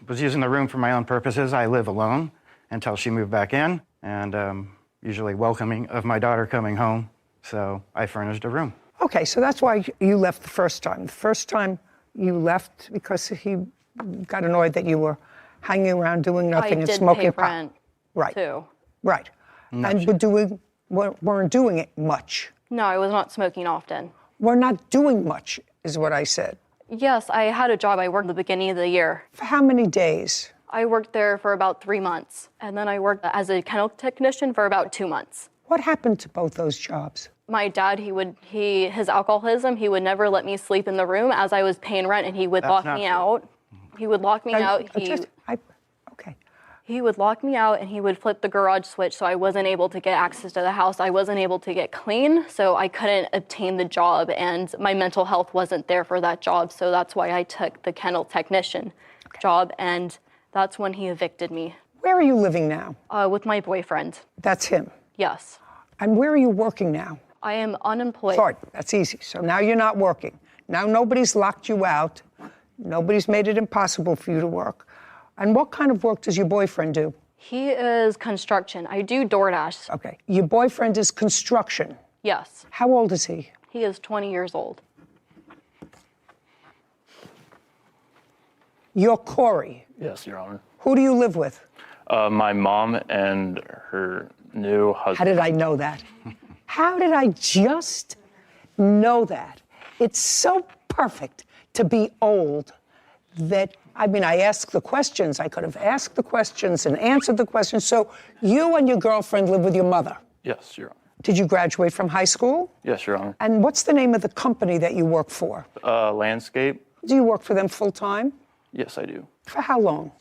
was using the room for my own purposes. I live alone until she moved back in, and usually welcoming of my daughter coming home. So I furnished a room. Okay, so that's why you left the first time. The first time you left because he got annoyed that you were hanging around doing nothing and smoking pot. I did pay rent, right. too. Right. And weren't doing it much. No, I was not smoking often. We're not doing much, is what I said. Yes, I had a job. I worked at the beginning of the year. For how many days? I worked there for about 3 months, and then I worked as a kennel technician for about 2 months. What happened to both those jobs? My dad, his alcoholism, he would never let me sleep in the room as I was paying rent, and he would lock me out. He would lock me out. He would lock me out, and he would flip the garage switch, so I wasn't able to get access to the house. I wasn't able to get clean, so I couldn't obtain the job, and my mental health wasn't there for that job, so that's why I took the kennel technician job, and that's when he evicted me. Where are you living now? With my boyfriend. That's him? Yes. And where are you working now? I am unemployed. Sorry, that's easy. So now you're not working. Now nobody's locked you out. Nobody's made it impossible for you to work. And what kind of work does your boyfriend do? He is construction. I do DoorDash. Okay. Your boyfriend is construction? Yes. How old is he? He is 20 years old. You're Corey? Yes, Your Honor. Who do you live with? My mom and her new husband. How did I know that? How did I just know that? It's so perfect to be old that, I asked the questions. I could have asked the questions and answered the questions. So you and your girlfriend live with your mother? Yes, Your Honor. Did you graduate from high school? Yes, Your Honor. And what's the name of the company that you work for? Landscape. Do you work for them full time? Yes, I do. For how long?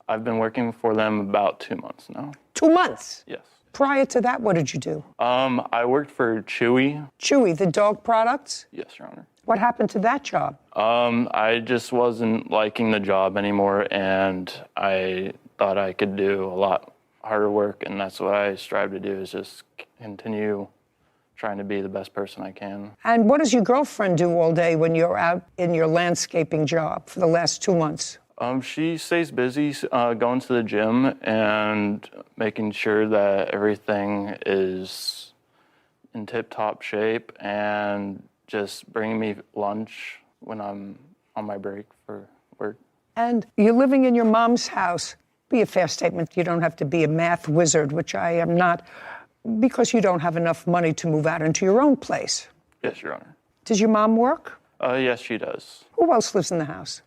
I've been working for them about 2 months now. 2 months? Yes. Prior to that, what did you do? I worked for Chewy. Chewy, the dog products? Yes, Your Honor. What happened to that job? I just wasn't liking the job anymore, and I thought I could do a lot harder work, and that's what I strive to do, is just continue trying to be the best person I can. And what does your girlfriend do all day when you're out in your landscaping job for the last 2 months? She stays busy going to the gym and making sure that everything is in tip-top shape, and just bringing me lunch when I'm on my break for work. And you're living in your mom's house. Be a fair statement. You don't have to be a math wizard, which I am not, because you don't have enough money to move out into your own place. Yes, Your Honor. Does your mom work? Yes, she does. Who else lives in the house?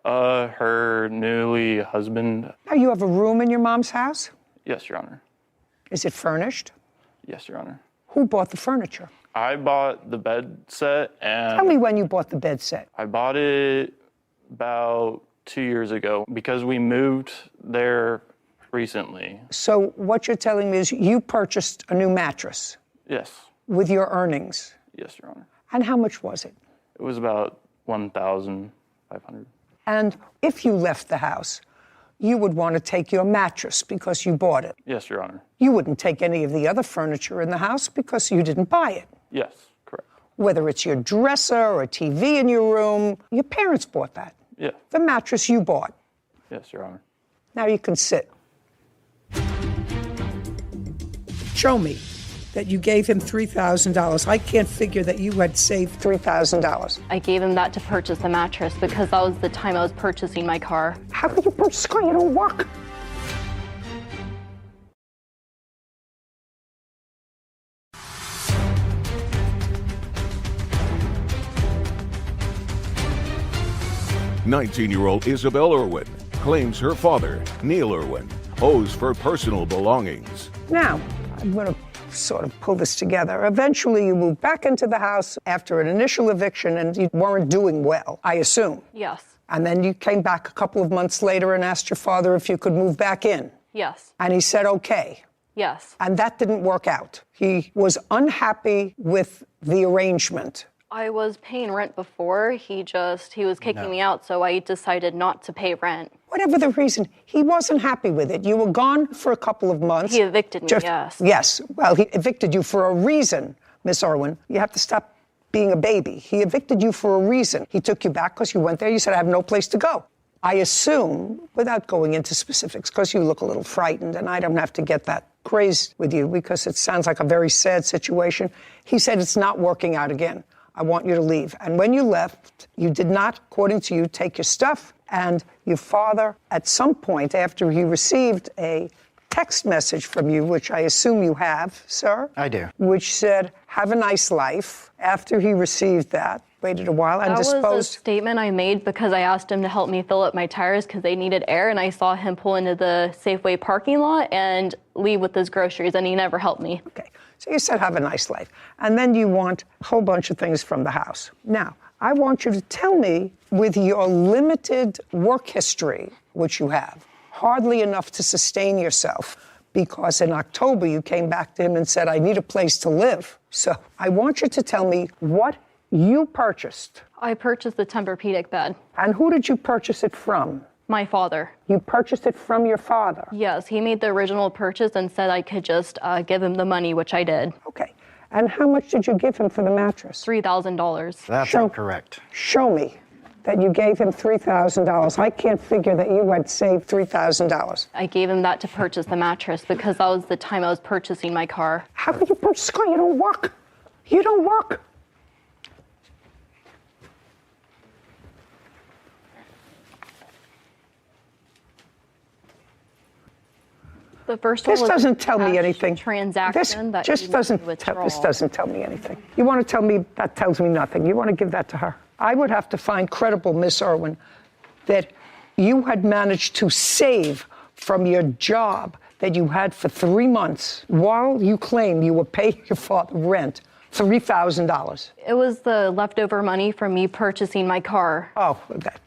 Her newly husband. Now, you have a room in your mom's house? Yes, Your Honor. Is it furnished? Yes, Your Honor. Who bought the furniture? I bought the bed set, and... Tell me when you bought the bed set. I bought it about 2 years ago because we moved there recently. So what you're telling me is you purchased a new mattress? Yes. With your earnings? Yes, Your Honor. And how much was it? It was about $1,500. And if you left the house, you would want to take your mattress because you bought it. Yes, Your Honor. You wouldn't take any of the other furniture in the house because you didn't buy it. Yes, correct. Whether it's your dresser or a TV in your room, your parents bought that. Yeah. The mattress you bought. Yes, Your Honor. Now you can sit. Show me that you gave him $3,000. I can't figure that you had saved $3,000. I gave him that to purchase the mattress because that was the time I was purchasing my car. How could you purchase a car? You don't work. "19-year-old Isabel Irwin claims her father, Neil Irwin, owes for personal belongings. Now, I'm going to sort of pull this together. Eventually, you moved back into the house after an initial eviction, and you weren't doing well, I assume. Yes. And then you came back a couple of months later and asked your father if you could move back in. Yes. And he said, okay. Yes. And that didn't work out. He was unhappy with the arrangement. I was paying rent before. He was kicking me out, so I decided not to pay rent. Whatever the reason, he wasn't happy with it. You were gone for a couple of months. He evicted me, yes. Yes. Well, he evicted you for a reason, Miss Irwin. You have to stop being a baby. He evicted you for a reason. He took you back because you went there. You said, I have no place to go. I assume, without going into specifics, because you look a little frightened, and I don't have to get that crazed with you because it sounds like a very sad situation. He said, it's not working out again. I want you to leave. And when you left, you did not, according to you, take your stuff. And your father, at some point after he received a text message from you, which I assume you have, sir. I do. Which said, have a nice life. After he received that, waited a while and that disposed. That was a statement I made because I asked him to help me fill up my tires because they needed air, and I saw him pull into the Safeway parking lot and leave with his groceries, and he never helped me. Okay. So you said, have a nice life. And then you want a whole bunch of things from the house. Now, I want you to tell me, with your limited work history, which you have, hardly enough to sustain yourself, because in October you came back to him and said, I need a place to live. So I want you to tell me what you purchased. I purchased the Tempur-Pedic bed. And who did you purchase it from? My father. You purchased it from your father? Yes, he made the original purchase and said I could just give him the money, which I did. Okay. And how much did you give him for the mattress? $3,000. That's incorrect. Show me that you gave him $3,000. I can't figure that you had saved $3,000. I gave him that to purchase the mattress because that was the time I was purchasing my car. How could you purchase a car? You don't work. You don't work. The first this one was doesn't tell me anything. Transaction This doesn't tell me anything. You want to tell me that tells me nothing. You want to give that to her. I would have to find credible, Miss Irwin, that you had managed to save from your job that you had for 3 months while you claim you were paying your father rent $3,000. It was the leftover money from me purchasing my car. Oh,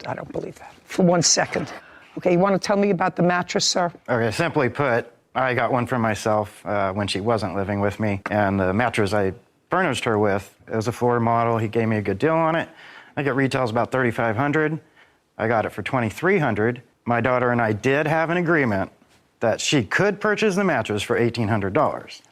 I don't believe that. For 1 second. Okay, you want to tell me about the mattress, sir? Okay, simply put, I got one for myself when she wasn't living with me, and the mattress I furnished her with, it was a floor model. He gave me a good deal on it. I think it retails about $3,500. I got it for $2,300. My daughter and I did have an agreement that she could purchase the mattress for $1,800.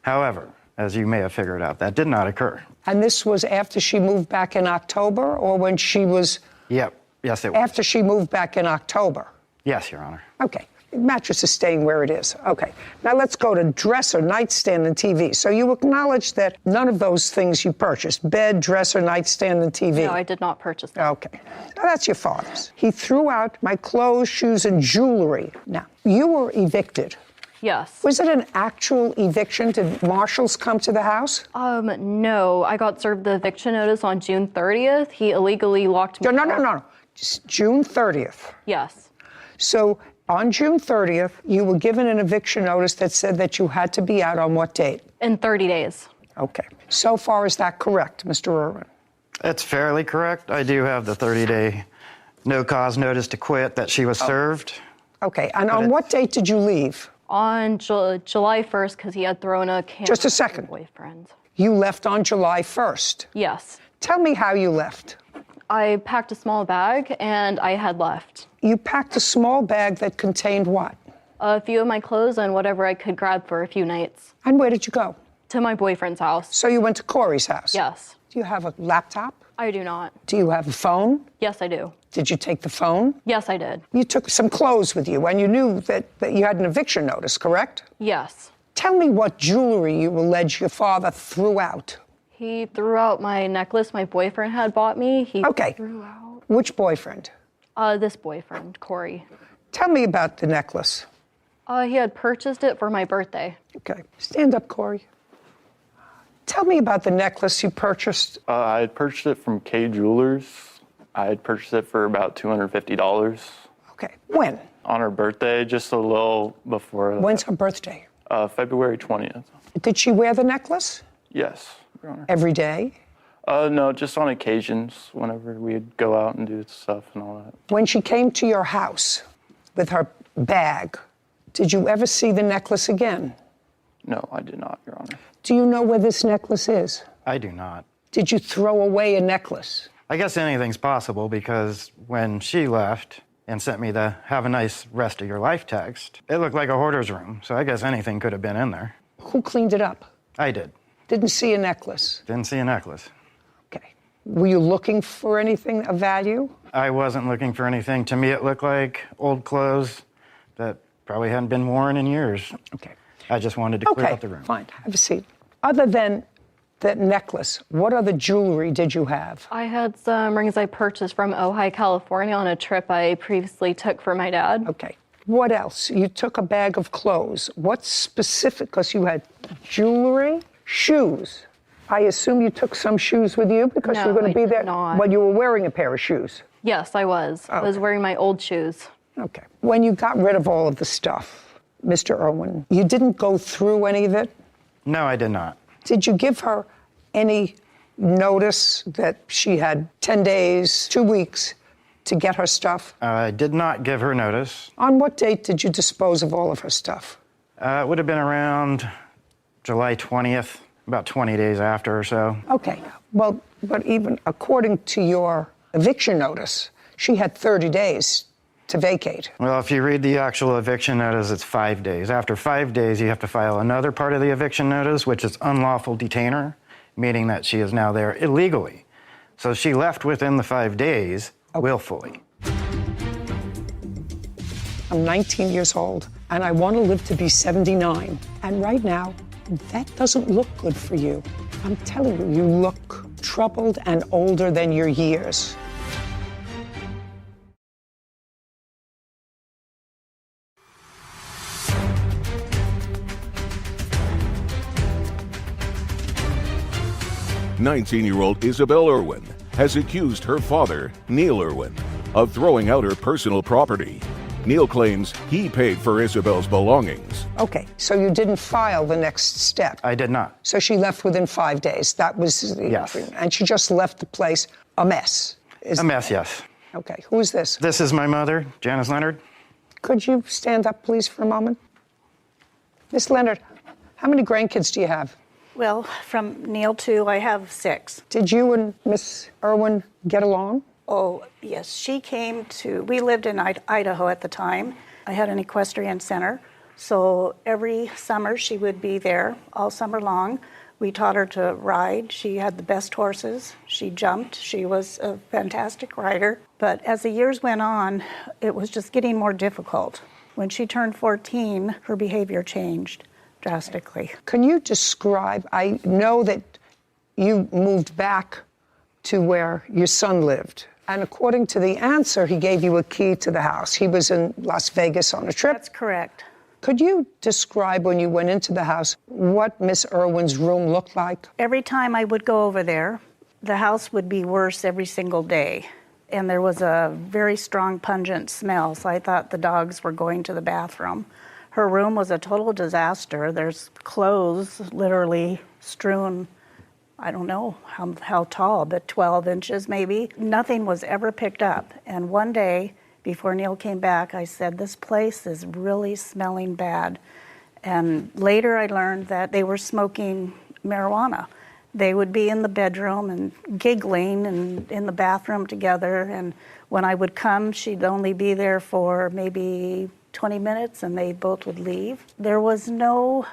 However, as you may have figured out, that did not occur. And this was after she moved back in October, or when she was... Yep. Yes, it was. After she moved back in October? Yes, Your Honor. Okay. The mattress is staying where it is. Okay. Now let's go to dresser, nightstand, and TV. So you acknowledge that none of those things you purchased, bed, dresser, nightstand, and TV. No, I did not purchase them. Okay. Now that's your father's. He threw out my clothes, shoes, and jewelry. Now, you were evicted. Yes. Was it an actual eviction? Did marshals come to the house? No. I got served the eviction notice on June 30th. He illegally locked me out. No. Just June 30th. Yes. So on June 30th, you were given an eviction notice that said that you had to be out on what date? In 30 days. Okay. So far, is that correct, Mr. Irwin? It's fairly correct. I do have the 30-day no-cause notice to quit that she was served. Okay. And on what date did you leave? On July 1st, because he had thrown a camera Just a second. at my boyfriend. You left on July 1st? Yes. Tell me how you left. I packed a small bag and I had left. You packed a small bag that contained what? A few of my clothes and whatever I could grab for a few nights. And where did you go? To my boyfriend's house. So you went to Corey's house? Yes. Do you have a laptop? I do not. Do you have a phone? Yes, I do. Did you take the phone? Yes, I did. You took some clothes with you, and you knew that you had an eviction notice, correct? Yes. Tell me what jewelry you allege your father threw out. He threw out my necklace my boyfriend had bought me. He threw out... Which boyfriend? This boyfriend, Corey. Tell me about the necklace. He had purchased it for my birthday. Okay. Stand up, Corey. Tell me about the necklace you purchased. I had purchased it from K Jewelers. I had purchased it for about $250. Okay. When? On her birthday, just a little before. When's her birthday? February 20th. Did she wear the necklace? Yes, Your Honor. Every day? No, just on occasions, whenever we'd go out and do stuff and all that. When she came to your house with her bag, did you ever see the necklace again? No, I did not, Your Honor. Do you know where this necklace is? I do not. Did you throw away a necklace? I guess anything's possible because when she left and sent me the "have a nice rest of your life" text, it looked like a hoarder's room, so I guess anything could have been in there. Who cleaned it up? I did. Didn't see a necklace? Didn't see a necklace. Okay. Were you looking for anything of value? I wasn't looking for anything. To me, it looked like old clothes that probably hadn't been worn in years. Okay. I just wanted to clear out the room. Fine. Have a seat. Other than that necklace, what other jewelry did you have? I had some rings I purchased from Ojai, California on a trip I previously took for my dad. Okay. What else? You took a bag of clothes. What specific? Because you had jewelry, shoes. I assume you took some shoes with you because you were going to be there. Not. But you were wearing a pair of shoes. Yes, I was. I was wearing my old shoes. Okay. When you got rid of all of the stuff, Mr. Irwin, you didn't go through any of it? No, I did not. Did you give her any notice that she had 10 days, 2 weeks to get her stuff? I did not give her notice. On what date did you dispose of all of her stuff? It would have been around July 20th, about 20 days after or so. Okay. Well, but even according to your eviction notice, she had 30 days to vacate. Well, if you read the actual eviction notice, it's 5 days. After 5 days, you have to file another part of the eviction notice, which is unlawful detainer, meaning that she is now there illegally. So she left within the 5 days, willfully. I'm 19 years old, and I want to live to be 79. And right now, that doesn't look good for you. I'm telling you, you look troubled and older than your years. "19-year-old Isabel Irwin has accused her father, Neil Irwin, of throwing out her personal property. Neil claims he paid for Isabel's belongings. Okay, so you didn't file the next step. I did not. So she left within 5 days. That was the agreement. And she just left the place a mess. A mess, yes. Okay, who is this? This is my mother, Janice Leonard. Could you stand up, please, for a moment? Miss Leonard, how many grandkids do you have? Well, from Neil to I have 6. Did you and Miss Irwin get along? Oh, yes. She came to, we lived in Idaho at the time. I had an equestrian center. So every summer she would be there all summer long. We taught her to ride. She had the best horses. She jumped. She was a fantastic rider. But as the years went on, it was just getting more difficult. When she turned 14, her behavior changed drastically. Can you describe, I know that you moved back to where your son lived. And according to the answer, he gave you a key to the house. He was in Las Vegas on a trip. That's correct. Could you describe when you went into the house what Miss Irwin's room looked like? Every time I would go over there, the house would be worse every single day. And there was a very strong, pungent smell, so I thought the dogs were going to the bathroom. Her room was a total disaster. There's clothes literally strewn, I don't know how tall, but 12 inches maybe. Nothing was ever picked up. And one day, before Neil came back, I said, this place is really smelling bad. And later I learned that they were smoking marijuana. They would be in the bedroom and giggling and in the bathroom together. And when I would come, she'd only be there for maybe 20 minutes and they both would leave. There was no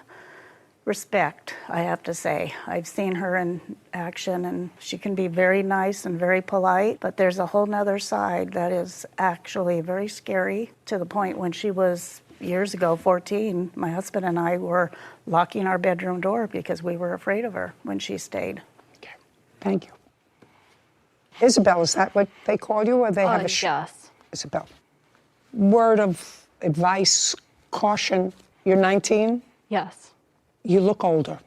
respect, I have to say. I've seen her in action and she can be very nice and very polite, but there's a whole nother side that is actually very scary, to the point when she was years ago, 14, my husband and I were locking our bedroom door because we were afraid of her when she stayed. Okay, thank you. Isabel, is that what they call you, or they have a Yes. Isabel. Word of advice, caution. You're 19? Yes. You look older.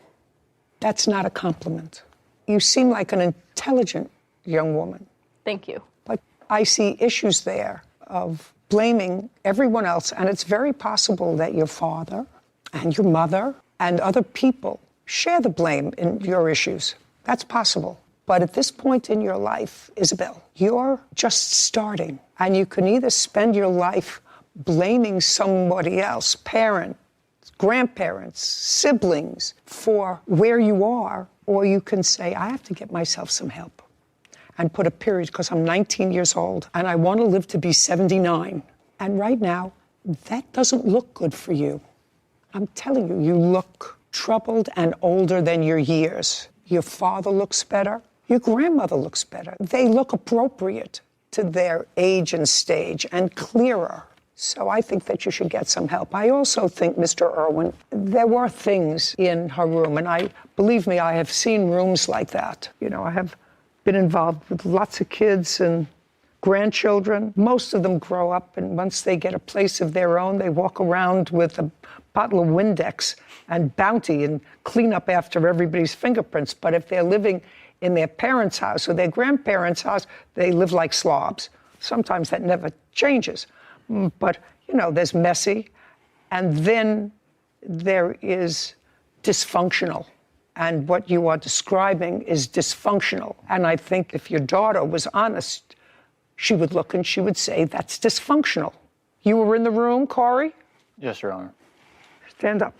That's not a compliment. You seem like an intelligent young woman. Thank you. But I see issues there of blaming everyone else, and it's very possible that your father and your mother and other people share the blame in your issues. That's possible. But at this point in your life, Isabel, you're just starting, and you can either spend your life blaming somebody else, parent, grandparents, siblings, for where you are, or you can say, I have to get myself some help, and put a period, because I'm 19 years old and I want to live to be 79. And right now, that doesn't look good for you. I'm telling you, you look troubled and older than your years. Your father looks better. Your grandmother looks better. They look appropriate to their age and stage and clearer. So I think that you should get some help. I also think, Mr. Irwin, there were things in her room, and believe me, I have seen rooms like that. You know, I have been involved with lots of kids and grandchildren. Most of them grow up, and once they get a place of their own, they walk around with a bottle of Windex and Bounty and clean up after everybody's fingerprints. But if they're living in their parents' house or their grandparents' house, they live like slobs. Sometimes that never changes. But, you know, there's messy, and then there is dysfunctional. And what you are describing is dysfunctional. And I think if your daughter was honest, she would look and she would say, that's dysfunctional. You were in the room, Corey? Yes, Your Honor. Stand up.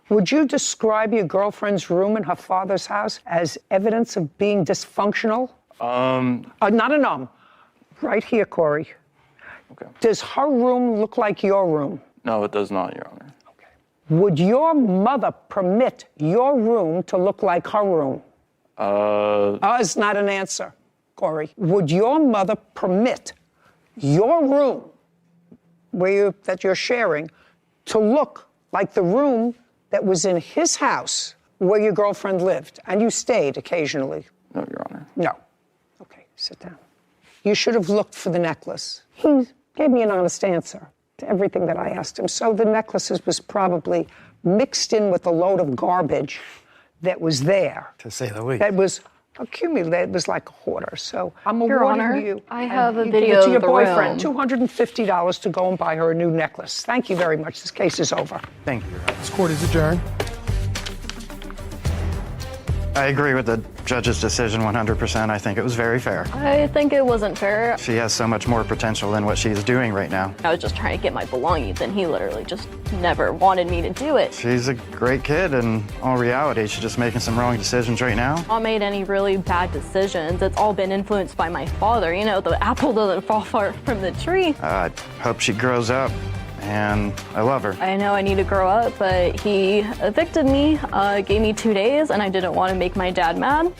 Would you describe your girlfriend's room in her father's house as evidence of being dysfunctional? Not a nom. Right here, Corey. Okay. Does her room look like your room? No, it does not, Your Honor. Would your mother permit your room to look like her room? It's not an answer, Corey. Would your mother permit your room that you're sharing to look like the room that was in his house where your girlfriend lived and you stayed occasionally? No, Your Honor. No. Okay, sit down. You should have looked for the necklace. He gave me an honest answer to everything that I asked him. So the necklaces was probably mixed in with a load of garbage that was there. To say the least. That was accumulated. It was like a hoarder. So I'm Your awarding Honor, you. I have a you give video it to your of the boyfriend, room. $250 to go and buy her a new necklace. Thank you very much. This case is over. Thank you. This court is adjourned. I agree with the judge's decision 100%. I think it was very fair. I think it wasn't fair. She has so much more potential than what she's doing right now. I was just trying to get my belongings, and he literally just never wanted me to do it. She's a great kid, and in all reality, she's just making some wrong decisions right now. Not made any really bad decisions. It's all been influenced by my father. You know, the apple doesn't fall far from the tree. I hope she grows up, and I love her. I know I need to grow up, but he evicted me, gave me 2 days, and I didn't want to make my dad mad.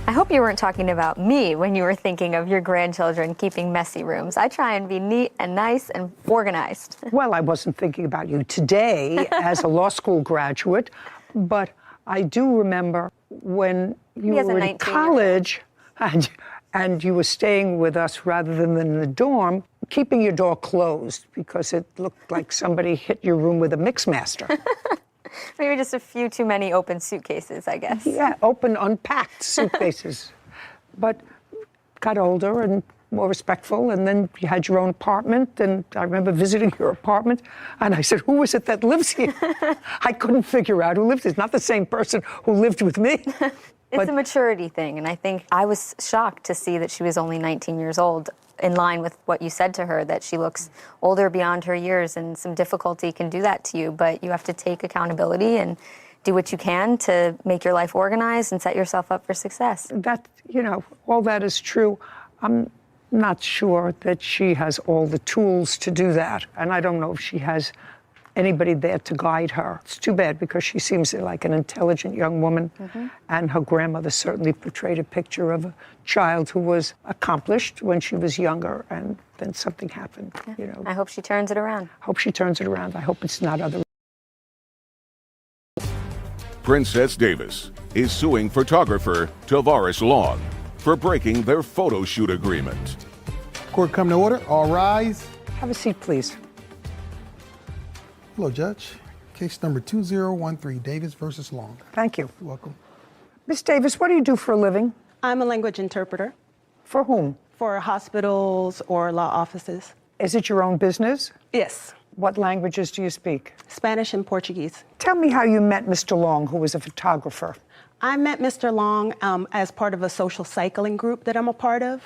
I hope you weren't talking about me when you were thinking of your grandchildren keeping messy rooms. I try and be neat and nice and organized. Well, I wasn't thinking about you today as a law school graduate, but I do remember when you were in college and you were staying with us rather than in the dorm, keeping your door closed because it looked like somebody hit your room with a Mixmaster. Maybe just a few too many open suitcases, I guess. Yeah, open, unpacked suitcases. But got older and more respectful, and then you had your own apartment, and I remember visiting your apartment, and I said, who is it that lives here? I couldn't figure out who lived here. It's not the same person who lived with me. It's a maturity thing, and I think I was shocked to see that she was only 19 years old, in line with what you said to her, that she looks older beyond her years, and some difficulty can do that to you, but you have to take accountability and do what you can to make your life organized and set yourself up for success. That, all that is true. I'm not sure that she has all the tools to do that. And I don't know if she has anybody there to guide her. It's too bad because she seems like an intelligent young woman. And her grandmother certainly portrayed a picture of a child who was accomplished when she was younger, and then something happened. I hope she turns it around. Hope she turns it around. I hope it's not other. Princess Davis is suing photographer Tavares Long for breaking their photo shoot agreement. Court come to order. All rise. Have a seat, please. Hello, Judge. Case number 2013, Davis versus Long. Thank you. You're welcome. Miss Davis, what do you do for a living? I'm a language interpreter. For whom? For hospitals or law offices. Is it your own business? Yes. What languages do you speak? Spanish and Portuguese. Tell me how you met Mr. Long, who was a photographer. I met Mr. Long as part of a social cycling group that I'm a part of.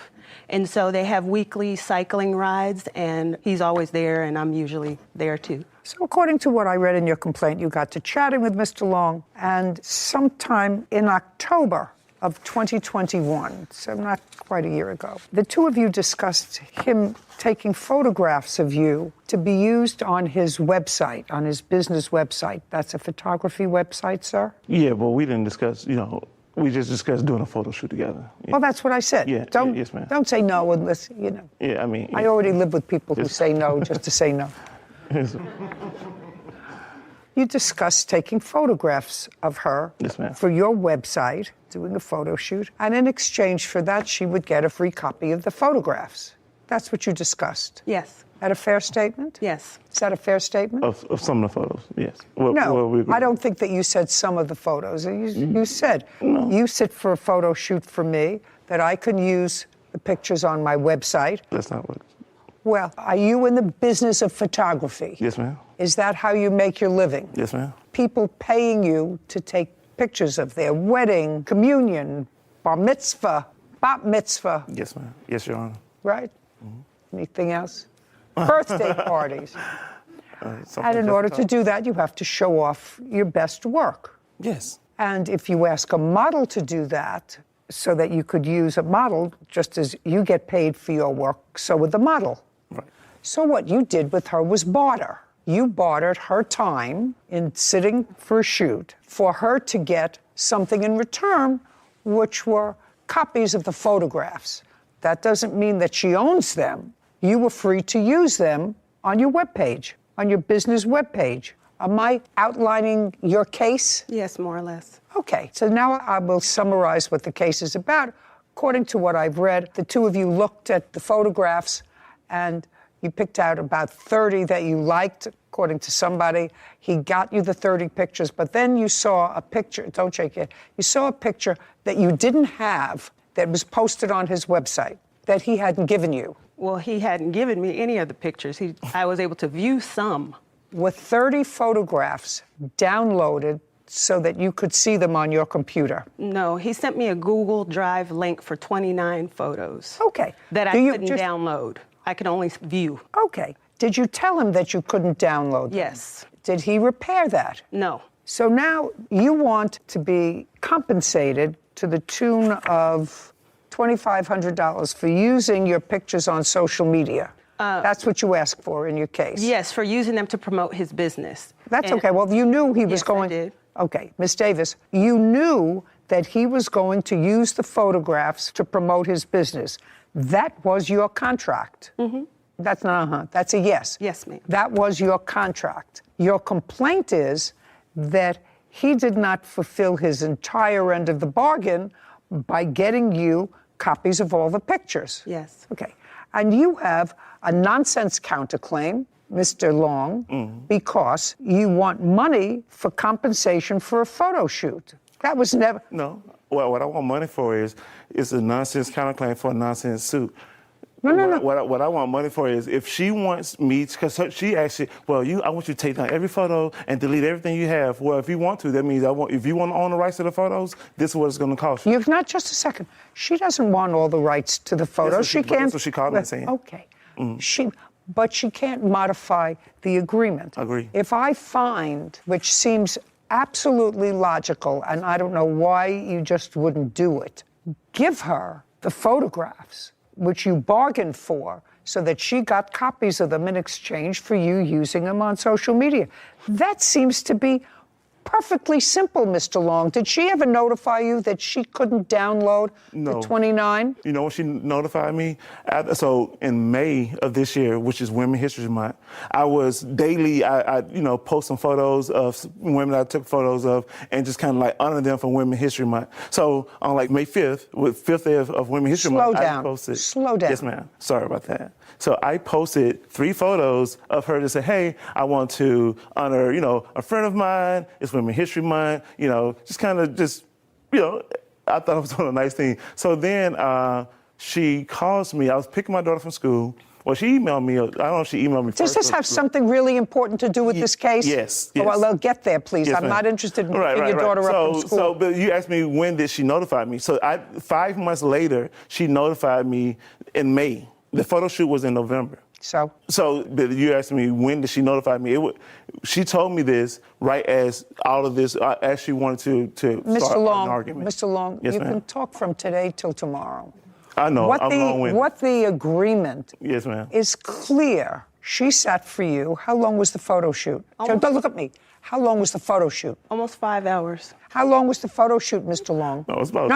And so they have weekly cycling rides, and he's always there, and I'm usually there too. So according to what I read in your complaint, you got to chatting with Mr. Long, and sometime in October of 2021, so not quite a year ago, the two of you discussed him taking photographs of you to be used on his website, on his business website. That's a photography website, sir? Yeah, but we didn't discuss, we just discussed doing a photo shoot together. Yeah. Well, that's what I said. Yeah, yes, ma'am. Don't say no unless, Yeah, I mean. I already live with people who say no just to say no. You discussed taking photographs of her for your website, doing a photo shoot, and in exchange for that, she would get a free copy of the photographs. That's what you discussed. Yes. That a fair statement? Yes. Is that a fair statement? Of some of the photos, yes. I don't think that you said some of the photos. You said, you sit for a photo shoot for me, that I can use the pictures on my website. That's not what. Well, are you in the business of photography? Yes, ma'am. Is that how you make your living? Yes, ma'am. People paying you to take pictures of their wedding, communion, bar mitzvah, bat mitzvah. Yes, ma'am. Yes, Your Honor. Right? Anything else? Birthday parties. And in order to do that, you have to show off your best work. Yes. And if you ask a model to do that, so that you could use a model, just as you get paid for your work, so would the model. Right. So what you did with her was barter. You bartered her time in sitting for a shoot for her to get something in return, which were copies of the photographs. That doesn't mean that she owns them. You were free to use them on your webpage, on your business webpage. Am I outlining your case? Yes, more or less. Okay, so now I will summarize what the case is about. According to what I've read, the two of you looked at the photographs and you picked out about 30 that you liked, according to somebody. He got you the 30 pictures, but then you saw a picture, don't shake it, you saw a picture that you didn't have that was posted on his website that he hadn't given you. Well, he hadn't given me any of the pictures. I was able to view some. With 30 photographs downloaded so that you could see them on your computer. No, he sent me a Google Drive link for 29 photos. Okay. That I couldn't download. I could only view. Okay. Did you tell him that you couldn't download them? Yes. Did he repair that? No. So now you want to be compensated to the tune of $2,500 for using your pictures on social media. That's what you asked for in your case. Yes, for using them to promote his business. That's okay. Well, you knew he was going. I did. Okay, Miss Davis, you knew that he was going to use the photographs to promote his business. That was your contract. Mm-hmm. That's not that's a yes. Yes, ma'am. That was your contract. Your complaint is that he did not fulfill his entire end of the bargain by getting you copies of all the pictures. Yes. Okay. And you have a nonsense counterclaim, Mr. Long, because you want money for compensation for a photo shoot. That was never... No. Well, what I want money for is a nonsense counterclaim for a nonsense suit. No. What I want money for is if she wants me, because she actually, I want you to take down every photo and delete everything you have. Well, if you want to, that means if you want to own the rights to the photos, this is what it's going to cost you. You've not just a second. She doesn't want all the rights to the photos. She can't. That's what she called me saying. Okay. But she can't modify the agreement. Agree. If I find, which seems absolutely logical, and I don't know why you just wouldn't do it. Give her the photographs, which you bargained for, so that she got copies of them in exchange for you using them on social media. That seems to be perfectly simple, Mr. Long. Did she ever notify you that she couldn't download the 29? You know when she notified me? So in May of this year, which is Women's History Month, I was daily, I post some photos of women I took photos of and just kind of like honor them for Women's History Month. So on like May 5th, with 5th day of Women's History Month, I posted. Slow down. Yes, ma'am. Sorry about that. So I posted 3 photos of her to say, hey, I want to honor, a friend of mine. It's Women's History Month, just kind of I thought it was a nice thing. So then she calls me. I was picking my daughter from school. Well, she emailed me. I don't know if she emailed me first. Does this have something really important to do with this case? Yes. Oh, well, get there, please. Yes, I'm ma'am. not interested in picking your daughter up from school. But you asked me when did she notify me. So 5 months later, she notified me in May. The photo shoot was in November. So but you asked me when did she notify me? She told me this right as all of this, as she wanted to start an argument. Mr. Long, yes, you ma'am. can talk from today till tomorrow. I know, I'm long-winded. What the agreement yes, ma'am. is clear. She sat for you. How long was the photo shoot? Don't look at me. How long was the photo shoot? Almost 5 hours. How long was the photo shoot, Mr. Long? No, it's about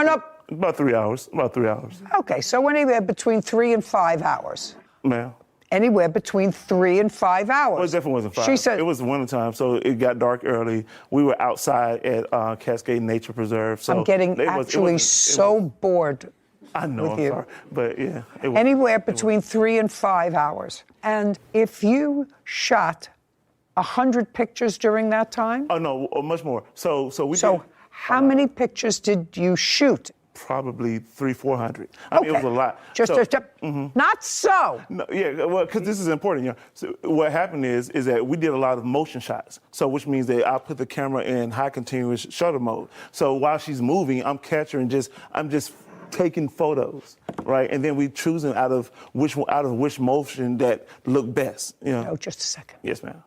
about 3 hours. About 3 hours. Okay, so anywhere between 3 and 5 hours. Ma'am. Anywhere between 3 and 5 hours. Well, it definitely wasn't 5. She said it was wintertime, so it got dark early. We were outside at Cascade Nature Preserve. So I'm getting so bored. I know, with I'm you. sorry. But yeah. Anywhere between 3 and 5 hours. And if you shot 100 pictures during that time? Oh, no, much more. So how many pictures did you shoot? Probably 300-400. I mean, it was a lot. Not so. No, yeah, well, because this is important. So what happened is that we did a lot of motion shots. So which means that I put the camera in high continuous shutter mode. So while she's moving, I'm capturing I'm just taking photos, right? And then we choosing out of which motion that looked best. Oh, just a second. Yes, ma'am.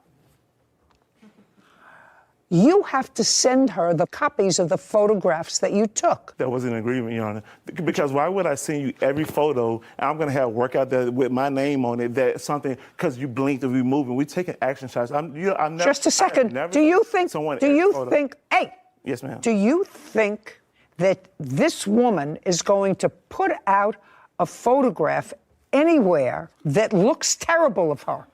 You have to send her the copies of the photographs that you took. That was an agreement, Your Honor. Because why would I send you every photo and I'm going to have work out there with my name on it, that something, because you blinked and we moving. We taking action shots. Just a second. Do you think, hey. Yes, ma'am. Do you think that this woman is going to put out a photograph anywhere that looks terrible of her?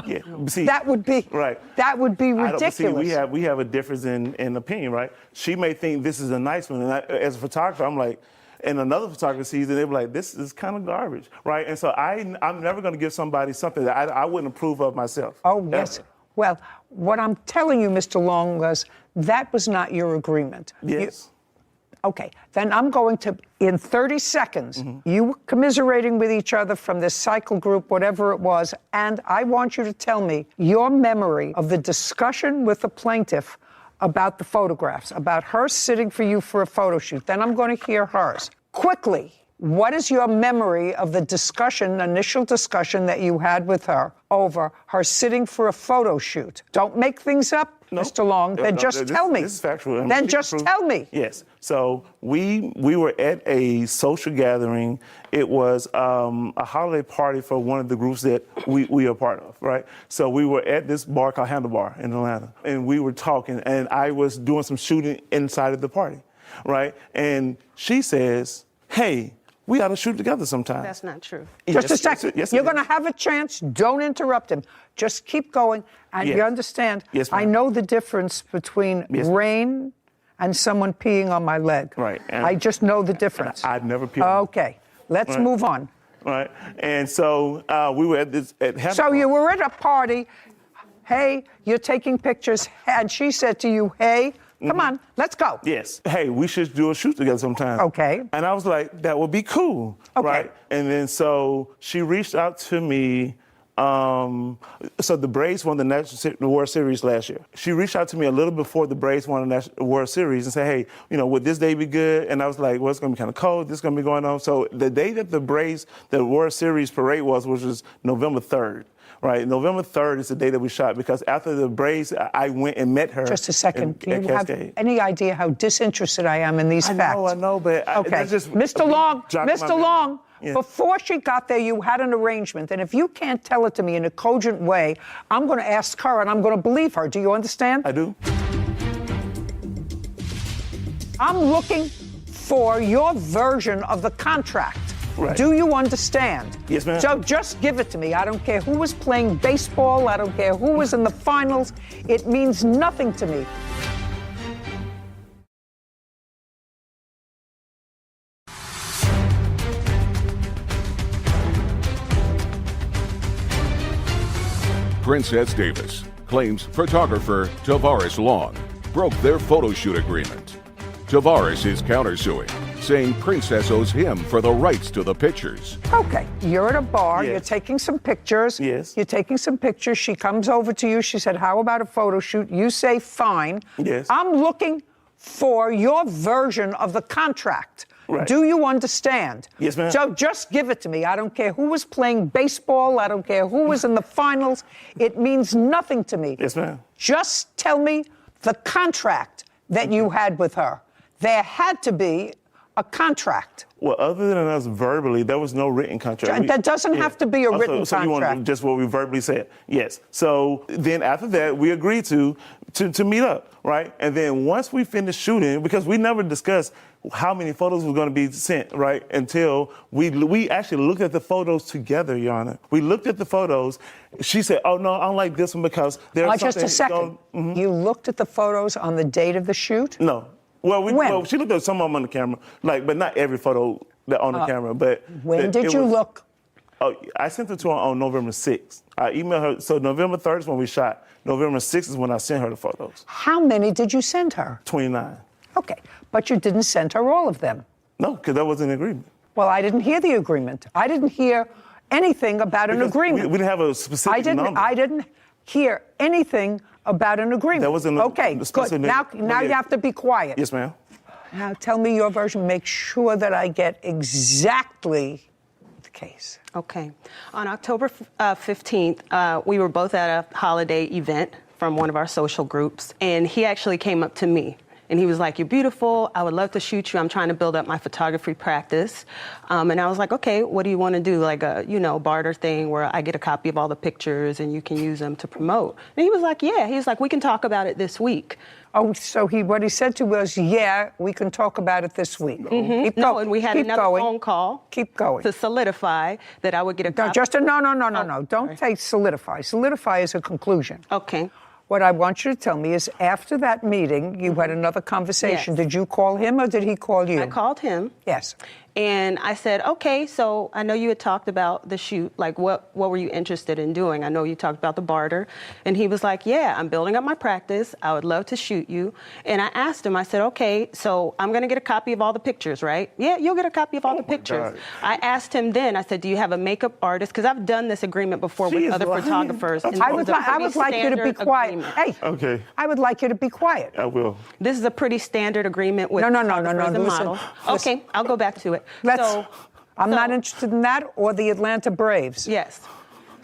Yeah, see, that would be right. That would be ridiculous. See, we have a difference in opinion, right? She may think this is a nice one, and as a photographer, I'm like, and another photographer sees it, they're like, this is kind of garbage, right? And so I'm never going to give somebody something that I wouldn't approve of myself. Oh yes. Ever. Well, what I'm telling you, Mr. Long, was that was not your agreement. Yes. Okay, then I'm going to, in 30 seconds, you commiserating with each other from this cycle group, whatever it was, and I want you to tell me your memory of the discussion with the plaintiff about the photographs, about her sitting for you for a photo shoot. Then I'm going to hear hers. Quickly, what is your memory of the initial discussion that you had with her over her sitting for a photo shoot? Don't make things up. No. Mr. Long, then just tell me. This is factual. Then just tell me. Yes. So we were at a social gathering. It was a holiday party for one of the groups that we are part of, right? So we were at this bar called Handlebar in Atlanta, and we were talking, and I was doing some shooting inside of the party, right? And she says, hey, we ought to shoot together sometime. That's not true. Just a second. Yes, You're going to have a chance. Don't interrupt him. Just keep going. And you understand, I know the difference between rain and someone peeing on my leg. Right. I just know the difference. I've never peed. Okay. Let's move on. Right. And so we were at So you were at a party. Hey, you're taking pictures. And she said to you, hey, come on, let's go. Yes. Hey, we should do a shoot together sometime. Okay. And I was like, that would be cool. Okay. Right? And then so she reached out to me. So the Braves won the World Series last year. She reached out to me a little before the Braves won the World Series and said, hey, would this day be good? And I was like, well, it's going to be kind of cold. This is going to be going on. So the day that the World Series parade was, which was November 3rd, right? November 3rd is the day that we shot because after the Braves, I went and met her. Just a second. at Do you have Cascade. any idea how disinterested I am in these facts? I know, but Okay. that's just Mr. Long, jogging my Mr. memory. Long, Yeah. before she got there, you had an arrangement. And if you can't tell it to me in a cogent way, I'm going to ask her and I'm going to believe her. Do you understand? I do. I'm looking for your version of the contract. Right. Do you understand? Yes, ma'am. So just give it to me. I don't care who was playing baseball. I don't care who was in the finals. It means nothing to me. Princess Davis claims photographer Tavares Long broke their photo shoot agreement. Tavares is countersuing, saying Princess owes him for the rights to the pictures. Okay, you're at a bar, Yes. you're taking some pictures. Yes. You're taking some pictures. She comes over to you. She said, how about a photo shoot? You say, fine. Yes. I'm looking for your version of the contract. Right. Do you understand? Yes, ma'am. So just give it to me. I don't care who was playing baseball. I don't care who was in the finals. It means nothing to me. Yes, ma'am. Just tell me the contract that you had with her. There had to be a contract. Well, other than us verbally, there was no written contract. That doesn't have to be a written so you want contract. just what we verbally said? Yes. So then after that, we agreed to meet up, right? And then once we finished shooting, because we never discussed how many photos were going to be sent, right? Until we actually looked at the photos together, Your Honor. We looked at the photos. She said, "Oh no, I don't like this one because there's something." Just a second. You looked at the photos on the date of the shoot? No. Well, When? She looked at some of them on the camera, but not every photo on the camera. But when did you look? Oh, I sent it to her on November 6th. I emailed her. So November 3rd is when we shot. November 6th is when I sent her the photos. How many did you send her? 29. Okay, but you didn't send her all of them. No, because that was an agreement. Well, I didn't hear the agreement. I didn't hear anything about an Because agreement. We didn't have a specific number. I didn't hear anything about an agreement. There wasn't okay, a good. specific- Now you have to be quiet. Yes, ma'am. Now tell me your version. Make sure that I get exactly the case. Okay. On October 15th, we were both at a holiday event from one of our social groups, and he actually came up to me. And he was like, "You're beautiful. I would love to shoot you. I'm trying to build up my photography practice." And I was like, "Okay, what do you want to do? Like a, barter thing where I get a copy of all the pictures and you can use them to promote." And he was like, "Yeah." He was like, "We can talk about it this week." Oh, so what he said to was, "Yeah, we can talk about it this week." Mm-hmm. And we had another phone call. Keep going. To solidify that I would get a copy. No. Don't say solidify. Solidify is a conclusion. Okay. What I want you to tell me is after that meeting, you had another conversation. Yes. Did you call him or did he call you? I called him. Yes. And I said, "Okay, so I know you had talked about the shoot. Like, what were you interested in doing? I know you talked about the barter." And he was like, "Yeah, I'm building up my practice. I would love to shoot you." And I asked him, I said, "Okay, so I'm going to get a copy of all the pictures, right?" "Yeah, you'll get a copy of all the pictures." God. I asked him then, I said, "Do you have a makeup artist?" Because I've done this agreement before with other photographers. and I it would was a pretty like you to be standard quiet. agreement. Hey, Okay. I would like you to be quiet. I will. This is a pretty standard agreement with No. photographers and Listen, models. listen. Okay, I'll go back to it. I'm not interested in that or the Atlanta Braves. Yes.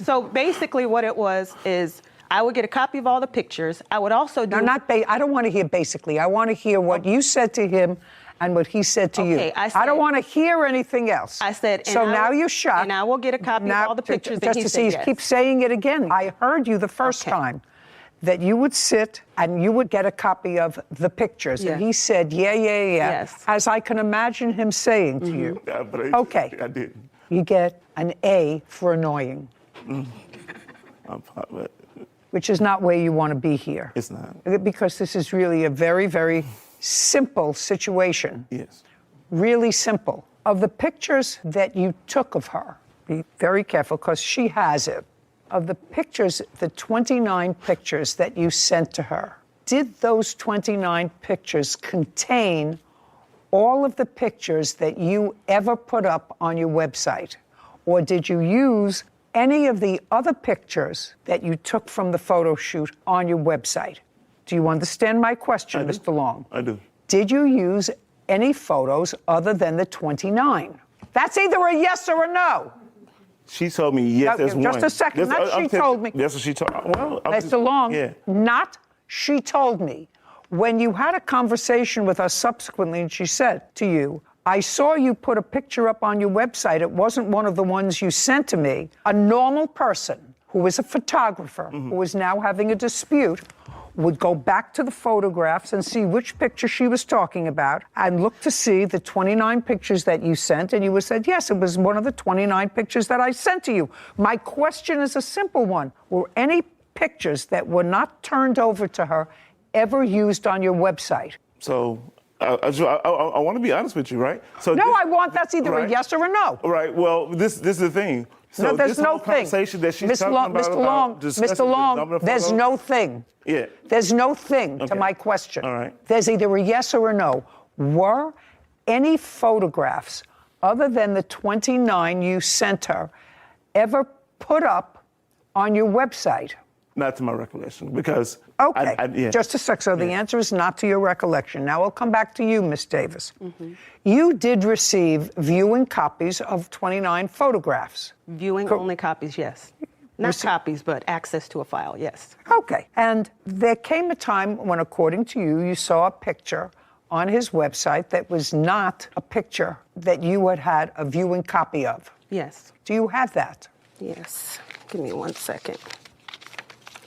So basically what it was is I would get a copy of all the pictures. I would also do... I don't want to hear basically. I want to hear what you said to him and what he said to you. I don't want to hear anything else. I said... So now you're shocked. And I will get a copy of all the pictures. Just to see, keep saying it again. I heard you the first time that you would sit and you would get a copy of the pictures. Yes. And he said, yeah. Yes. As I can imagine him saying to you. Yeah, but Okay. I didn't. You get an A for annoying, which is not where you want to be here. It's not. Because this is really a very, very simple situation. Yes. Really simple. Of the pictures that you took of her, be very careful because she has it. Of the pictures, the 29 pictures that you sent to her, did those 29 pictures contain all of the pictures that you ever put up on your website? Or did you use any of the other pictures that you took from the photo shoot on your website? Do you understand my question, Mr. Long? I do. Did you use any photos other than the 29? That's either a yes or a no. She told me, yes, there's one. Just a second. Not she told me. That's what she told me. Well, Mr. Long, yeah. not she told me. When you had a conversation with us subsequently, and she said to you, I saw you put a picture up on your website. It wasn't one of the ones you sent to me. A normal person who is a photographer, who is now having a dispute, would go back to the photographs and see which picture she was talking about and look to see the 29 pictures that you sent, and you would said, yes, it was one of the 29 pictures that I sent to you. My question is a simple one. Were any pictures that were not turned over to her ever used on your website? So I want to be honest with you, right? So no, that's either a yes or a no. Right. Well, this is the thing. So no, there's this no whole thing. Conversation that she's Mr. Long, Mr. Long, there's no thing. Yeah. There's no thing to my question. All right. There's either a yes or a no. Were any photographs other than the 29 you sent her ever put up on your website? Not to my recollection, because... Okay, just a sec. So the answer is not to your recollection. Now I'll come back to you, Ms. Davis. You did receive viewing copies of 29 photographs. Viewing only copies, yes. Not copies, but access to a file, yes. Okay. And there came a time when, according to you, you saw a picture on his website that was not a picture that you had a viewing copy of. Yes. Do you have that? Yes. Give me 1 second.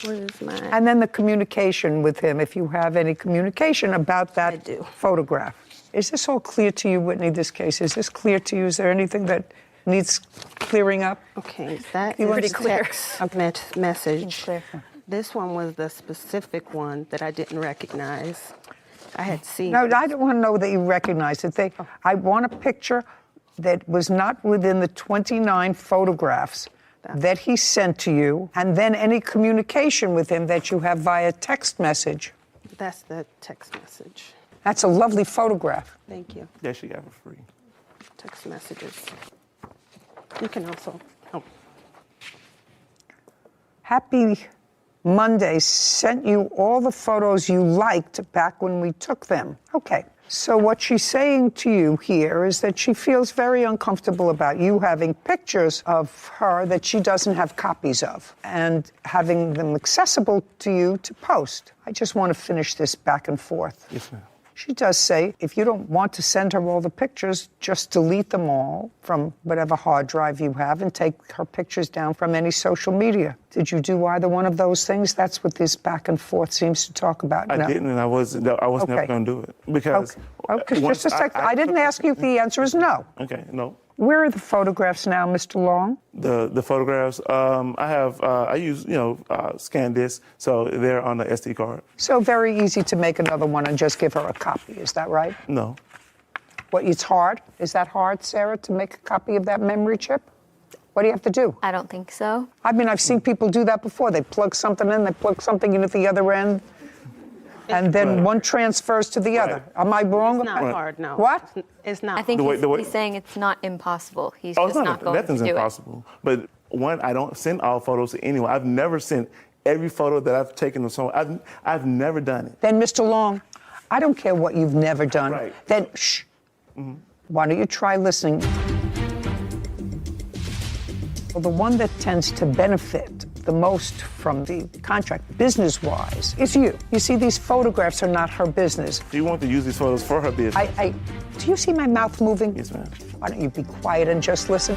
Where is mine? And then the communication with him, if you have any communication about that photograph. Is this all clear to you, Whitney, this case? Is this clear to you? Is there anything that needs clearing up? Okay, that You is pretty clear. text message. This one was the specific one that I didn't recognize. I had seen. No, I don't want to know that you recognize it. I want a picture that was not within the 29 photographs that he sent to you, and then any communication with him that you have via text message. That's the text message. That's a lovely photograph. Thank you. Yeah, she got it for free. Text messages. You can also. Oh. Happy Monday sent you all the photos you liked back when we took them. Okay. So what she's saying to you here is that she feels very uncomfortable about you having pictures of her that she doesn't have copies of and having them accessible to you to post. I just want to finish this back and forth. Yes, ma'am. She does say, if you don't want to send her all the pictures, just delete them all from whatever hard drive you have and take her pictures down from any social media. Did you do either one of those things? That's what this back and forth seems to talk about. I didn't, and I was never going to do it. Because... Okay, just a second. I didn't ask you if the answer is no. Okay, no. Where are the photographs now, Mr. Long? The photographs, I use, scan discs, so they're on the SD card. So very easy to make another one and just give her a copy, is that right? No. What, it's hard? Is that hard, Sarah, to make a copy of that memory chip? What do you have to do? I don't think so. I mean, I've seen people do that before. They plug something in, they plug something in at the other end, and then one transfers to the other. Am I wrong? It's not hard, no. What? It's not. I think he's saying it's not impossible. He's just not going to nothing's do impossible. But one, I don't send all photos to anyone. I've never sent every photo that I've taken of someone. I've never done it. Then, Mr. Long, I don't care what you've never done. Right. Then, shh. Why don't you try listening? Well, the one that tends to benefit the most from the contract, business-wise, is you. You see, these photographs are not her business. Do you want to use these photos for her business? Do you see my mouth moving? Yes, ma'am. Why don't you be quiet and just listen?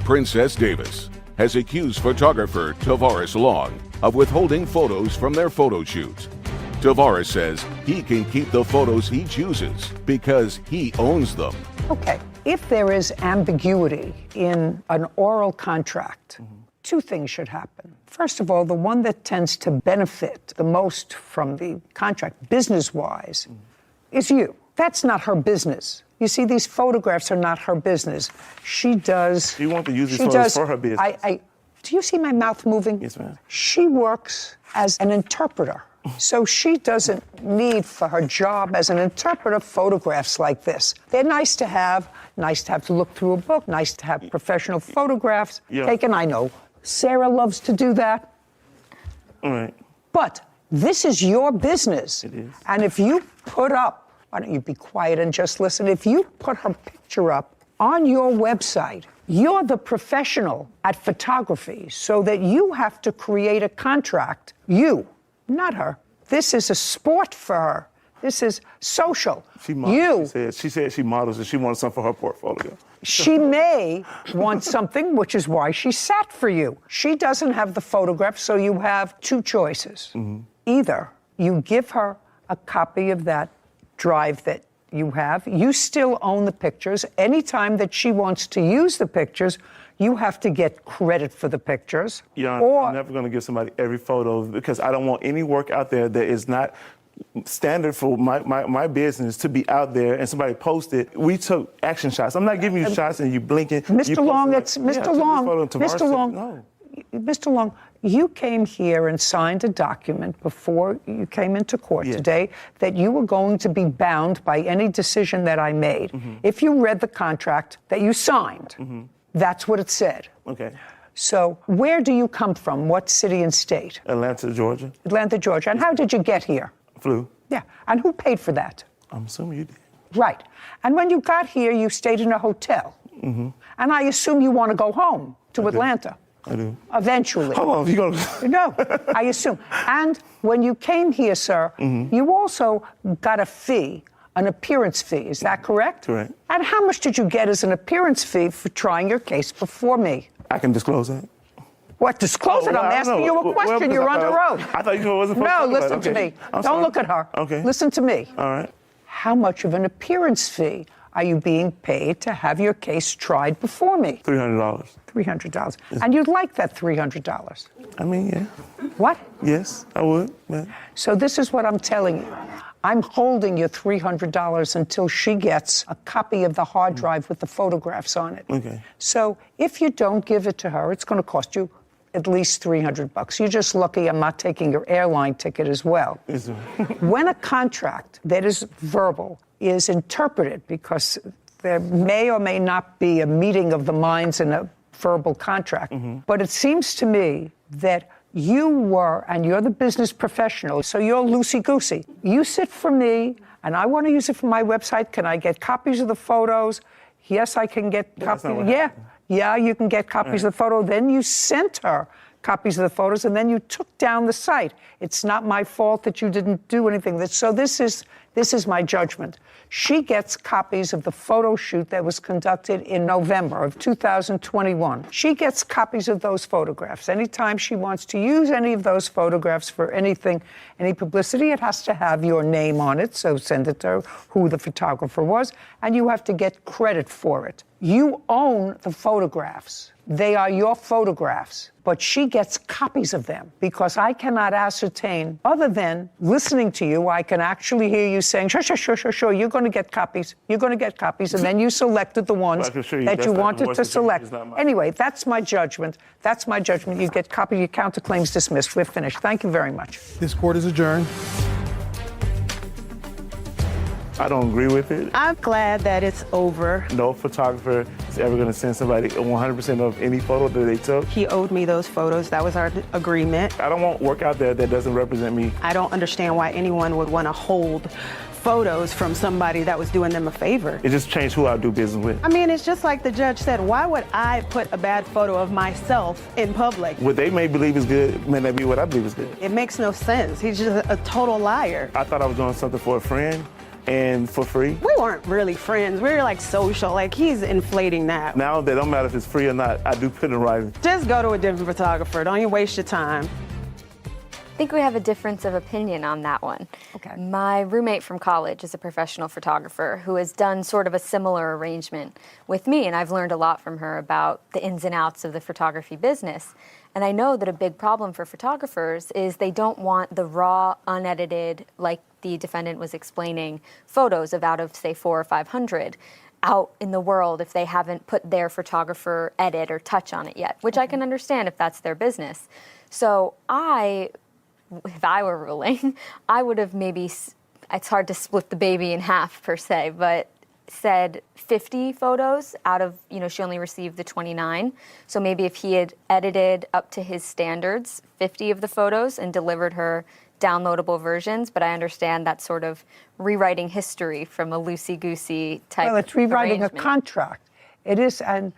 Princess Davis has accused photographer Tavares Long of withholding photos from their photo shoots. Tavares says he can keep the photos he chooses because he owns them. Okay, if there is ambiguity in an oral contract, two things should happen. First of all, the one that tends to benefit the most from the contract, business-wise, is you. That's not her business. You see, these photographs are not her business. She does... Do you want to use these photos for her business? Do you see my mouth moving? Yes, ma'am. She works as an interpreter. So she doesn't need for her job as an interpreter photographs like this. They're nice to have to look through a book, nice to have professional photographs taken. I know Sarah loves to do that. All right. But this is your business. It is. And if you put up, why don't you be quiet and just listen? If you put her picture up on your website, you're the professional at photography, so that you have to create a contract. You, not her. This is a sport for her. This is social. She models. She said she models and she wants something for her portfolio. She may want something, which is why she sat for you. She doesn't have the photograph, so you have two choices. Either you give her a copy of that drive that you have, you still own the pictures. Anytime that she wants to use the pictures, you have to get credit for the pictures. I'm never going to give somebody every photo because I don't want any work out there that is not standard for my business to be out there and somebody post it. We took action shots. I'm not giving you shots and you blinking. Mr. Long, No. Mr. Long, you came here and signed a document before you came into court today that you were going to be bound by any decision that I made. If you read the contract that you signed, that's what it said. Okay. So where do you come from? What city and state? Atlanta, Georgia. Atlanta, Georgia. And how did you get here? Flew. Yeah. And who paid for that? I'm assuming you did. Right. And when you got here, you stayed in a hotel. And I assume you want to go home to Atlanta. I do. Eventually. How long? You gonna... No, I assume. And when you came here, sir, you also got a fee, an appearance fee. Is that correct? Correct. And how much did you get as an appearance fee for trying your case before me? I can disclose that. What, disclose it? I'm asking you a question. You're under oath. I thought you wasn't supposed to. No, listen to me. Don't look at her. Okay. Listen to me. All right. How much of an appearance fee are you being paid to have your case tried before me? $300. $300. And you'd like that $300? I mean, yeah. What? Yes, I would. Man. So this is what I'm telling you. I'm holding your $300 until she gets a copy of the hard drive with the photographs on it. Okay. So if you don't give it to her, it's going to cost you at least $300. You're just lucky I'm not taking your airline ticket as well. Yes, sir. When a contract that is verbal is interpreted, because there may or may not be a meeting of the minds in a verbal contract, but it seems to me that you were, and you're the business professional, so you're loosey-goosey. You sit for me, and I want to use it for my website. Can I get copies of the photos? Yes, I can get copies. Yeah, you can get copies of the photo. Then you sent her copies of the photos, and then you took down the site. It's not my fault that you didn't do anything. So this is my judgment. She gets copies of the photo shoot that was conducted in November of 2021. She gets copies of those photographs. Anytime she wants to use any of those photographs for anything, any publicity, it has to have your name on it. So send it to her, who the photographer was, and you have to get credit for it. You own the photographs. They are your photographs, but she gets copies of them because I cannot ascertain, other than listening to you, I can actually hear you saying, sure, you're going to get copies, and then you selected the ones that you wanted to select. Anyway, that's my judgment. You get copies, your counterclaims dismissed. We're finished. Thank you very much. This court is adjourned. I don't agree with it. I'm glad that it's over. No photographer is ever going to send somebody 100% of any photo that they took. He owed me those photos. That was our agreement. I don't want work out there that doesn't represent me. I don't understand why anyone would want to hold photos from somebody that was doing them a favor. It just changed who I do business with. I mean, it's just like the judge said, why would I put a bad photo of myself in public? What they may believe is good may not be what I believe is good. It makes no sense. He's just a total liar. I thought I was doing something for a friend and for free. We weren't really friends. We were like social. Like, he's inflating that. Now that don't matter if it's free or not, I do put it in writing. Just go to a different photographer. Don't even waste your time. I think we have a difference of opinion on that one. Okay. My roommate from college is a professional photographer who has done sort of a similar arrangement with me, and I've learned a lot from her about the ins and outs of the photography business. And I know that a big problem for photographers is they don't want the raw, unedited, like the defendant was explaining, photos of out of, say, 400 or 500 out in the world if they haven't put their photographer edit or touch on it yet, which I can understand if that's their business. So if I were ruling, I would have maybe, it's hard to split the baby in half per se, but said 50 photos out of, she only received the 29. So maybe if he had edited up to his standards 50 of the photos and delivered her downloadable versions, but I understand that's sort of rewriting history from a loosey-goosey type. Well, it's rewriting arrangement. a contract. It is, and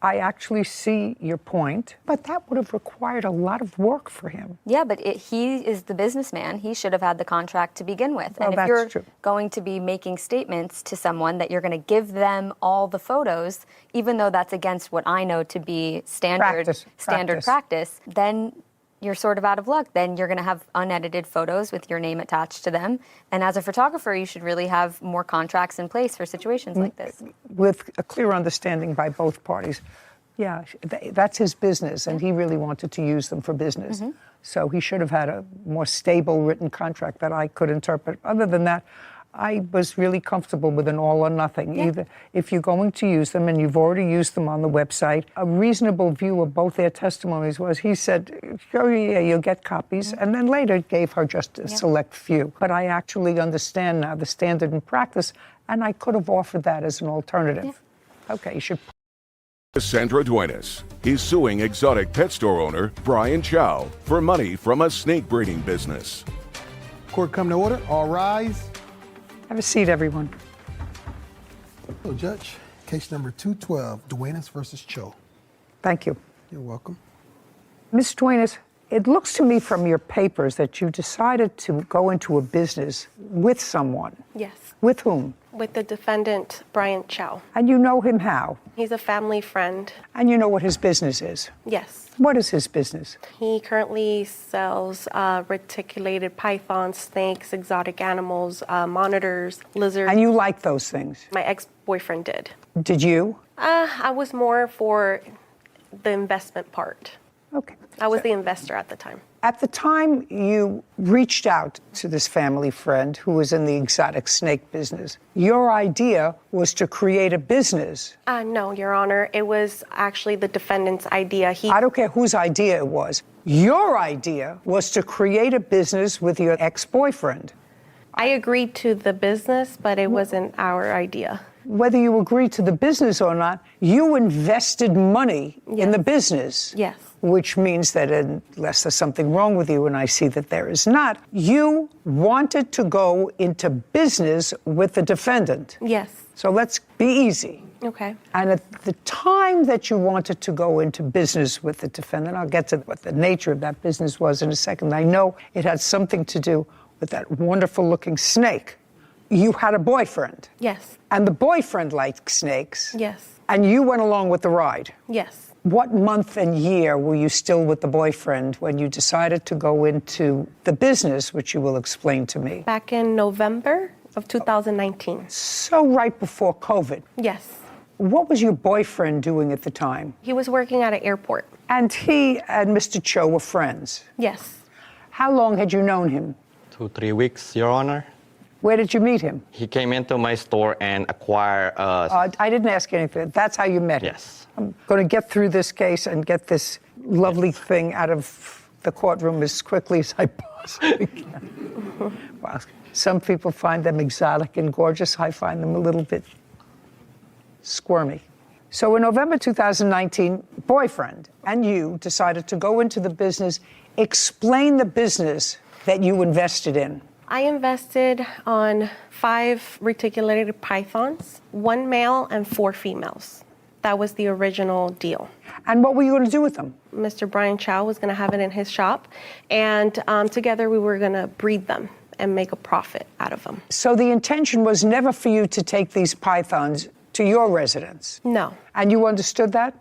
I actually see your point, but that would have required a lot of work for him. Yeah, but he is the businessman. He should have had the contract to begin with. Well, and if that's you're true. going to be making statements to someone that you're going to give them all the photos, even though that's against what I know to be standard practice, then you're sort of out of luck. Then you're going to have unedited photos with your name attached to them. And as a photographer, you should really have more contracts in place for situations like this. With a clear understanding by both parties. Yeah, that's his business, and he really wanted to use them for business. Mm-hmm. So he should have had a more stable written contract that I could interpret. Other than that, I was really comfortable with an all or nothing. Yeah. Either if you're going to use them and you've already used them on the website, a reasonable view of both their testimonies was he said, oh yeah, you'll get copies, and then later gave her just a select few. But I actually understand now the standard in practice, and I could have offered that as an alternative. Okay, you should. Sandra Duenas. He's suing exotic pet store owner Brian Chow for money from a snake breeding business. Court come to order. All rise. Have a seat, everyone. So, Judge, case number 212, Duenas versus Cho. Thank you. You're welcome. Ms. Duenas, it looks to me from your papers that you decided to go into a business with someone. Yes. With whom? With the defendant, Brian Chow. And you know him how? He's a family friend. And you know what his business is? Yes. What is his business? He currently sells reticulated pythons, snakes, exotic animals, monitors, lizards. And you like those things? My ex-boyfriend did. Did you? I was more for the investment part. Okay. I was the investor at the time. At the time you reached out to this family friend who was in the exotic snake business, your idea was to create a business. No, Your Honor. It was actually the defendant's idea. I don't care whose idea it was. Your idea was to create a business with your ex-boyfriend. I agreed to the business, but it wasn't our idea. Whether you agreed to the business or not, you invested money in the business. Yes. Which means that unless there's something wrong with you, and I see that there is not, you wanted to go into business with the defendant. Yes. So let's be easy. Okay. And at the time that you wanted to go into business with the defendant, I'll get to what the nature of that business was in a second. I know it had something to do with that wonderful looking snake. You had a boyfriend. Yes. And the boyfriend liked snakes. Yes. And you went along with the ride. Yes. What month and year were you still with the boyfriend when you decided to go into the business, which you will explain to me? Back in November of 2019. So right before COVID. Yes. What was your boyfriend doing at the time? He was working at an airport. And he and Mr. Cho were friends? Yes. How long had you known him? 2-3 weeks, Your Honor. Where did you meet him? He came into my store and acquired I didn't ask anything. That's how you met him? Yes. I'm going to get through this case and get this lovely thing out of the courtroom as quickly as I possibly can. Well, some people find them exotic and gorgeous. I find them a little bit squirmy. So in November 2019, boyfriend and you decided to go into the business. Explain the business that you invested in. I invested on 5 reticulated pythons, 1 male and 4 females. That was the original deal. And what were you going to do with them? Mr. Brian Chow was going to have it in his shop, and together we were going to breed them and make a profit out of them. So the intention was never for you to take these pythons to your residence? No. And you understood that?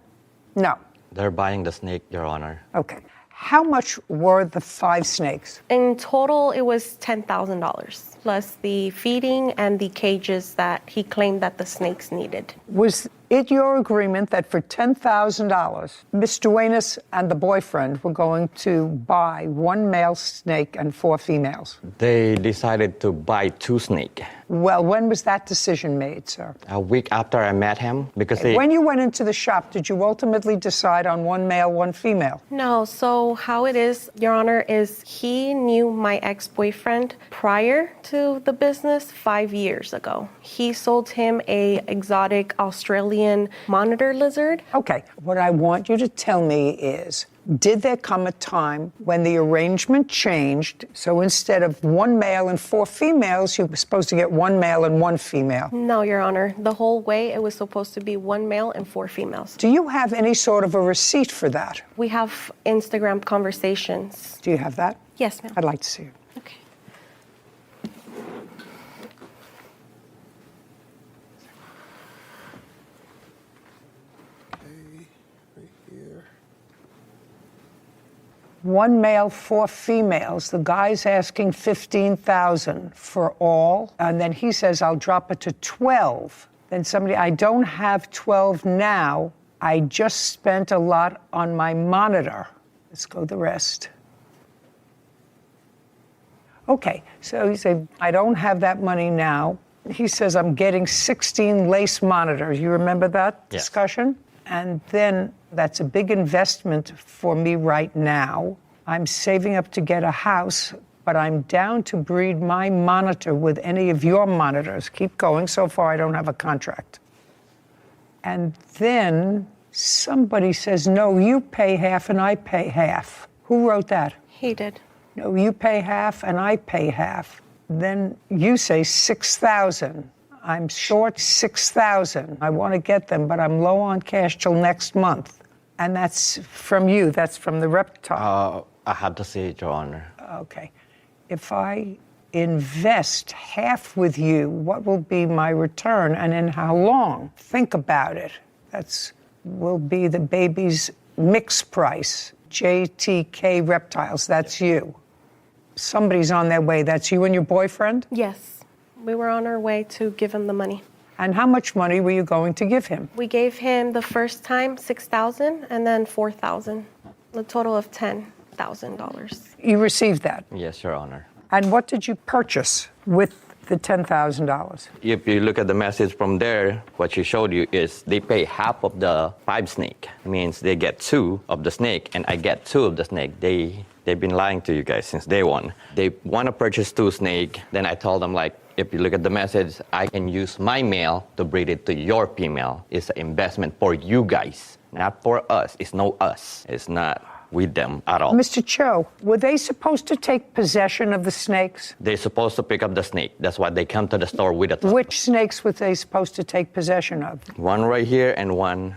No. They're buying the snake, Your Honor. Okay. How much were the 5 snakes? In total, it was $10,000, plus the feeding and the cages that he claimed that the snakes needed. Was it your agreement that for $10,000, Ms. Duenas and the boyfriend were going to buy 1 male snake and 4 females? They decided to buy 2 snakes. Well, when was that decision made, sir? A week after I met him, because When you went into the shop, did you ultimately decide on one male, one female? No, so how it is, Your Honor, is he knew my ex-boyfriend prior to the business 5 years ago. He sold him a exotic Australian monitor lizard. Okay, what I want you to tell me is, did there come a time when the arrangement changed, so instead of one male and 4 females, you were supposed to get one male and 1 female? No, Your Honor. The whole way it was supposed to be 1 male and 4 females. Do you have any sort of a receipt for that? We have Instagram conversations. Do you have that? Yes, ma'am. I'd like to see it. Okay. One male, 4 females. The guy's asking $15,000 for all, and then he says, I'll drop it to 12. Then somebody, I don't have 12 now. I just spent a lot on my monitor. Let's go the rest. Okay, so you say, I don't have that money now. He says, I'm getting 16 lace monitors. You remember that discussion? And then that's a big investment for me right now. I'm saving up to get a house, but I'm down to breed my monitor with any of your monitors. Keep going. So far, I don't have a contract. And then somebody says, no, you pay half and I pay half. Who wrote that? He did. No, you pay half and I pay half. Then you say 6,000. I'm short 6,000. I want to get them, but I'm low on cash till next month. And that's from you. That's from the reptile. I had to see it, Your Honor. Okay. If I invest half with you, what will be my return and in how long? Think about it. That's will be the baby's mix price. JTK Reptiles, that's you. Somebody's on their way. That's you and your boyfriend? Yes. We were on our way to give him the money. And how much money were you going to give him? We gave him the first time $6,000 and then $4,000, a total of $10,000. You received that? Yes, Your Honor. And what did you purchase with the $10,000? If you look at the message from there, what she showed you is they pay half of the 5 snake. It means they get 2 of the snake, and I get 2 of the snake. They've been lying to you guys since day one. They want to purchase 2 snake. Then I told them, like, if you look at the message, I can use my male to breed it to your female. It's an investment for you guys, not for us. It's no us. It's not with them at all. Mr. Cho, were they supposed to take possession of the snakes? They're supposed to pick up the snake. That's why they come to the store with it. Which snakes were they supposed to take possession of? One right here and one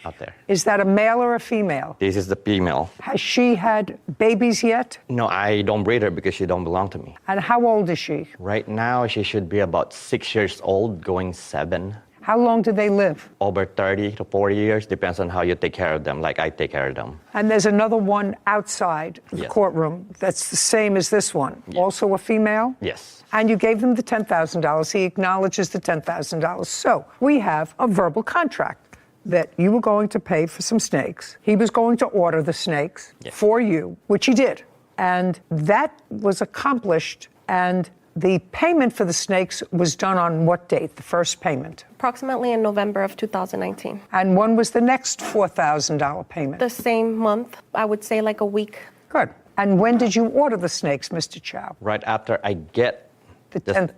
out there. Is that a male or a female? This is the female. Has she had babies yet? No, I don't breed her because she don't belong to me. And how old is she? Right now, she should be about 6 years old, going 7. How long do they live? Over 30 to 40 years, depends on how you take care of them, like I take care of them. And there's another one outside the courtroom that's the same as this one. Also a female? Yes. And you gave them the $10,000. He acknowledges the $10,000. So we have a verbal contract that you were going to pay for some snakes. He was going to order the snakes for you, which he did. And that was accomplished, and the payment for the snakes was done on what date, the first payment? Approximately in November of 2019. And when was the next $4,000 payment? The same month, I would say like a week. Good. And when did you order the snakes, Mr. Chow? Right after I get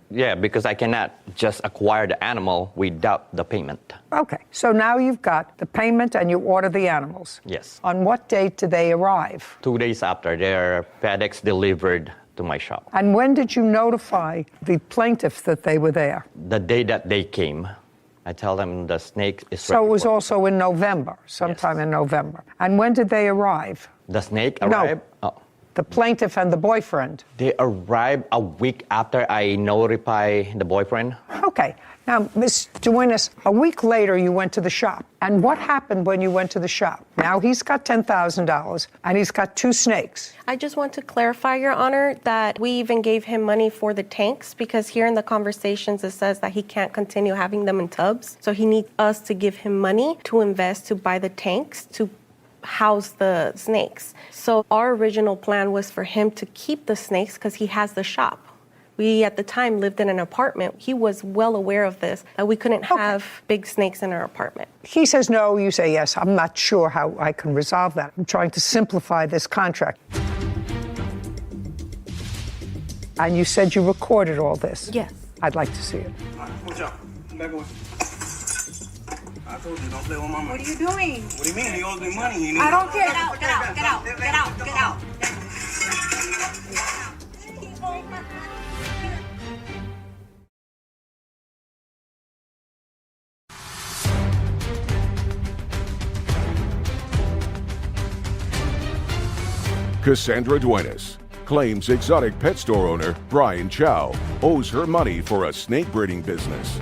yeah, because I cannot just acquire the animal without the payment. Okay, so now you've got the payment and you order the animals. Yes. On what date do they arrive? 2 days after, they're FedEx delivered to my shop. And when did you notify the plaintiff that they were there? The day that they came, I tell them the snake is So it was also in November, sometime in November. And when did they arrive? The snake arrived? No. The plaintiff and the boyfriend. They arrived a week after I notify the boyfriend. Okay. Now, Ms. Duenas, a week later you went to the shop. And what happened when you went to the shop? Now he's got $10,000 and he's got 2 snakes. I just want to clarify, Your Honor, that we even gave him money for the tanks because here in the conversations it says that he can't continue having them in tubs. So he needs us to give him money to invest to buy the tanks to house the snakes. So our original plan was for him to keep the snakes because he has the shop. We, at the time, lived in an apartment. He was well aware of this, that we couldn't have big snakes in our apartment. He says no, you say yes. I'm not sure how I can resolve that. I'm trying to simplify this contract. And you said you recorded all this? Yes. I'd like to see it. Watch out. Back away. I told you, don't play with my money. What are you doing? What do you mean? He owes me money. I don't care. Get out, get out, get out, get out, get out. Cassandra Duenas claims exotic pet store owner Brian Chow owes her money for a snake breeding business.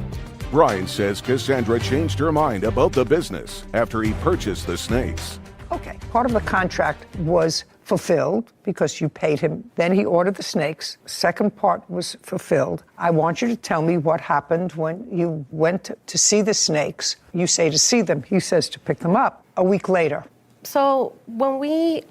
Brian says Cassandra changed her mind about the business after he purchased the snakes. Okay. Part of the contract was fulfilled because you paid him. Then he ordered the snakes. Second part was fulfilled. I want you to tell me what happened when you went to see the snakes. You say to see them. He says to pick them up. A week later. So when we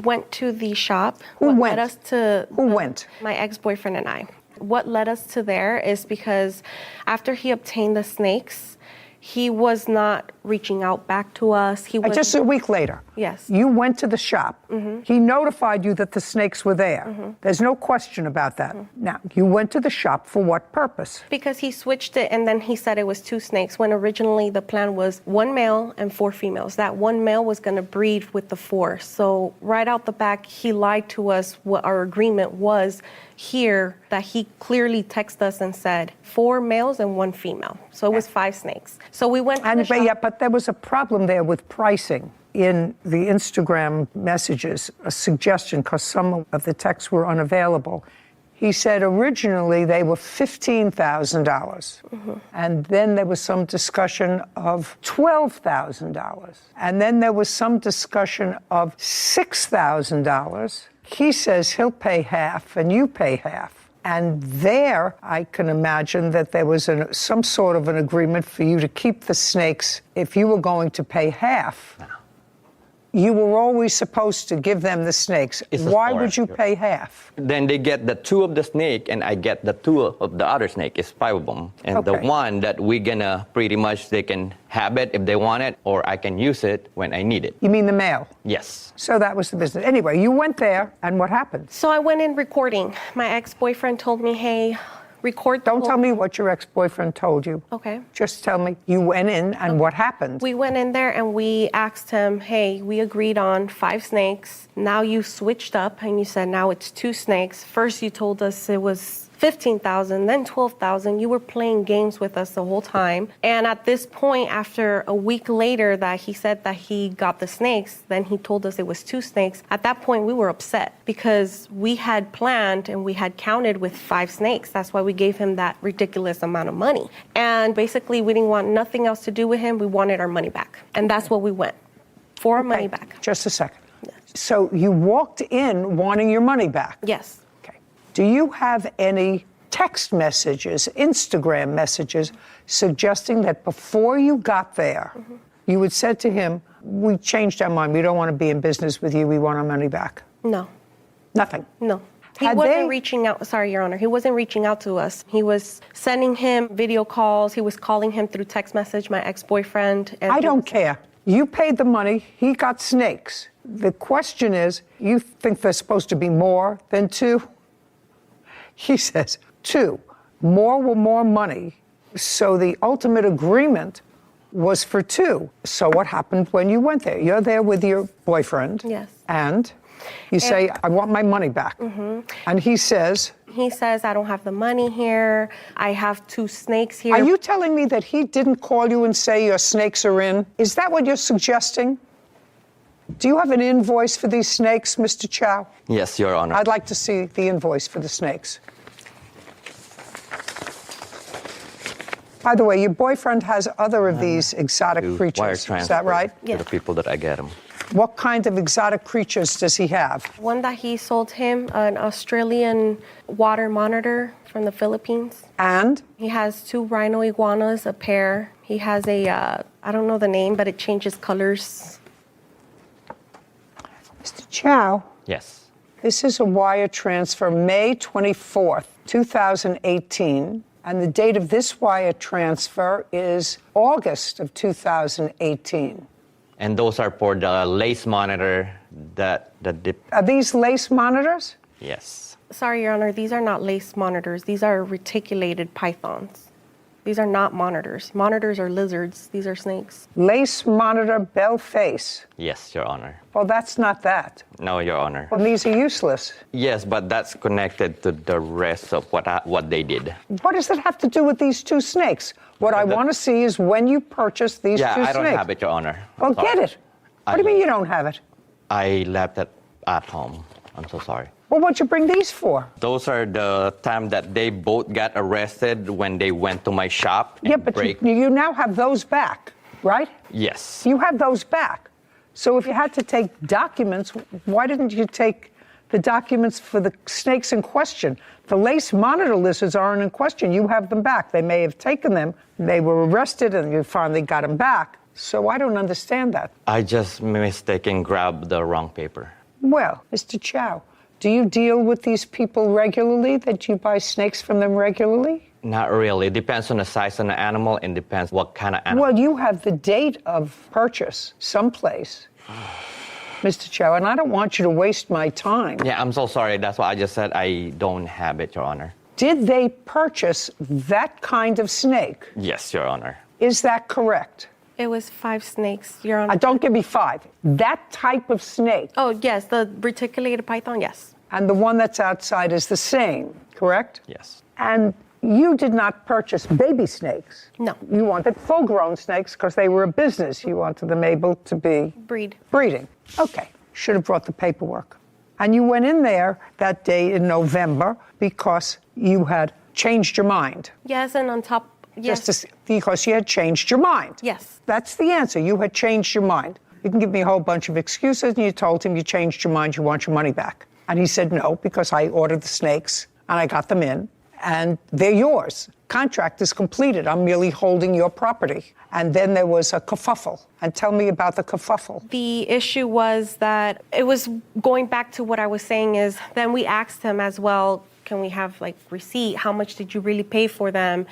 went to the shop, Who what went? led us to Who went? My ex-boyfriend and I. What led us to there is because after he obtained the snakes, he was not reaching out back to us. He was Just a week later. Yes. You went to the shop. He notified you that the snakes were there. There's no question about that. Now, you went to the shop for what purpose? Because he switched it and then he said it was 2 snakes when originally the plan was 1 male and 4 females. That 1 male was going to breed with the 4. So right out the back, he lied to us what our agreement was here, that he clearly texted us and said 4 males and 1 female. So it was 5 snakes. So we went to the shop. But there was a problem there with pricing. In the Instagram messages, a suggestion, because some of the texts were unavailable. He said originally they were $15,000. And then there was some discussion of $12,000. And then there was some discussion of $6,000. He says he'll pay half and you pay half. And there, I can imagine that there was some sort of an agreement for you to keep the snakes if you were going to pay half. You were always supposed to give them the snakes. Why would you pay half? Then they get the 2 of the snake, and I get the 2 of the other snake. It's 5 of them. And the one that we're gonna pretty much, they can have it if they want it, or I can use it when I need it. You mean the male? Yes. So that was the business. Anyway, you went there, and what happened? So I went in recording. My ex-boyfriend told me, hey, record. Don't tell me what your ex-boyfriend told you. Okay. Just tell me you went in and what happened. We went in there and we asked him, hey, we agreed on 5 snakes. Now you switched up and you said now it's 2 snakes. First you told us it was $15,000, then $12,000. You were playing games with us the whole time. And at this point, after a week later that he said that he got the snakes, then he told us it was 2 snakes. At that point, we were upset because we had planned and we had counted with 5 snakes. That's why we gave him that ridiculous amount of money. And basically, we didn't want nothing else to do with him. We wanted our money back. And that's what we went for, our money back. Just a second. Yes. So you walked in wanting your money back? Yes. Do you have any text messages, Instagram messages, suggesting that before you got there, you had said to him, we changed our mind, we don't want to be in business with you, we want our money back? No. Nothing? No. He wasn't reaching out, sorry, Your Honor, he wasn't reaching out to us. He was sending him video calls, he was calling him through text message, my ex-boyfriend. I don't care. You paid the money, he got snakes. The question is, you think there's supposed to be more than 2? He says 2. More money. So the ultimate agreement was for 2. So what happened when you went there? You're there with your boyfriend. Yes. And you say, I want my money back. And he says? He says, I don't have the money here. I have 2 snakes here. Are you telling me that he didn't call you and say your snakes are in? Is that what you're suggesting? Do you have an invoice for these snakes, Mr. Chow? Yes, Your Honor. I'd like to see the invoice for the snakes. By the way, your boyfriend has other of these exotic Wire creatures. Is that right? To the people that I get them. What kind of exotic creatures does he have? One that he sold him, an Australian water monitor from the Philippines. And? He has 2 rhino iguanas, a pair. He has a, I don't know the name, but it changes colors. Mr. Chow? Yes. This is a wire transfer May 24th, 2018. And the date of this wire transfer is August of 2018. And those are for the lace monitor that Are these lace monitors? Yes. Sorry, Your Honor, these are not lace monitors. These are reticulated pythons. These are not monitors. Monitors are lizards. These are snakes. Lace monitor bell face. Yes, Your Honor. Well, that's not that. No, Your Honor. Well, these are useless. Yes, but that's connected to the rest of what they did. What does it have to do with these two snakes? What I want to see is when you purchased these two snakes. Yeah, I don't have it, Your Honor. Well, get it. What do you mean you don't have it? I left it at home. I'm so sorry. Well, what'd you bring these for? Those are the time that they both got arrested when they went to my shop. Yeah, but you now have those back, right? Yes. You have those back. So if you had to take documents, why didn't you take the documents for the snakes in question? The lace monitor lizards aren't in question. You have them back. They may have taken them. They were arrested and you finally got them back. So I don't understand that. I just mistaken grabbed the wrong paper. Well, Mr. Chow, do you deal with these people regularly, that you buy snakes from them regularly? Not really. Depends on the size of the animal and depends what kind of animal. Well, you have the date of purchase someplace, Mr. Chow, and I don't want you to waste my time. Yeah, I'm so sorry. That's why I just said I don't have it, Your Honor. Did they purchase that kind of snake? Yes, Your Honor. Is that correct? It was 5 snakes, Your Honor. Don't give me 5. That type of snake. Oh, yes, the reticulated python, yes. And the one that's outside is the same, correct? Yes. And you did not purchase baby snakes. No. You wanted full-grown snakes because they were a business. You wanted them able to be breeding. Okay. Should have brought the paperwork. And you went in there that day in November because you had changed your mind. Yes, and on top, yes. Because you had changed your mind. Yes. That's the answer. You had changed your mind. You can give me a whole bunch of excuses, and you told him you changed your mind, you want your money back. And he said no, because I ordered the snakes, and I got them in, and they're yours. Contract is completed. I'm merely holding your property. And then there was a kerfuffle. And tell me about the kerfuffle. The issue was that it was going back to what I was saying is then we asked him as well, can we have like receipt? How much did you really pay for them?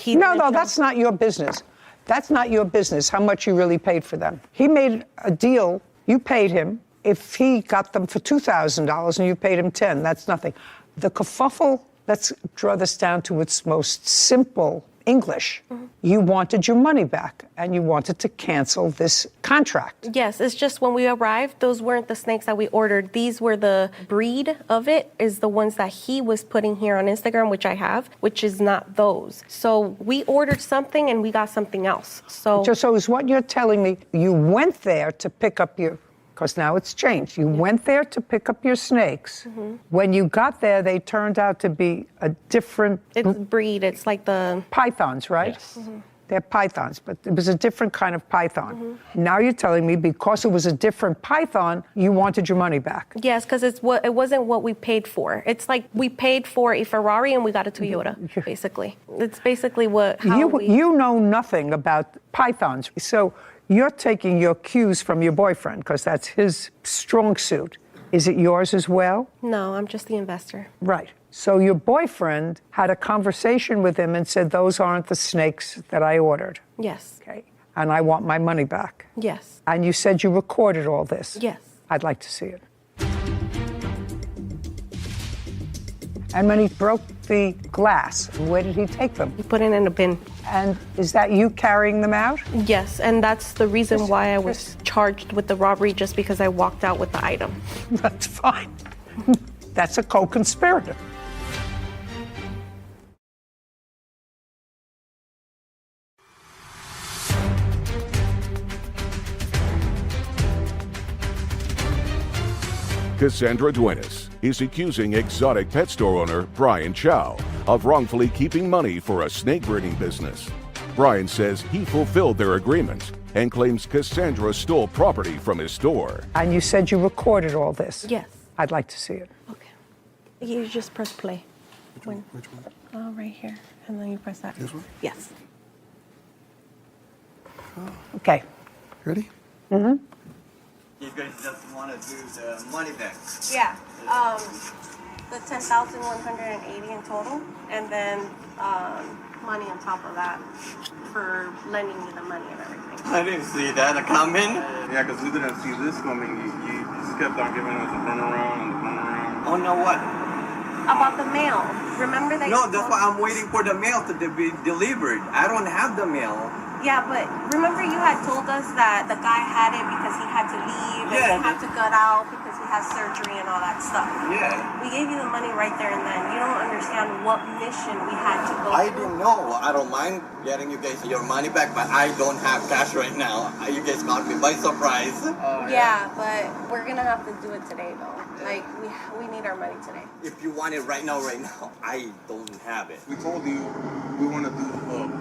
No, that's not your business. That's not your business, how much you really paid for them. He made a deal, you paid him. If he got them for $2,000 and you paid him $10,000, that's nothing. The kerfuffle, let's draw this down to its most simple English. Mm-hmm. You wanted your money back and you wanted to cancel this contract. Yes, it's just when we arrived, those weren't the snakes that we ordered. These were the breed of it, is the ones that he was putting here on Instagram, which I have, which is not those. So we ordered something and we got something else. So is what you're telling me, you went there to pick up your, because now it's changed. You went there to pick up your snakes. Mm-hmm. When you got there, they turned out to be a different... It's breed. It's like the... Pythons, right? Yes. Mm-hmm. They're pythons, but it was a different kind of python. Mm-hmm. Now you're telling me because it was a different python, you wanted your money back. Yes, because it wasn't what we paid for. It's like we paid for a Ferrari and we got a Toyota, basically. It's basically You know nothing about pythons, so... You're taking your cues from your boyfriend because that's his strong suit. Is it yours as well? No, I'm just the investor. Right. So your boyfriend had a conversation with him and said, those aren't the snakes that I ordered. Yes. Okay. And I want my money back. Yes. And you said you recorded all this. Yes. I'd like to see it. And when he broke the glass, where did he take them? He put it in a bin. And is that you carrying them out? Yes, and that's the reason why I was charged with the robbery, just because I walked out with the item. That's fine. That's a co-conspirator. Cassandra Duenas is accusing exotic pet store owner Brian Chow of wrongfully keeping money for a snake breeding business. Brian says he fulfilled their agreement and claims Cassandra stole property from his store. And you said you recorded all this? Yes. I'd like to see it. Okay. You just press play. Which one? Oh, right here. And then you press that. This one? Yes. Okay. Ready? Mm-hmm. You guys just want to do the money back. Yeah. The 10,180 in total, and then money on top of that for lending me the money and everything. I didn't see that coming. Yeah, because we didn't see this coming. You just kept on giving us a runaround and a runaround. Oh, no, what? About the mail. Remember that? No, that's why I'm waiting for the mail to be delivered. I don't have the mail. Yeah, but remember you had told us that the guy had it because he had to leave and he had to cut out because he has surgery and all that stuff. Yeah. We gave you the money right there and then. You don't understand what mission we had to go I through. didn't know. I don't mind getting you guys your money back, but I don't have cash right now. You guys caught me by surprise. Yeah, but we're gonna have to do it today though. Like we need our money today. If you want it right now, I don't have it. We told you we want to do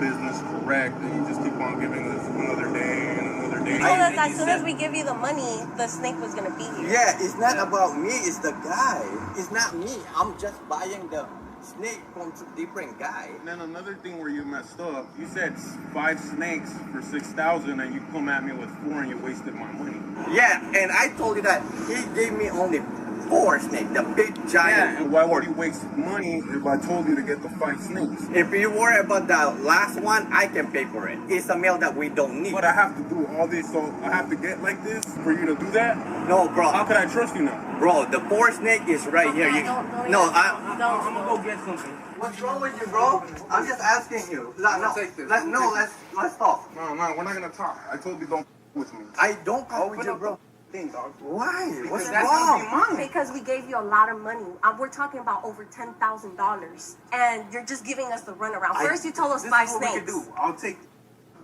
business correct, and you just keep on giving us another day and another day. You told us as soon as we give you the money, the snake was gonna be here. Yeah, it's not about me, it's the guy. It's not me. I'm just buying the snake from different guy. And then another thing where you messed up, you said 5 snakes for 6,000 and you come at me with 4 and you wasted my money. Yeah, and I told you that he gave me only 4 snakes, the big giant. Yeah, and why would you waste money if I told you to get the 5 snakes? If you worry about the last one, I can pay for it. It's a meal that we don't need. But I have to do all this, so I have to get like this for you to do that? No, bro. How can I trust you now? Bro, the 4 snake is right here. I'm gonna go get something. What's wrong with you, bro? I'm just asking you. Let's talk. No, we're not gonna talk. I told you don't with me. I don't talk with you, bro. Why? What's wrong? Because we gave you a lot of money. We're talking about over $10,000, and you're just giving us the runaround. First, you told us 5 snakes. This is what we can do. I'll take it.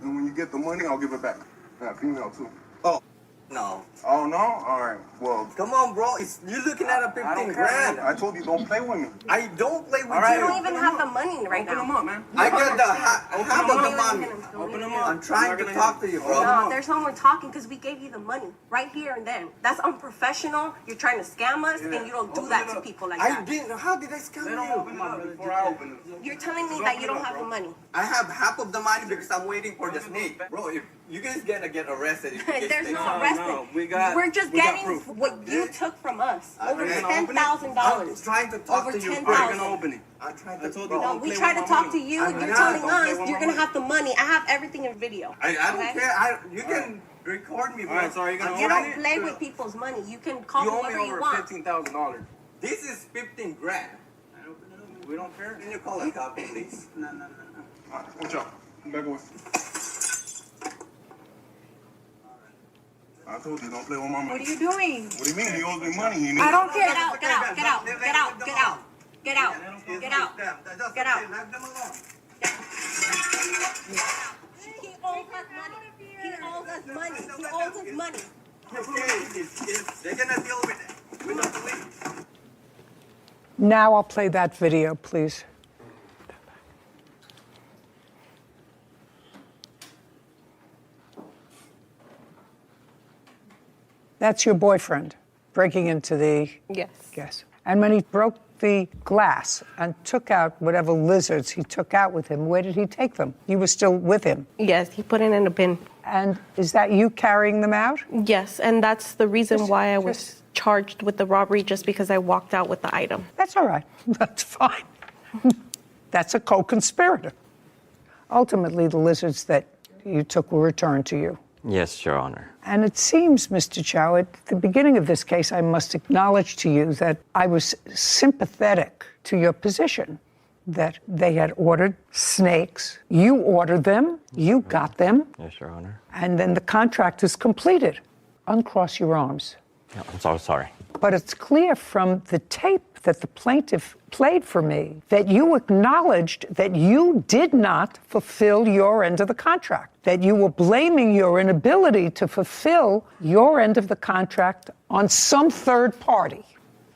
And when you get the money, I'll give it back. Yeah, female too. Oh. No. Oh, no? All right. Well. Come on, bro. You're looking at a 15 grand. I told you don't play with me. I don't play with you. You don't even have the money right now. Open them up, man. I got the half of the money. Open them up. I'm trying to talk to you, bro. No, there's no more talking because we gave you the money right here and then. That's unprofessional. You're trying to scam us, and you don't do that to people like that. I didn't. How did I scam you? Before I open it. You're telling me that you don't have the money. I have half of the money because I'm waiting for the snake. Bro, if you guys gonna get arrested. There's no arrested. We're just getting what you took from us. Over $10,000. I'm trying to talk to you. Over $10,000. Open it. I'm trying to talk to you. No, we try to talk to you. You're telling us you're gonna have the money. I have everything in video. I don't care. You can record me, bro. All right, so you don't play with people's money. You can call me whatever you want. $15,000. This is 15 grand. We don't care. Can you call a cop, please? No. All right, watch out. Come back away. I told you, don't play with my money. What are you doing? What do you mean? He owes me money. I don't care. Get out. Get out. Get out. Get out. Get out. Get out. Get out. Get out. Let them alone. He owes us money. He owes us money. He owes us money. They're gonna deal with it. We don't believe. Now I'll play that video, please. That's your boyfriend breaking into the... Yes. And when he broke the glass and took out whatever lizards he took out with him, where did he take them? You were still with him? Yes, he put it in a bin. And is that you carrying them out? Yes, and that's the reason why I was charged with the robbery, just because I walked out with the item. That's all right. That's fine. That's a co-conspirator. Ultimately, the lizards that you took were returned to you. Yes, Your Honor. And it seems, Mr. Chow, at the beginning of this case, I must acknowledge to you that I was sympathetic to your position, that they had ordered snakes. You ordered them. You got them. Yes, Your Honor. And then the contract is completed. Uncross your arms. No, I'm so sorry. But it's clear from the tape that the plaintiff played for me that you acknowledged that you did not fulfill your end of the contract, that you were blaming your inability to fulfill your end of the contract on some third party.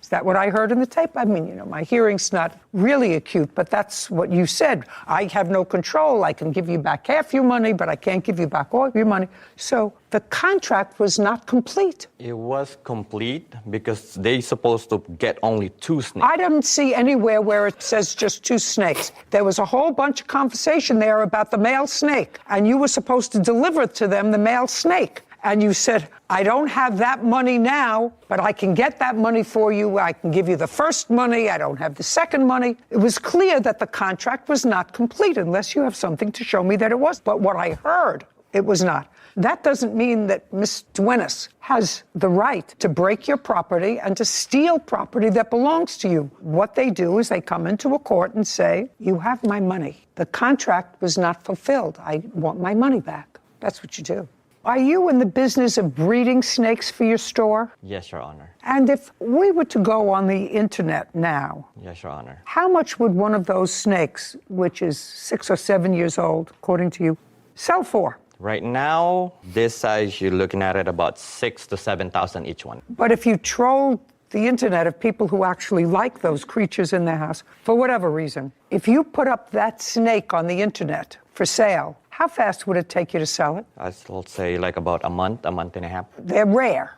Is that what I heard in the tape? I mean, my hearing's not really acute, but that's what you said. I have no control. I can give you back half your money, but I can't give you back all your money. So the contract was not complete. It was complete because they supposed to get only 2 snakes. I didn't see anywhere where it says just 2 snakes. There was a whole bunch of conversation there about the male snake, and you were supposed to deliver to them the male snake. And you said, I don't have that money now, but I can get that money for you. I can give you the first money. I don't have the second money. It was clear that the contract was not complete unless you have something to show me that it was. But what I heard, it was not. That doesn't mean that Ms. Duenas has the right to break your property and to steal property that belongs to you. What they do is they come into a court and say, you have my money. The contract was not fulfilled. I want my money back. That's what you do. Are you in the business of breeding snakes for your store? Yes, Your Honor. And if we were to go on the internet now, Yes, Your Honor. how much would one of those snakes, which is 6 or 7 years old, according to you, sell for? Right now, this size, you're looking at it about 6,000 to 7,000 each one. But if you troll the internet of people who actually like those creatures in their house, for whatever reason, if you put up that snake on the internet for sale, how fast would it take you to sell it? I'd say like about a month and a half. They're rare.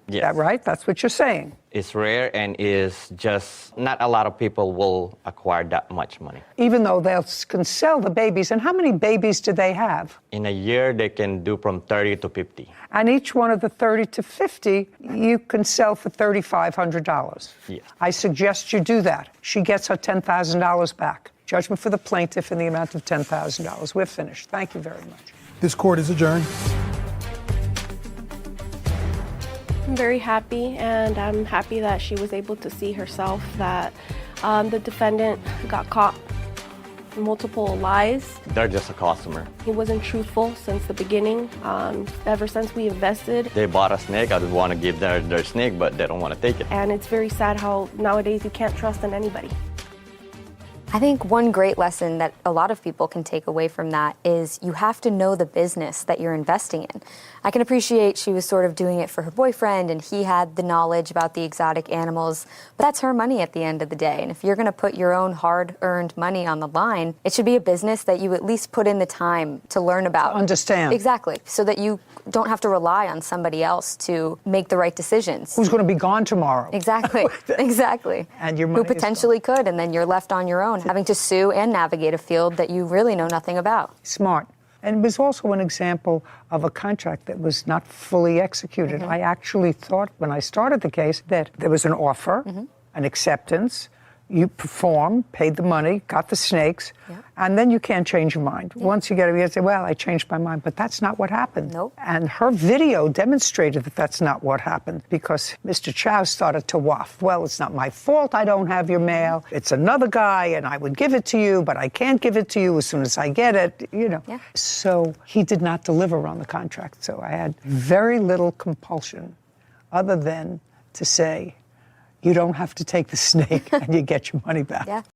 Yes. Is that right? That's what you're saying. It's rare and is just not a lot of people will acquire that much money. Even though they can sell the babies. And how many babies do they have? In a year, they can do from 30 to 50. And each one of the 30 to 50, you can sell for $3,500. Yes. I suggest you do that. She gets her $10,000 back. Judgment for the plaintiff in the amount of $10,000. We're finished. Thank you very much. This court is adjourned. I'm very happy, and I'm happy that she was able to see herself that the defendant got caught in multiple lies. They're just a customer. He wasn't truthful since the beginning. Ever since we invested. They bought a snake. I would want to give their snake, but they don't want to take it. And it's very sad how nowadays you can't trust in anybody. I think one great lesson that a lot of people can take away from that is you have to know the business that you're investing in. I can appreciate she was sort of doing it for her boyfriend and he had the knowledge about the exotic animals, but that's her money at the end of the day. And if you're going to put your own hard-earned money on the line, it should be a business that you at least put in the time to learn about. To understand. Exactly. So that you don't have to rely on somebody else to make the right decisions. Who's going to be gone tomorrow? Exactly. Exactly. And your money who potentially could, and then you're left on your own, having to sue and navigate a field that you really know nothing about. Smart. And it was also an example of a contract that was not fully executed. I actually thought when I started the case that there was an offer, an acceptance, you performed, paid the money, got the snakes, and then you can't change your mind. Once you get it, you say, well, I changed my mind. But that's not what happened. Nope. And her video demonstrated that that's not what happened because Mr. Chow started to waft. Well, it's not my fault I don't have your mail. It's another guy, and I would give it to you, but I can't give it to you as soon as I get it, you know. Yeah. So he did not deliver on the contract. So I had very little compulsion other than to say, you don't have to take the snake and you get your money back. Yeah.